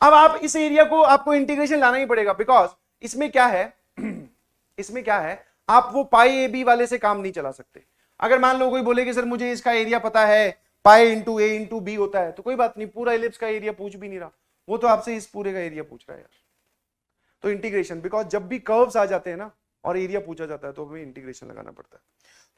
अब आप इस एरिया को आपको इंटीग्रेशन लाना ही पड़ेगा, बिकॉज इसमें क्या है इसमें क्या है, आप वो पाई ए बी वाले से काम नहीं चला सकते। अगर मान लो कोई बोले कि सर मुझे इसका एरिया पता है, पाई इंटू ए इंटू बी होता है, तो कोई बात नहीं, पूरा इलिप्स का एरिया पूछ भी नहीं रहा, वो तो आपसे इस पूरे का एरिया पूछ रहा है यार। तो इंटीग्रेशन, बिकॉज जब भी कर्व्स आ जाते हैं ना और एरिया पूछा जाता है तो हमें इंटीग्रेशन लगाना पड़ता है।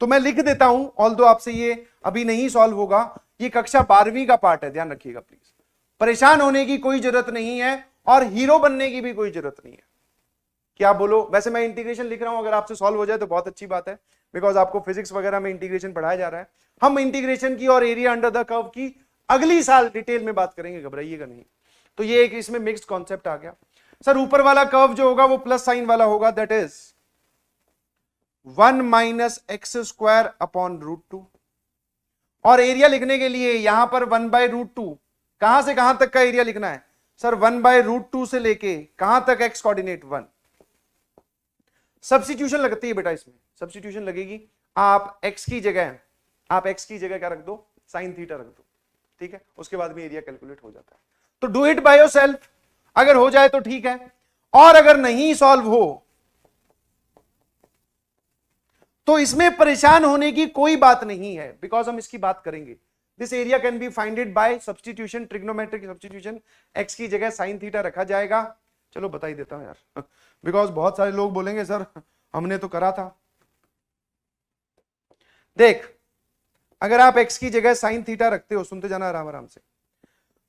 तो मैं लिख देता हूं, ऑल्दो आपसे ये अभी नहीं सॉल्व होगा, ये कक्षा 12वीं का पार्ट है, ध्यान रखिएगा प्लीज। परेशान होने की कोई जरूरत नहीं है और हीरो बनने की भी कोई जरूरत नहीं है। क्या बोलो? वैसे मैं इंटीग्रेशन लिख रहा हूं, अगर आपसे सॉल्व हो जाए तो बहुत अच्छी बात है, बिकॉज आपको फिजिक्स वगैरह में इंटीग्रेशन पढ़ाया जा रहा है। हम इंटीग्रेशन की और एरिया अंडर द कर्व की अगली साल डिटेल में बात करेंगे, घबराइएगा नहीं। तो ये एक इसमें मिक्स्ड कॉन्सेप्ट आ गया। सर ऊपर वाला कर्व जो होगा वो प्लस साइन वाला होगा, that is 1 minus x square upon √2, और एरिया लिखने के लिए यहां पर 1/√2, कहां से कहां तक का एरिया लिखना है सर? 1/√2 से लेके कहां तक एक्स कोऑर्डिनेट 1। सब्स्टिट्यूशन लगती है बेटा, इसमें सब्स्टिट्यूशन लगेगी। आप x की जगह क्या रख दो? साइन थीटा रख दो, ठीक है? उसके बाद में एरिया कैलकुलेट हो जाता है। तो डू इट बाय योरसेल्फ, अगर हो जाए तो ठीक है, और अगर नहीं सॉल्व हो तो इसमें परेशान होने की कोई बात नहीं है, बिकॉज हम इसकी बात करेंगे। This area can be finded by substitution, trigonometric substitution. x की जगह साइन थीटा रखा जाएगा। चलो बता ही देता हूं यार, बिकॉज बहुत सारे लोग बोलेंगे सर हमने तो करा था। देख, अगर आप x की जगह साइन थीटा रखते हो, सुनते जाना आराम आराम से,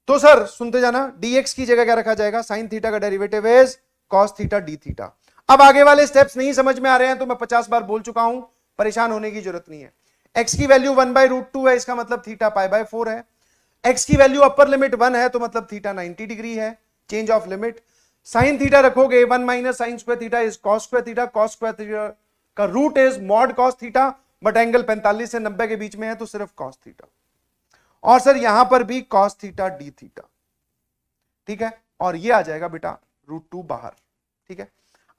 तो सर सुनते जाना, dx की जगह क्या रखा जाएगा? साइन थीटा का derivative is cos theta D theta. अब आगे वाले स्टेप्स नहीं समझ में आ रहे हैं तो मैं 50 बार बोल चुका हूं, परेशान होने की जरूरत नहीं है। x की वैल्यू 1/√2 है, इसका मतलब थीटा π/4 है। x की वैल्यू अपर लिमिट 1 है तो मतलब थीटा 90 डिग्री है, change of limit. Sine theta रखोगे 1 minus sine square theta is cos square theta, cos square theta का root is mod cos theta, but angle 45 से 90 के बीच में है तो सिर्फ कॉस थीटा। और सर यहां पर भी कॉस थीटा डी थीटा, ठीक है? और ये आ जाएगा बेटा √2 बाहर, ठीक है?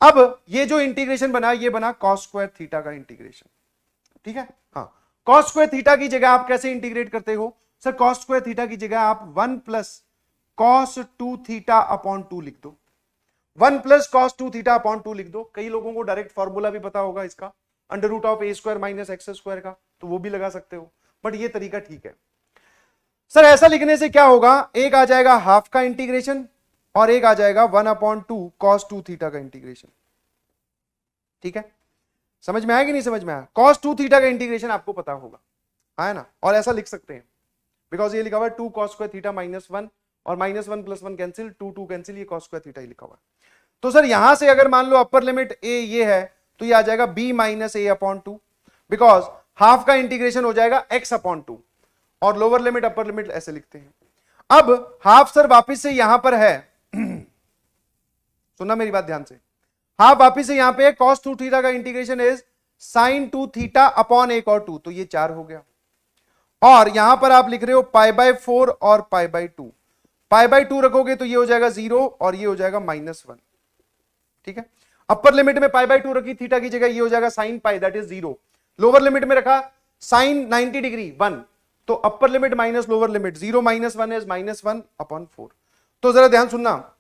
अब ये जो इंटीग्रेशन बना, ये बना कॉस स्क्वायर थीटा का इंटीग्रेशन, ठीक है? हाँ, कॉस स्क्वायर थीटा की जगह आप कैसे इंटीग्रेट करते हो सर? कॉस स्क्वायर थीटा की जगह आप 1 प्लस कॉस 2 थीटा अपॉन 2 लिख दो। 1 प्लस कॉस 2 थीटा अपॉन 2 लिख दो। कई लोगों को डायरेक्ट फॉर्मूला भी पता होगा इसका, under root of a square minus x square का, तो वो भी लगा सकते हो, बट ये तरीका ठीक है। सर ऐसा लिखने से क्या होगा, एक आ जाएगा हाफ का इंटीग्रेशन और एक आ जाएगा 1/2 कॉस 2 थीटा का इंटीग्रेशन, ठीक है? समझ में आया कि नहीं समझ में आया? कॉस 2 थीटा का इंटीग्रेशन आपको पता होगा, है ना? और ऐसा लिख सकते हैं, बिकॉज ये लिखा हुआ है 2 कॉस स्क्वायर थीटा -1, और -1 + 1 कैंसिल, 2 कैंसिल, ये कॉस स्क्वायर थीटा ही लिखा हुआ है। तो सर यहां से अगर मान लो अपर लिमिट ए ये है तो ये आ जाएगा b - a/2, बिकॉज हाफ का इंटीग्रेशन हो जाएगा x/2, और लोअर लिमिट अपर लिमिट ऐसे लिखते हैं। अब हाफ सर वापिस से यहां पर है, सुनना मेरी बात ध्यान से, हाफ वापिस से यहां पे cos 2 थीटा का integration is sin 2 theta upon 1 और 2, तो ये 4 हो गया। और यहां पर आप लिख रहे हो π/4 और π/2, π/2 रखोगे तो ये हो जाएगा 0 और ये हो जाएगा -1, ठीक है। अपर लिमिट में π/2 रखी थीटा की जगह, ये हो जाएगा sin π that is 0। Lower limit में रखा sin 90 डिग्री 1, तो upper limit minus lower limit 0 - 1 is -1/4। तो जरा ध्यान सुनना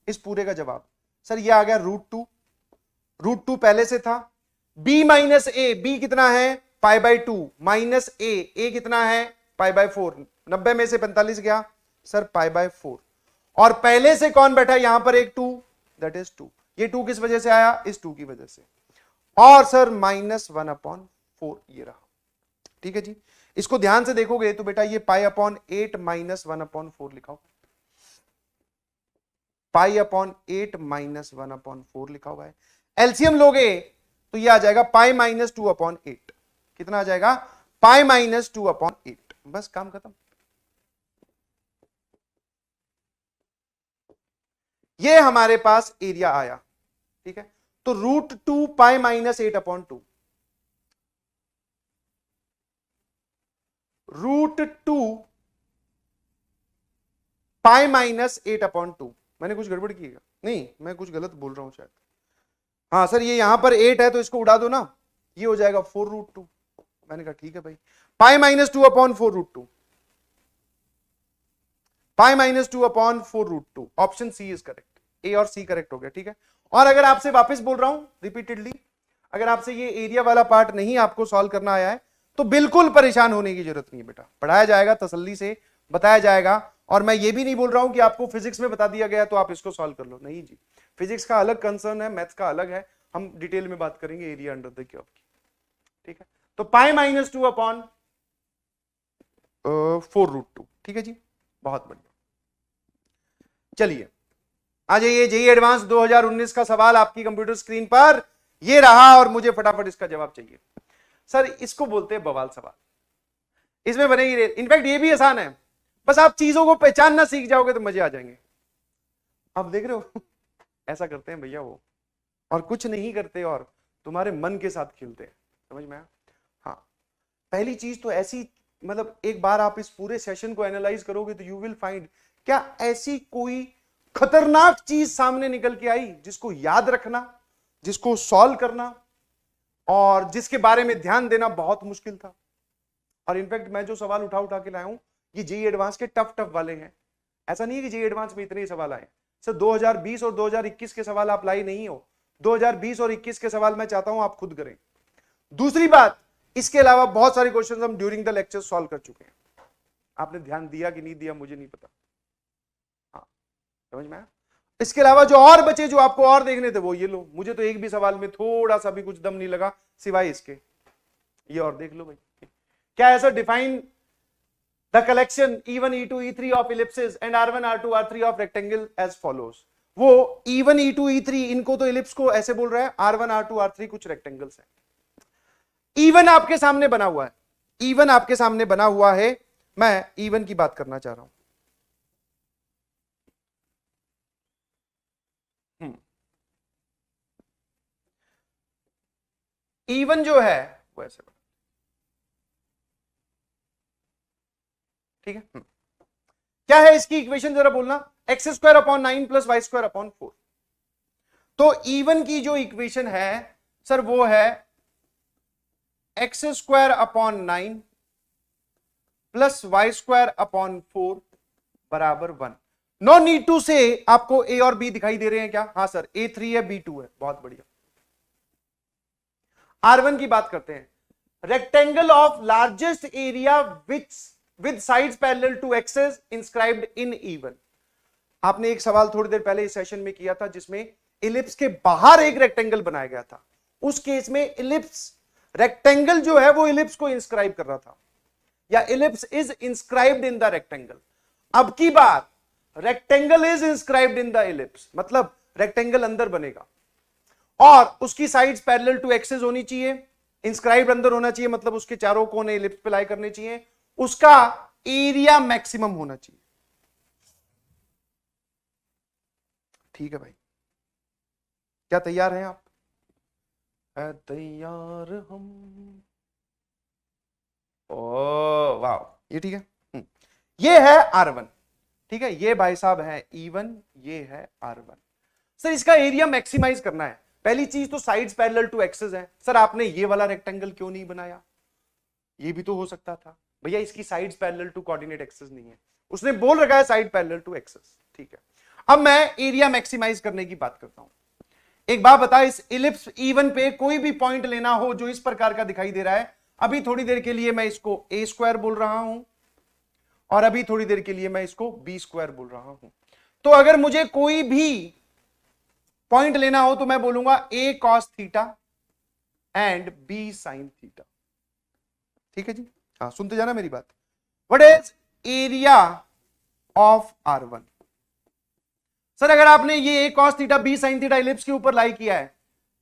इस पूरे का जवाब, सर ये आ गया √2 पहले से था, b माइनस ए, b कितना है π/2 माइनस ए कितना है π/4, 90 में से 45 गया सर π/4, और पहले से कौन बैठा है यहां पर एक 2 दैट इज 2, ये 2 किस वजह से आया, इस 2 की वजह से, और सर -1/4 ये रहा, ठीक है जी। इसको ध्यान से देखोगे तो बेटा ये π/8 -1/4 लिखा हुआ, π/8 -1/4 लिखा हुआ है। एलसीएम लोगे तो ये आ जाएगा π-2/8, कितना आ जाएगा π-2/8, बस काम खत्म। ये हमारे पास एरिया आया, ठीक है। तो √2 π-8/2, √2 π-8/2, मैंने कुछ गड़बड़ की है नहीं, मैं कुछ गलत बोल रहा हूं शायद, हाँ सर ये यहां पर 8 है तो इसको उड़ा दो ना, ये हो जाएगा 4√2, मैंने कहा ठीक है भाई, π-2/4√2, π-2/4√2, ऑप्शन सी इज करेक्ट, ए और सी करेक्ट हो गया, ठीक है। और अगर आपसे वापस बोल रहा हूं रिपीटेडली, अगर आपसे ये एरिया वाला पार्ट नहीं आपको सॉल्व करना आया है तो बिल्कुल परेशान होने की जरूरत नहीं है बेटा, पढ़ाया जाएगा, तसल्ली से बताया जाएगा। और मैं ये भी नहीं बोल रहा हूं कि आपको फिजिक्स में बता दिया गया तो आप इसको सॉल्व कर लो, नहीं जी, फिजिक्स का अलग कंसर्न है, मैथ्स का अलग है, हम डिटेल में बात करेंगे एरिया अंडर द कर्व की, ठीक है। तो π-2/4√2, ठीक है जी, बहुत बढ़िया। चलिए आ जाइए, जेईई एडवांस 2019 का सवाल आपकी कंप्यूटर स्क्रीन पर ये रहा, और मुझे फटाफट इसका जवाब चाहिए। सर इसको बोलते हैं बवाल सवाल, इसमें बनेगी, इनफैक्ट ये भी आसान है, बस आप चीजों को पहचानना सीख जाओगे तो मजे आ जाएंगे। आप देख रहे हो ऐसा करते हैं भैया वो, और कुछ नहीं करते और तुम्हारे मन के साथ खेलते हैं, समझ में आया। हाँ, पहली चीज तो ऐसी, मतलब एक बार आप इस पूरे सेशन को एनालाइज करोगे तो यू विल फाइंड, क्या ऐसी कोई खतरनाक चीज सामने निकल के आई जिसको याद रखना, जिसको सॉल्व करना और जिसके बारे में ध्यान देना बहुत मुश्किल था। और इनफैक्ट मैं जो सवाल उठा के लाया हूं ये जेईई एडवांस के टफ वाले हैं, ऐसा नहीं है कि जेईई एडवांस में इतने ही सवाल आए सर, 2020 और 2021 के सवाल आप लाई नहीं हो, 2020 और 21 के सवाल मैं चाहता हूं आप खुद करें। दूसरी बात, इसके अलावा बहुत सारे क्वेश्चंस हम ड्यूरिंग द लेक्चर सॉल्व कर चुके हैं, आपने ध्यान दिया कि नहीं दिया मुझे नहीं पता, हाँ समझ में आया। इसके अलावा जो और बचे, जो आपको और देखने थे वो ये लो, मुझे तो एक भी सवाल में थोड़ा सा भी कुछ दम नहीं लगा सिवाय इसके, ये और देख लो भाई। क्या ऐसा define the collection E1 E2 E3 of ellipses and R1 R2 R3 of rectangle as follows. वो E1 E2 E3 इनको तो इलिप्स को ऐसे बोल रहा है, R1 R2 R3 कुछ रेक्टेंगल्स है। E1 आपके सामने बना हुआ है, E1 आपके सामने बना हुआ है, मैं E1 की बात करना चाह रहा हूं। E1 जो है वो ऐसे बना, ठीक है। क्या है इसकी इक्वेशन जरा बोलना, x²/9 + y²/4। तो E1 की जो इक्वेशन है सर वो है x²/9 + y²/4 = 1। No need to से आपको ए और बी दिखाई दे रहे हैं क्या, हाँ सर A3 है B2 है, बहुत बढ़िया। R1 की बात करते हैं, rectangle of largest area with sides parallel to axes inscribed in E1। आपने एक सवाल थोड़ी देर पहले इस सेशन में किया था जिसमें इलिप्स के बाहर एक रेक्टेंगल बनाया गया था, उस केस में इलिप्स रेक्टेंगल जो है वो इलिप्स को इंस्क्राइब कर रहा था, या ellipse is inscribed in the rectangle. अब की बात, rectangle is inscribed in the ellipse, मतलब रेक्टेंगल अंदर बनेगा और उसकी साइड्स पैरेलल टू एक्सेस होनी चाहिए, इंस्क्राइब्ड अंदर होना चाहिए, मतलब उसके चारों कोने इलिप्स पे लाई करने चाहिए, उसका एरिया मैक्सिमम होना चाहिए। ठीक है भाई, क्या तैयार हैं आप? है तैयार हम। ओ वाह, ये ठीक है। ये है R1, ठीक है, ये भाई साहब है E1, ये है R1। सर इसका एरिया मैक्सिमाइज करना है, पहली चीज तो साइड्स पैरेलल टू एक्सेस है। सर आपने ये वाला रेक्टेंगल क्यों नहीं बनाया? ये भी तो हो सकता था भैया, इसकी sides parallel to coordinate axes नहीं है, उसने बोल रखा है साइड पैरेलल टू एक्सेस, ठीक है। अब मैं एरिया मैक्सिमाइज करने की बात करता हूं। एक बात बता, इस इलिप्स E1 पे कोई भी पॉइंट लेना हो जो इस प्रकार का दिखाई दे रहा है, अभी थोड़ी देर के लिए मैं इसको ए स्क्वायर बोल रहा हूं और अभी थोड़ी देर के लिए मैं इसको बी स्क्वायर बोल रहा हूं। तो अगर मुझे कोई भी पॉइंट लेना हो तो मैं बोलूंगा a cos theta and b sine theta, ठीक है जी। हाँ सुनते जाना मेरी बात। What is area of R1? Sir अगर आपने ये a cos theta b sine theta ellipse के ऊपर लाई किया है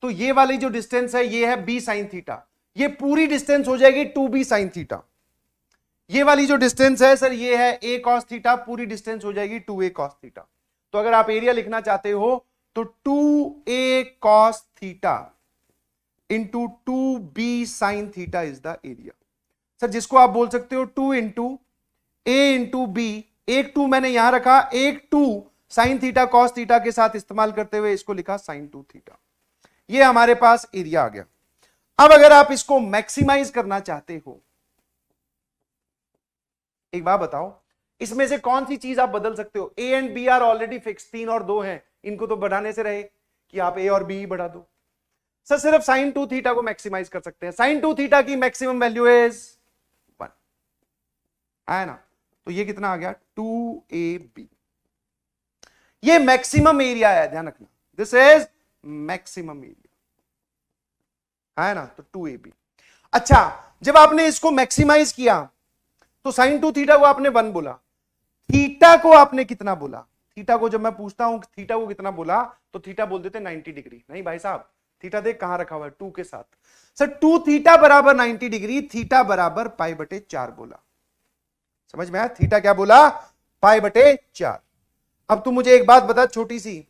तो ये वाली जो डिस्टेंस है ये है बी साइन थीटा, ये पूरी डिस्टेंस हो जाएगी 2b साइन थीटा। ये वाली जो डिस्टेंस है सर ये है ए कॉस थीटा, पूरी डिस्टेंस हो जाएगी 2a कॉस थीटा। तो अगर आप एरिया लिखना चाहते हो तो 2a cos theta into 2b sine theta is the area. Sir जिसको आप बोल सकते हो 2 इंटू ए इंटू बी, एक 2 मैंने यहां रखा, एक 2 साइन थीटा कॉस थीटा के साथ इस्तेमाल करते हुए इसको लिखा साइन 2 थीटा। ये हमारे पास एरिया आ गया। अब अगर आप इसको मैक्सिमाइज करना चाहते हो, एक बात बताओ, इसमें से कौन सी चीज आप बदल सकते हो? A and B are already fix, 3 और 2 हैं, इनको तो बढ़ाने से रहे कि आप ए और बी बढ़ा दो। सर सिर्फ साइन 2 थीटा को मैक्सिमाइज कर सकते हैं। साइन 2 थीटा की मैक्सिमम वैल्यू इज 1, है ना? तो ये कितना आ गया? 2ab। ये मैक्सिमम एरिया है, ध्यान रखना, दिस इज मैक्सिमम एरिया, है ना? तो 2ab। अच्छा, जब आपने इसको मैक्सिमाइज किया तो साइन 2 थीटा को आपने 1 बोला, थीटा को आपने कितना बोला? थीटा को जब मैं पूछता हूं थीटा को कितना बोला तो थीटा बोल देते 90 डिग्री। नहीं भाई साहब, थीटा देख कहां रखा हुआ है, 2 के साथ। सर 2 थीटा बराबर 90 डिग्री, थीटा बराबर पाई बटे 4 बोला। समझ में आया? थीटा क्या बोला? पाई बटे 4। अब तू मुझे एक बात बता छोटी सी,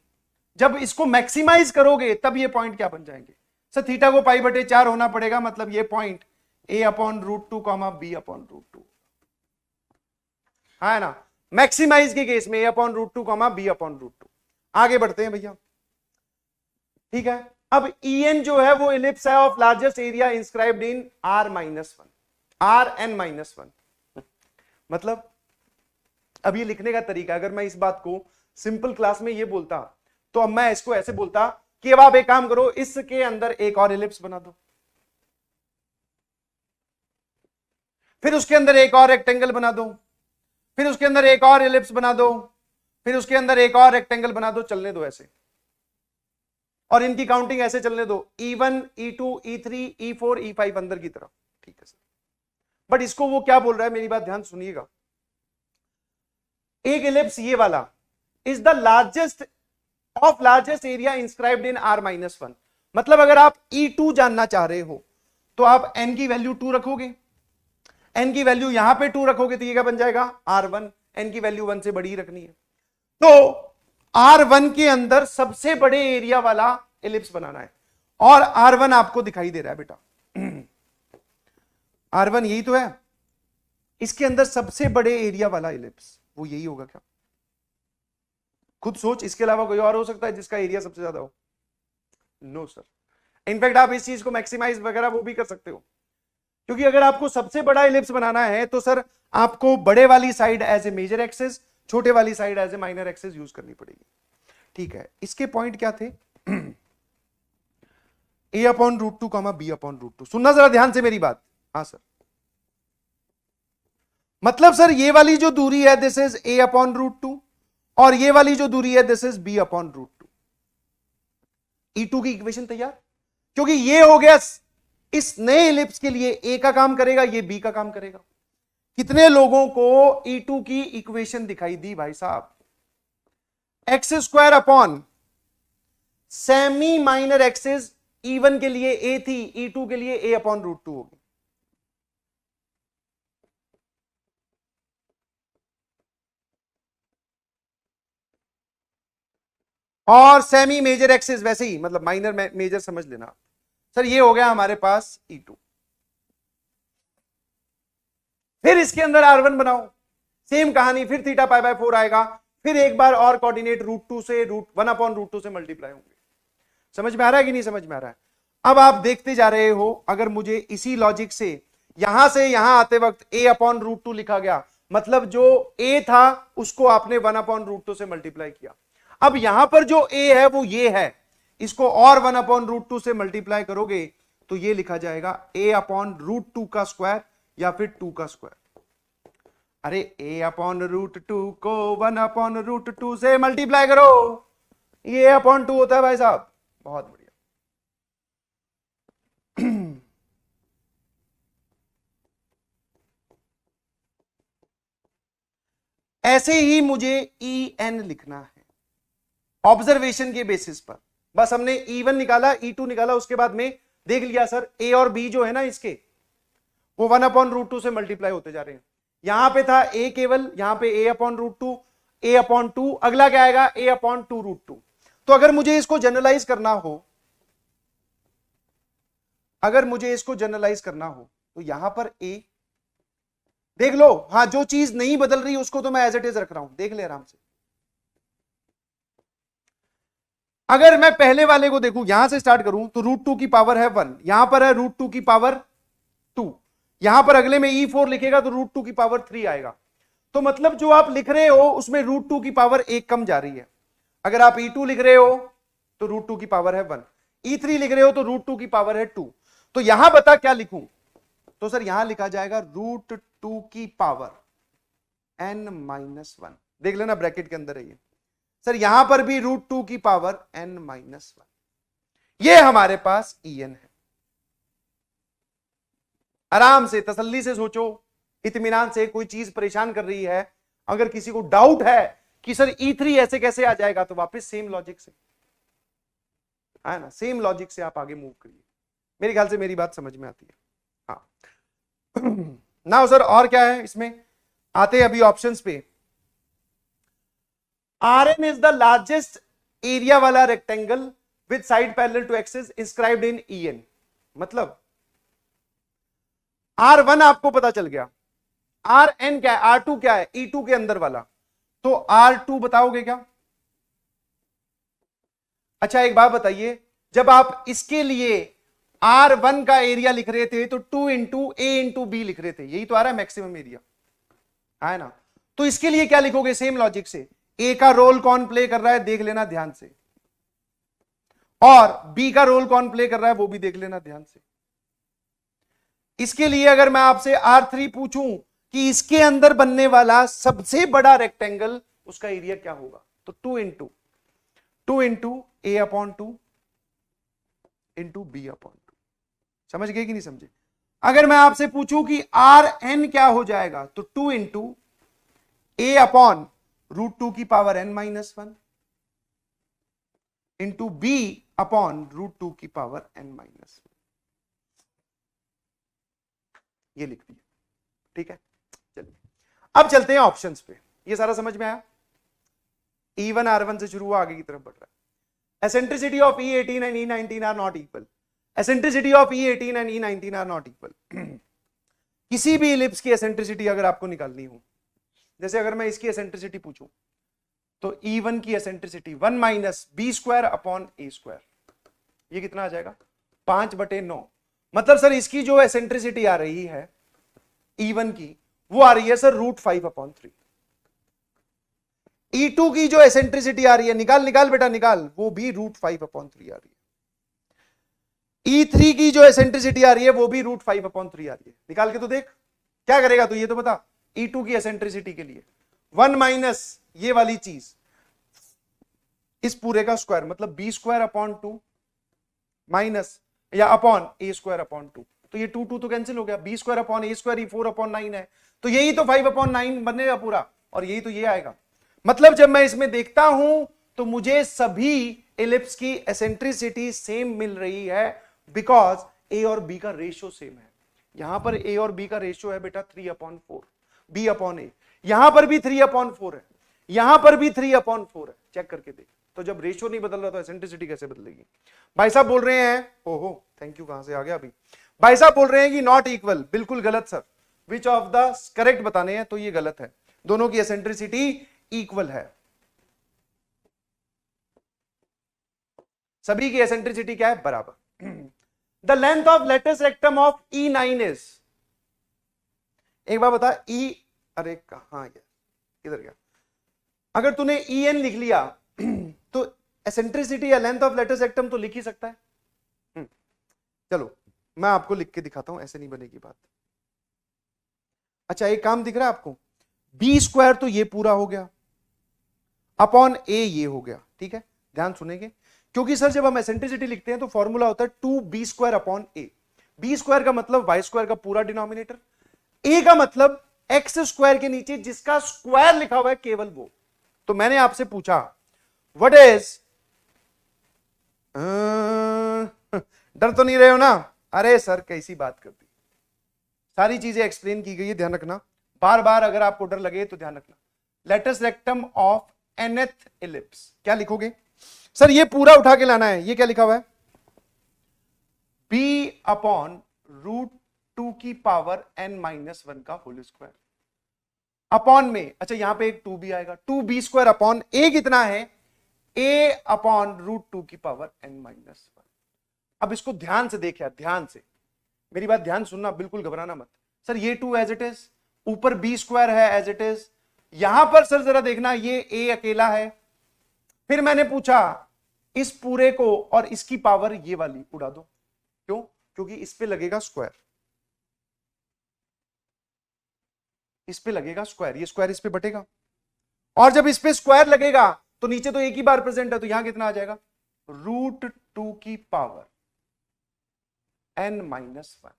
जब इसको मैक्सिमाइज करोगे तब ये पॉइंट क्या बन जाएंगे? सर थीटा को पाई बटे 4 होना पड़ेगा, मतलब ये point a upon root 2 comma b upon root 2, है ना? मैक्सिमाइज के केस में a upon root 2 comma b upon root 2। आगे बढ़ते हैं भैया, ठीक है। अब En जो है वो इलिप्स है of largest area inscribed in R-1, Rn-1। मतलब अब ये लिखने का तरीका, अगर मैं इस बात को सिंपल क्लास में ये बोलता तो अब मैं इसको ऐसे बोलता कि अब आप एक काम करो, इसके अंदर एक और इलिप्स बना दो, फिर उसके अंदर एक और रेक्टेंगल बना दो, फिर उसके अंदर एक और इलिप्स बना दो, फिर उसके अंदर एक और रेक्टेंगल बना दो, चलने दो ऐसे, और इनकी काउंटिंग ऐसे चलने दो, E1, E2, E3, E4, E5 अंदर की तरफ, ठीक है सर। बट इसको वो क्या बोल रहा है, मेरी बात ध्यान सुनिएगा। एक इलिप्स ये वाला is the largest of largest area inscribed in R-1। मतलब अगर आप E2 जानना चाह रहे हो तो आप n की वैल्यू 2 रखोगे, n की वैल्यू यहां पे 2 रखोगे तो ये क्या बन जाएगा? R1। n की वैल्यू 1 से बड़ी ही रखनी है, तो R1 के अंदर सबसे बड़े एरिया वाला इलिप्स बनाना है, और R1 आपको दिखाई दे रहा है बेटा, R1 यही तो है, इसके अंदर सबसे बड़े एरिया वाला इलिप्स वो यही होगा क्या? खुद सोच, इसके अलावा कोई और हो सकता है जिसका एरिया सबसे ज्यादा हो? No sir. इनफैक्ट आप इस चीज को मैक्सिमाइज वगैरह वो भी कर सकते हो, क्योंकि अगर आपको सबसे बड़ा इलिप्स बनाना है तो सर आपको बड़े वाली side as a major axes, छोटे वाली side as a minor axes use करनी पड़ेगी, ठीक है। इसके पॉइंट क्या थे? a upon root 2 comma b upon root 2। सुनना जरा ध्यान से मेरी बात। हाँ सर, मतलब सर ये वाली जो दूरी है this is a upon root 2, और ये वाली जो दूरी है this is b upon root 2। E2 की इक्वेशन तैयार, क्योंकि ये हो गया इस नए इलिप्स के लिए a का काम करेगा, ये b का काम करेगा। कितने लोगों को E2 की इक्वेशन दिखाई दी भाई साहब? X square upon semi minor axes E1 के लिए a थी, E2 के लिए a अपॉन रूट 2 होगी। और सेमी मेजर एक्सिस वैसे ही, मतलब माइनर मेजर समझ लेना सर। ये हो गया हमारे पास E2। फिर इसके अंदर R1 बनाओ, सेम कहानी, फिर थीटा पाई बाय 4 आएगा, फिर एक बार और कोऑर्डिनेट √2 से √1/√2 से मल्टीप्लाई होंगे। समझ में आ रहा है कि नहीं समझ में आ रहा है? अब आप देखते जा रहे हो, अगर मुझे इसी लॉजिक से यहां आते वक्त a/√2 लिखा गया, मतलब जो a था उसको आपने 1/√2 से मल्टीप्लाई किया। अब यहां पर जो a है वो ये है, इसको और 1/√2 से मल्टीप्लाई करोगे तो ये लिखा जाएगा a/√2 का स्क्वायर या फिर 2 का स्क्वायर। अरे a/√2 को 1/√2 से मल्टीप्लाई करो, ये a/2 होता है भाई साहब। बहुत बढ़िया। ऐसे ही मुझे En लिखना है ऑब्जर्वेशन के बेसिस पर। बस हमने E1 निकाला, E2 निकाला, उसके बाद में देख लिया सर A और B जो है ना इसके, वो 1/√2 से मल्टीप्लाई होते जा रहे हैं। यहां पे था A केवल, यहां पे a/√2, a/2, अगला क्या आएगा a/2√2। तो अगर मुझे इसको जनरलाइज करना हो, तो यहां पर A देख लो, हाँ जो चीज नहीं बदल रही उसको तो मैं एज इट इज रख रहा हूं, देख ले आराम से। अगर मैं पहले वाले को देखूं, यहां से स्टार्ट करूं तो √2 की पावर है 1, यहां पर है √2 की पावर 2, यहां पर अगले में E4 लिखेगा तो √2 की पावर 3 आएगा। तो मतलब जो आप लिख रहे हो उसमें √2 की पावर 1 कम जा रही है। अगर आप E2 लिख रहे हो तो √2 की पावर है 1, E3 लिख रहे हो तो √2 की पावर है 2। तो यहां बता क्या लिखूं? तो सर यहां लिखा जाएगा √2 की पावर n-1। देख लेना ब्रैकेट के अंदर है ये। सर यहां पर भी √2 की पावर n-1। ये हमारे पास En है। आराम से तसल्ली से सोचो, इत्मीनान से, कोई चीज परेशान कर रही है, अगर किसी को डाउट है कि सर E3 ऐसे कैसे आ जाएगा, तो वापस सेम लॉजिक से, है ना, सेम लॉजिक से आप आगे मूव करिए। मेरे ख्याल से मेरी बात समझ में आती है। हाँ ना सर, और क्या है इसमें, आते अभी ऑप्शंस पे। Rn is the largest area वाला rectangle with side parallel to axis inscribed in En। मतलब R1 आपको पता चल गया, Rn क्या है, R2 क्या है, E2 के अंदर वाला, तो R2 बताओगे क्या? अच्छा एक बात बताइए, जब आप इसके लिए R1 का एरिया लिख रहे थे तो 2 इंटू A इंटू B लिख रहे थे, यही तो आ रहा है मैक्सिमम एरिया, है ना? तो इसके लिए क्या लिखोगे? सेम लॉजिक से, A का रोल कौन प्ले कर रहा है देख लेना ध्यान से, और B का रोल कौन प्ले कर रहा है वो भी देख लेना ध्यान से। इसके लिए अगर मैं आपसे R3 पूछूं कि इसके अंदर बनने वाला सबसे बड़ा रेक्टेंगल, उसका एरिया क्या होगा, तो 2 इंटू A/2 इंटू B/2। समझ गए कि नहीं समझे? अगर मैं आपसे पूछूं कि Rn क्या हो जाएगा, तो 2 इंटू A/√2 की पावर n-1 इंटू B/√2 की पावर n-1, ये लिख दिया। ठीक है, चलिए अब चलते हैं ऑप्शंस पे। ये सारा समझ में आया? E1 R1 से शुरू हुआ, आगे की तरफ बढ़ रहा है। Eccentricity of E18 and E19 are not equal. Eccentricity of E18 and E19 are not equal. किसी भी इलिप्स की एसेंट्रिसिटी अगर आपको निकालनी हो, जैसे अगर मैं इसकी एसेंट्रिसिटी पूछूं तो E1 की एसेंट्रिसिटी 1 माइनस B²/A², ये कितना आ जाएगा 5/9। मतलब सर इसकी जो एसेंट्रिसिटी आ रही है E1 की, वो आ रही है सर √5/3। E2 की जो एसेंट्रिसिटी आ रही है, निकाल बेटा निकाल, वो भी √5/3 आ रही है। E3 की जो एसेंट्रिसिटी आ रही है वो भी √5/3 आ रही है। निकाल के तो देख क्या करेगा तू, ये तो बता। E2 की एसेंट्रिसिटी के लिए 1 माइनस ये वाली चीज, इस पूरे का स्क्वायर, मतलब B²/2 माइनस या अपॉन A²/2, तो ये 2 तो कैंसिल हो गया, B²/A² 4/9 है, तो यही तो 5/9 बनेगा पूरा, और यही तो ये आएगा। मतलब जब मैं इसमें देखता हूं तो मुझे सभी इलिप्स की एसेंट्रिसिटी सेम मिल रही है, बिकॉज A और B का रेशियो सेम है। यहां पर A और B का रेशियो है बेटा 3/4, B/A, यहां पर भी 3/4 है, यहां पर भी 3/4 है, चेक करके देख। तो जब रेशियो नहीं बदल रहा तो एसेंट्रिसिटी कैसे बदलेगी? भाई साहब बोल रहे हैं, ओहो थैंक यू, कहां से आ गया अभी। भाई साहब बोल रहे हैं कि नॉट इक्वल, बिल्कुल गलत sir. Which of the correct बताने हैं, तो ये गलत है, दोनों की एसेंट्रिसिटी इक्वल है। सभी की एसेंट्रिसिटी क्या है? बराबर। The length of latest rectum of E9 is, एक बार बता E, अरे कहां गया, किधर गया? अगर तूने EN लिख लिया तो एसेंट्रिसिटी या लेंथ ऑफ लेटेस्ट रेक्टम तो लिख ही सकता है। चलो मैं आपको लिख के दिखाता हूं, ऐसे नहीं बनेगी बात। अच्छा एक काम दिख रहा है आपको, बी स्क्वायर तो ये पूरा हो गया अपॉन ए ये हो गया, ठीक है, ध्यान सुनेंगे, क्योंकि सर जब हम एसेंट्रिसिटी लिखते हैं तो फॉर्मूला होता है 2b² अपॉन ए। बी स्क्वायर का मतलब वाई स्क्वायर का पूरा डिनोमिनेटर, ए का मतलब एक्स स्क्वायर के नीचे जिसका स्क्वायर लिखा हुआ है केवल वो। तो मैंने आपसे पूछा व्हाट इज, डर तो नहीं रहे हो ना? अरे सर कैसी बात कर दी, सारी चीजें एक्सप्लेन की गई है, ध्यान रखना, बार बार अगर आपको डर लगे तो ध्यान रखना। Latus rectum of nth ellipse, क्या लिखोगे सर? ये पूरा उठा के लाना है, ये क्या लिखा हुआ है? b अपॉन √2 की पावर n-1 का होल स्क्वायर अपॉन में, अच्छा यहां पे एक 2b आएगा, 2b² अपॉन a कितना है? a अपॉन √2 की पावर n-1। अब इसको ध्यान से देख यार, ध्यान से मेरी बात ध्यान सुनना, बिल्कुल घबराना मत। सर ये 2 एज इट इज, ऊपर b² है एज इट इज, यहां पर सर जरा देखना ये a अकेला है, फिर मैंने पूछा इस पूरे को और इसकी पावर ये वाली उड़ा दो, क्यों? क्योंकि इस पे लगेगा स्क्वायर, इस पे लगेगा स्क्वायर, ये स्क्वायर इस पे बटेगा, और जब इस पे स्क्वायर लगेगा तो नीचे तो एक ही बार प्रेजेंट है, तो यहां कितना आ जाएगा? √2 की पावर n-1।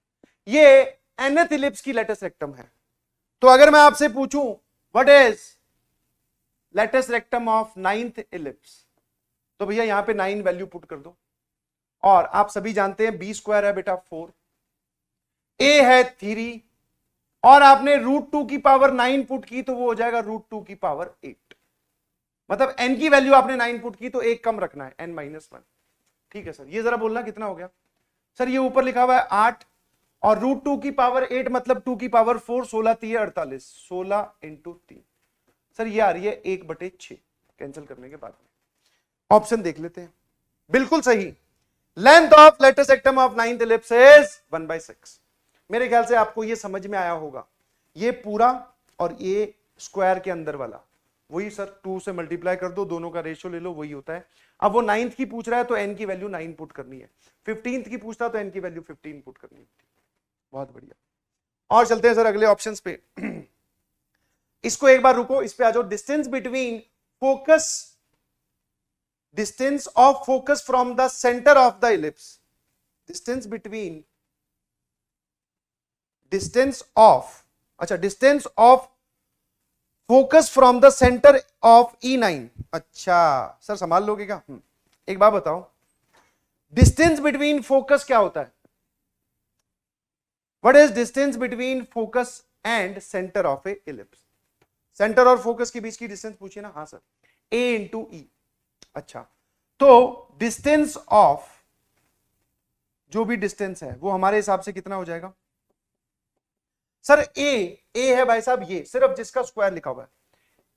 ये nth इलिप्स की लेटेस्ट रेक्टम है। तो अगर मैं आपसे पूछूं what is latus rectum of 9th ellipse, तो भैया यहां पे 9 वैल्यू पुट कर दो, और आप सभी जानते हैं b² है बेटा 4, a है 3, और आपने √2 की पावर 9 पुट की तो वो हो जाएगा √2 की पावर 8, मतलब n की वैल्यू आपने 9 पुट की तो एक कम रखना है n-1। ठीक है सर, ये जरा बोलना कितना हो गया? सर ये ऊपर लिखा हुआ है 8 और √2 की पावर 8 मतलब 2 की पावर 4, 16 3 48, 16 × 3, सर ये आ रही है 1/6, कैंसिल करने के बाद में ऑप्शन देख लेते हैं, बिल्कुल सही। Length of latest rectum of 9th ellipse is 1/6। मेरे ख्याल से आपको ये समझ में आया होगा, ये पूरा और ये स्क्वायर के अंदर वाला वही सर 2 से मल्टीप्लाई कर दो, दोनों का रेशियो ले लो, वही होता है। अब वो 9th की पूछ रहा है तो n की वैल्यू 9 पुट करनी है, 15th की पूछता तो n की वैल्यू 15 पुट करनी है। बहुत बढ़िया, और चलते हैं सर अगले ऑप्शंस पे। इसको एक बार रुको, इस पे आ जाओ। Distance between focus, distance of focus from the center of the ellipse, distance between, distance of, अच्छा distance of focus from the center of E9। अच्छा सर संभाल लोगे क्या? एक बात बताओ, डिस्टेंस बिटवीन फोकस क्या होता है? What is distance between focus and centre of A ellipse? Centre और फोकस के बीच की डिस्टेंस पूछिए ना। हाँ सर, a × E। अच्छा तो डिस्टेंस ऑफ, जो भी डिस्टेंस है वो हमारे हिसाब से कितना हो जाएगा सर? a है भाई साहब, ये सिर्फ जिसका स्क्वायर लिखा हुआ है,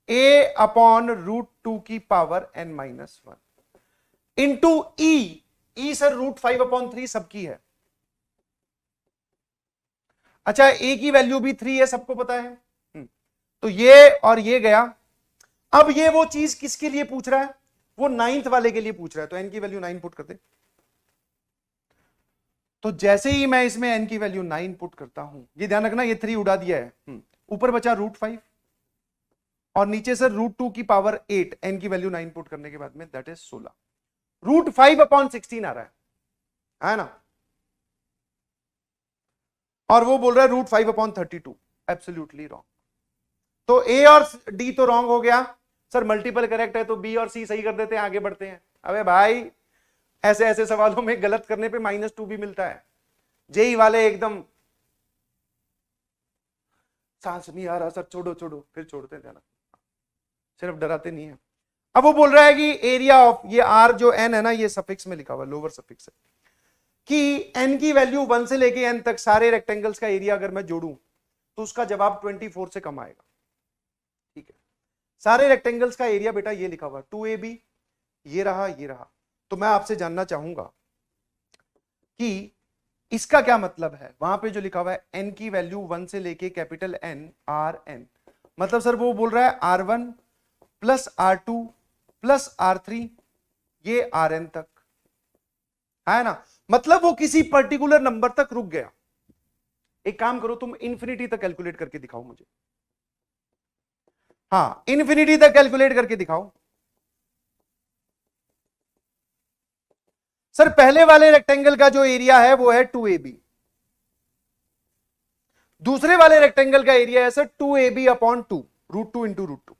a अपॉन √2 की power n-1 into E sir √5/3 सबकी है। अच्छा a की वैल्यू भी 3 है, सबको पता है, तो ये और ये गया। अब ये वो चीज किसके लिए पूछ रहा है? वो 9th वाले के लिए पूछ रहा है, तो n की वैल्यू 9 पुट कर दे। तो जैसे ही मैं इसमें n की वैल्यू 9 पुट करता हूं, ये ध्यान रखना ये 3 उड़ा दिया है, ऊपर बचा √5 और नीचे से √2 की पावर 8, n की वैल्यू 9 पुट करने के बाद में दैट इज 16, √5/16 आ रहा है ना? और वो बोल रहा है √5/32, एब्सोल्युटली रॉन्ग। तो a और d तो रॉन्ग हो गया सर, मल्टीपल करेक्ट है तो b और c सही कर देते हैं, आगे बढ़ते हैं। अबे भाई ऐसे ऐसे सवालों में गलत करने पे -2 भी मिलता है। जेई वाले एकदम सांस नहीं आ रहा सर, छोड़ो छोड़ो, फिर छोड़ते हैं, ध्यान सिर्फ डराते नहीं है। अब वो बोल रहा है कि एरिया ऑफ, ये आर जो एन है ना, ये सफिक्स में लिखा हुआ, लोअर सफिक्स है, कि एन की वैल्यू 1 से लेके एन तक सारे रेक्टेंगल्स का एरिया अगर मैं जोड़ूं तो उसका जवाब 24 से कम आएगा। ठीक है, सारे रेक्टेंगल्स का एरिया बेटा ये लिखा हुआ 2ab, ये रहा ये रहा। तो मैं आपसे जानना चाहूंगा कि इसका क्या मतलब है। वहां पे जो लिखा हुआ है एन की वैल्यू 1 से लेके कैपिटल एन आर एन, मतलब सर वो बोल रहा है R1 plus R2 plus R3 ये Rn तक है ना, मतलब वो किसी पर्टिकुलर नंबर तक रुक गया। एक काम करो, तुम इंफिनिटी तक कैलकुलेट करके दिखाओ मुझे। हाँ, इंफिनिटी तक कैलकुलेट करके दिखाओ। सर पहले वाले रेक्टेंगल का जो एरिया है वो है 2ab, दूसरे वाले रेक्टेंगल का एरिया है sir 2ab upon 2, √2 into √2,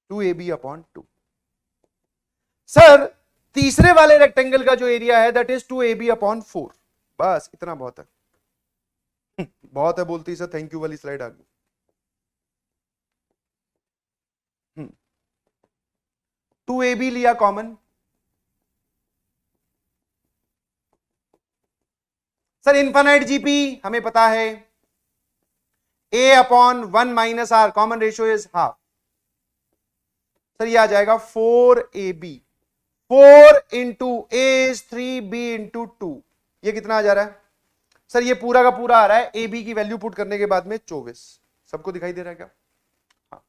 2ab upon 2। Sir तीसरे वाले रेक्टेंगल का जो एरिया है दैट इज 2ab अपॉन 4। बस इतना बहुत है। बहुत है बोलती सर, थैंक यू वाली स्लाइड आ गई। 2ab लिया कॉमन, सर इनफाइनाइट जीपी हमें पता है a upon 1 minus r, common ratio is half. Sir ये आ जाएगा 4ab, 4 into A is 3b into 2, ये कितना आ जा रहा है सर, ये पूरा का पूरा आ रहा है ए बी की वैल्यू पुट करने के बाद में 24। सबको दिखाई दे रहा है क्या? हाँ।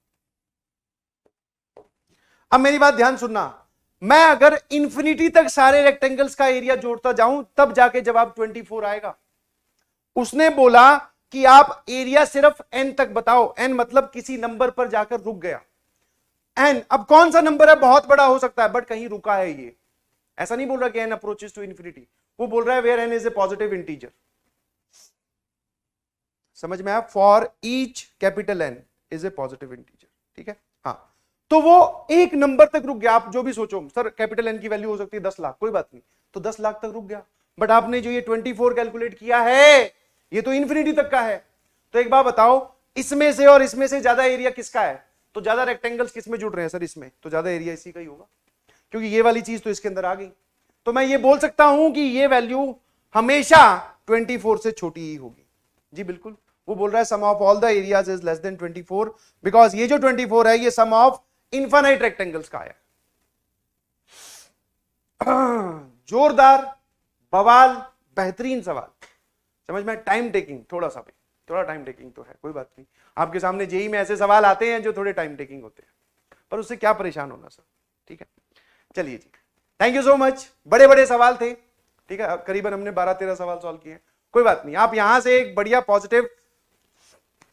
अब मेरी बात ध्यान सुनना, मैं अगर इंफिनिटी तक सारे रेक्टेंगल्स का एरिया जोड़ता जाऊं तब जाके जवाब 24 आएगा। उसने बोला कि आप एरिया सिर्फ एन तक बताओ, एन मतलब किसी नंबर पर जाकर रुक गया। एन अब कौन सा नंबर है, बहुत बड़ा हो सकता है बट कहीं रुका है। ये ऐसा नहीं बोल रहा कि एन अप्रोचेस टू इंफिनिटी, वो बोल रहा है where n is a positive integer. समझ में आया? For each capital n is a positive integer. ठीक है, हाँ। तो वो एक नंबर तक रुक गया। आप जो भी सोचो, सर कैपिटल एन की वैल्यू हो सकती है 10 लाख, कोई बात नहीं, तो 10 लाख तक रुक गया। बट आपने जो ये 24 कैलकुलेट किया है ये तो इंफिनिटी तक का है। तो एक बात बताओ, इसमें से और इसमें से ज्यादा एरिया किसका है? तो ज्यादा रेक्टेंगल्स किसमें जुड़ रहे हैं सर? इसमें, तो ज्यादा एरिया इसी का ही होगा, क्योंकि ये वाली चीज तो इसके अंदर आ गई। तो मैं ये बोल सकता हूं कि ये वैल्यू हमेशा 24 से छोटी ही होगी। जी बिल्कुल, वो बोल रहा है sum of all the areas is less than 24, because ये जो 24 है ये सम ऑफ इनफाइनाइट रेक्टेंगल्स का आया। जोरदार, बवाल, बेहतरीन सवाल। समझ में? टाइम टेकिंग, थोड़ा सा भी, थोड़ा टाइम टेकिंग तो है, कोई बात नहीं। आपके सामने जेई में ऐसे सवाल आते हैं जो थोड़े टाइम टेकिंग होते हैं, पर उससे क्या परेशान होना सर। ठीक है, चलिए जी, थैंक यू सो मच। बड़े बड़े सवाल थे, ठीक है, करीबन हमने 12-13 सवाल सॉल्व किए, कोई बात नहीं। आप यहां से एक बढ़िया पॉजिटिव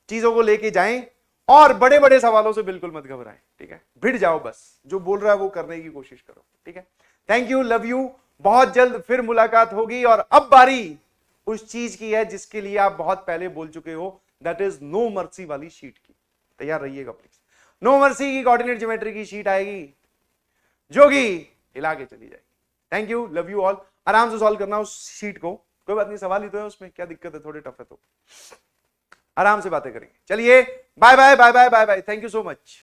चीजों को लेके जाएं और बड़े बड़े सवालों से बिल्कुल मत घबराएं। ठीक है, भिड़ जाओ, बस जो बोल रहा है वो करने की कोशिश करो। ठीक है, थैंक यू, लव यू। बहुत जल्द फिर मुलाकात होगी, और अब बारी उस चीज की है जिसके लिए आप बहुत पहले बोल चुके हो, दैट इज नो मर्सी वाली शीट की। तैयार रहिएगा प्लीज। नो मर्सी की कोऑर्डिनेट ज्योमेट्री की शीट आएगी जो कि हिला के चली जाएगी। Thank you, love you all. आराम से सॉल्व करना उस शीट को, कोई बात नहीं, सवाल ही तो है उसमें, क्या दिक्कत है? थोड़े टफ है तो आराम से बातें करेंगे। चलिए, bye bye bye bye bye bye, thank you so much.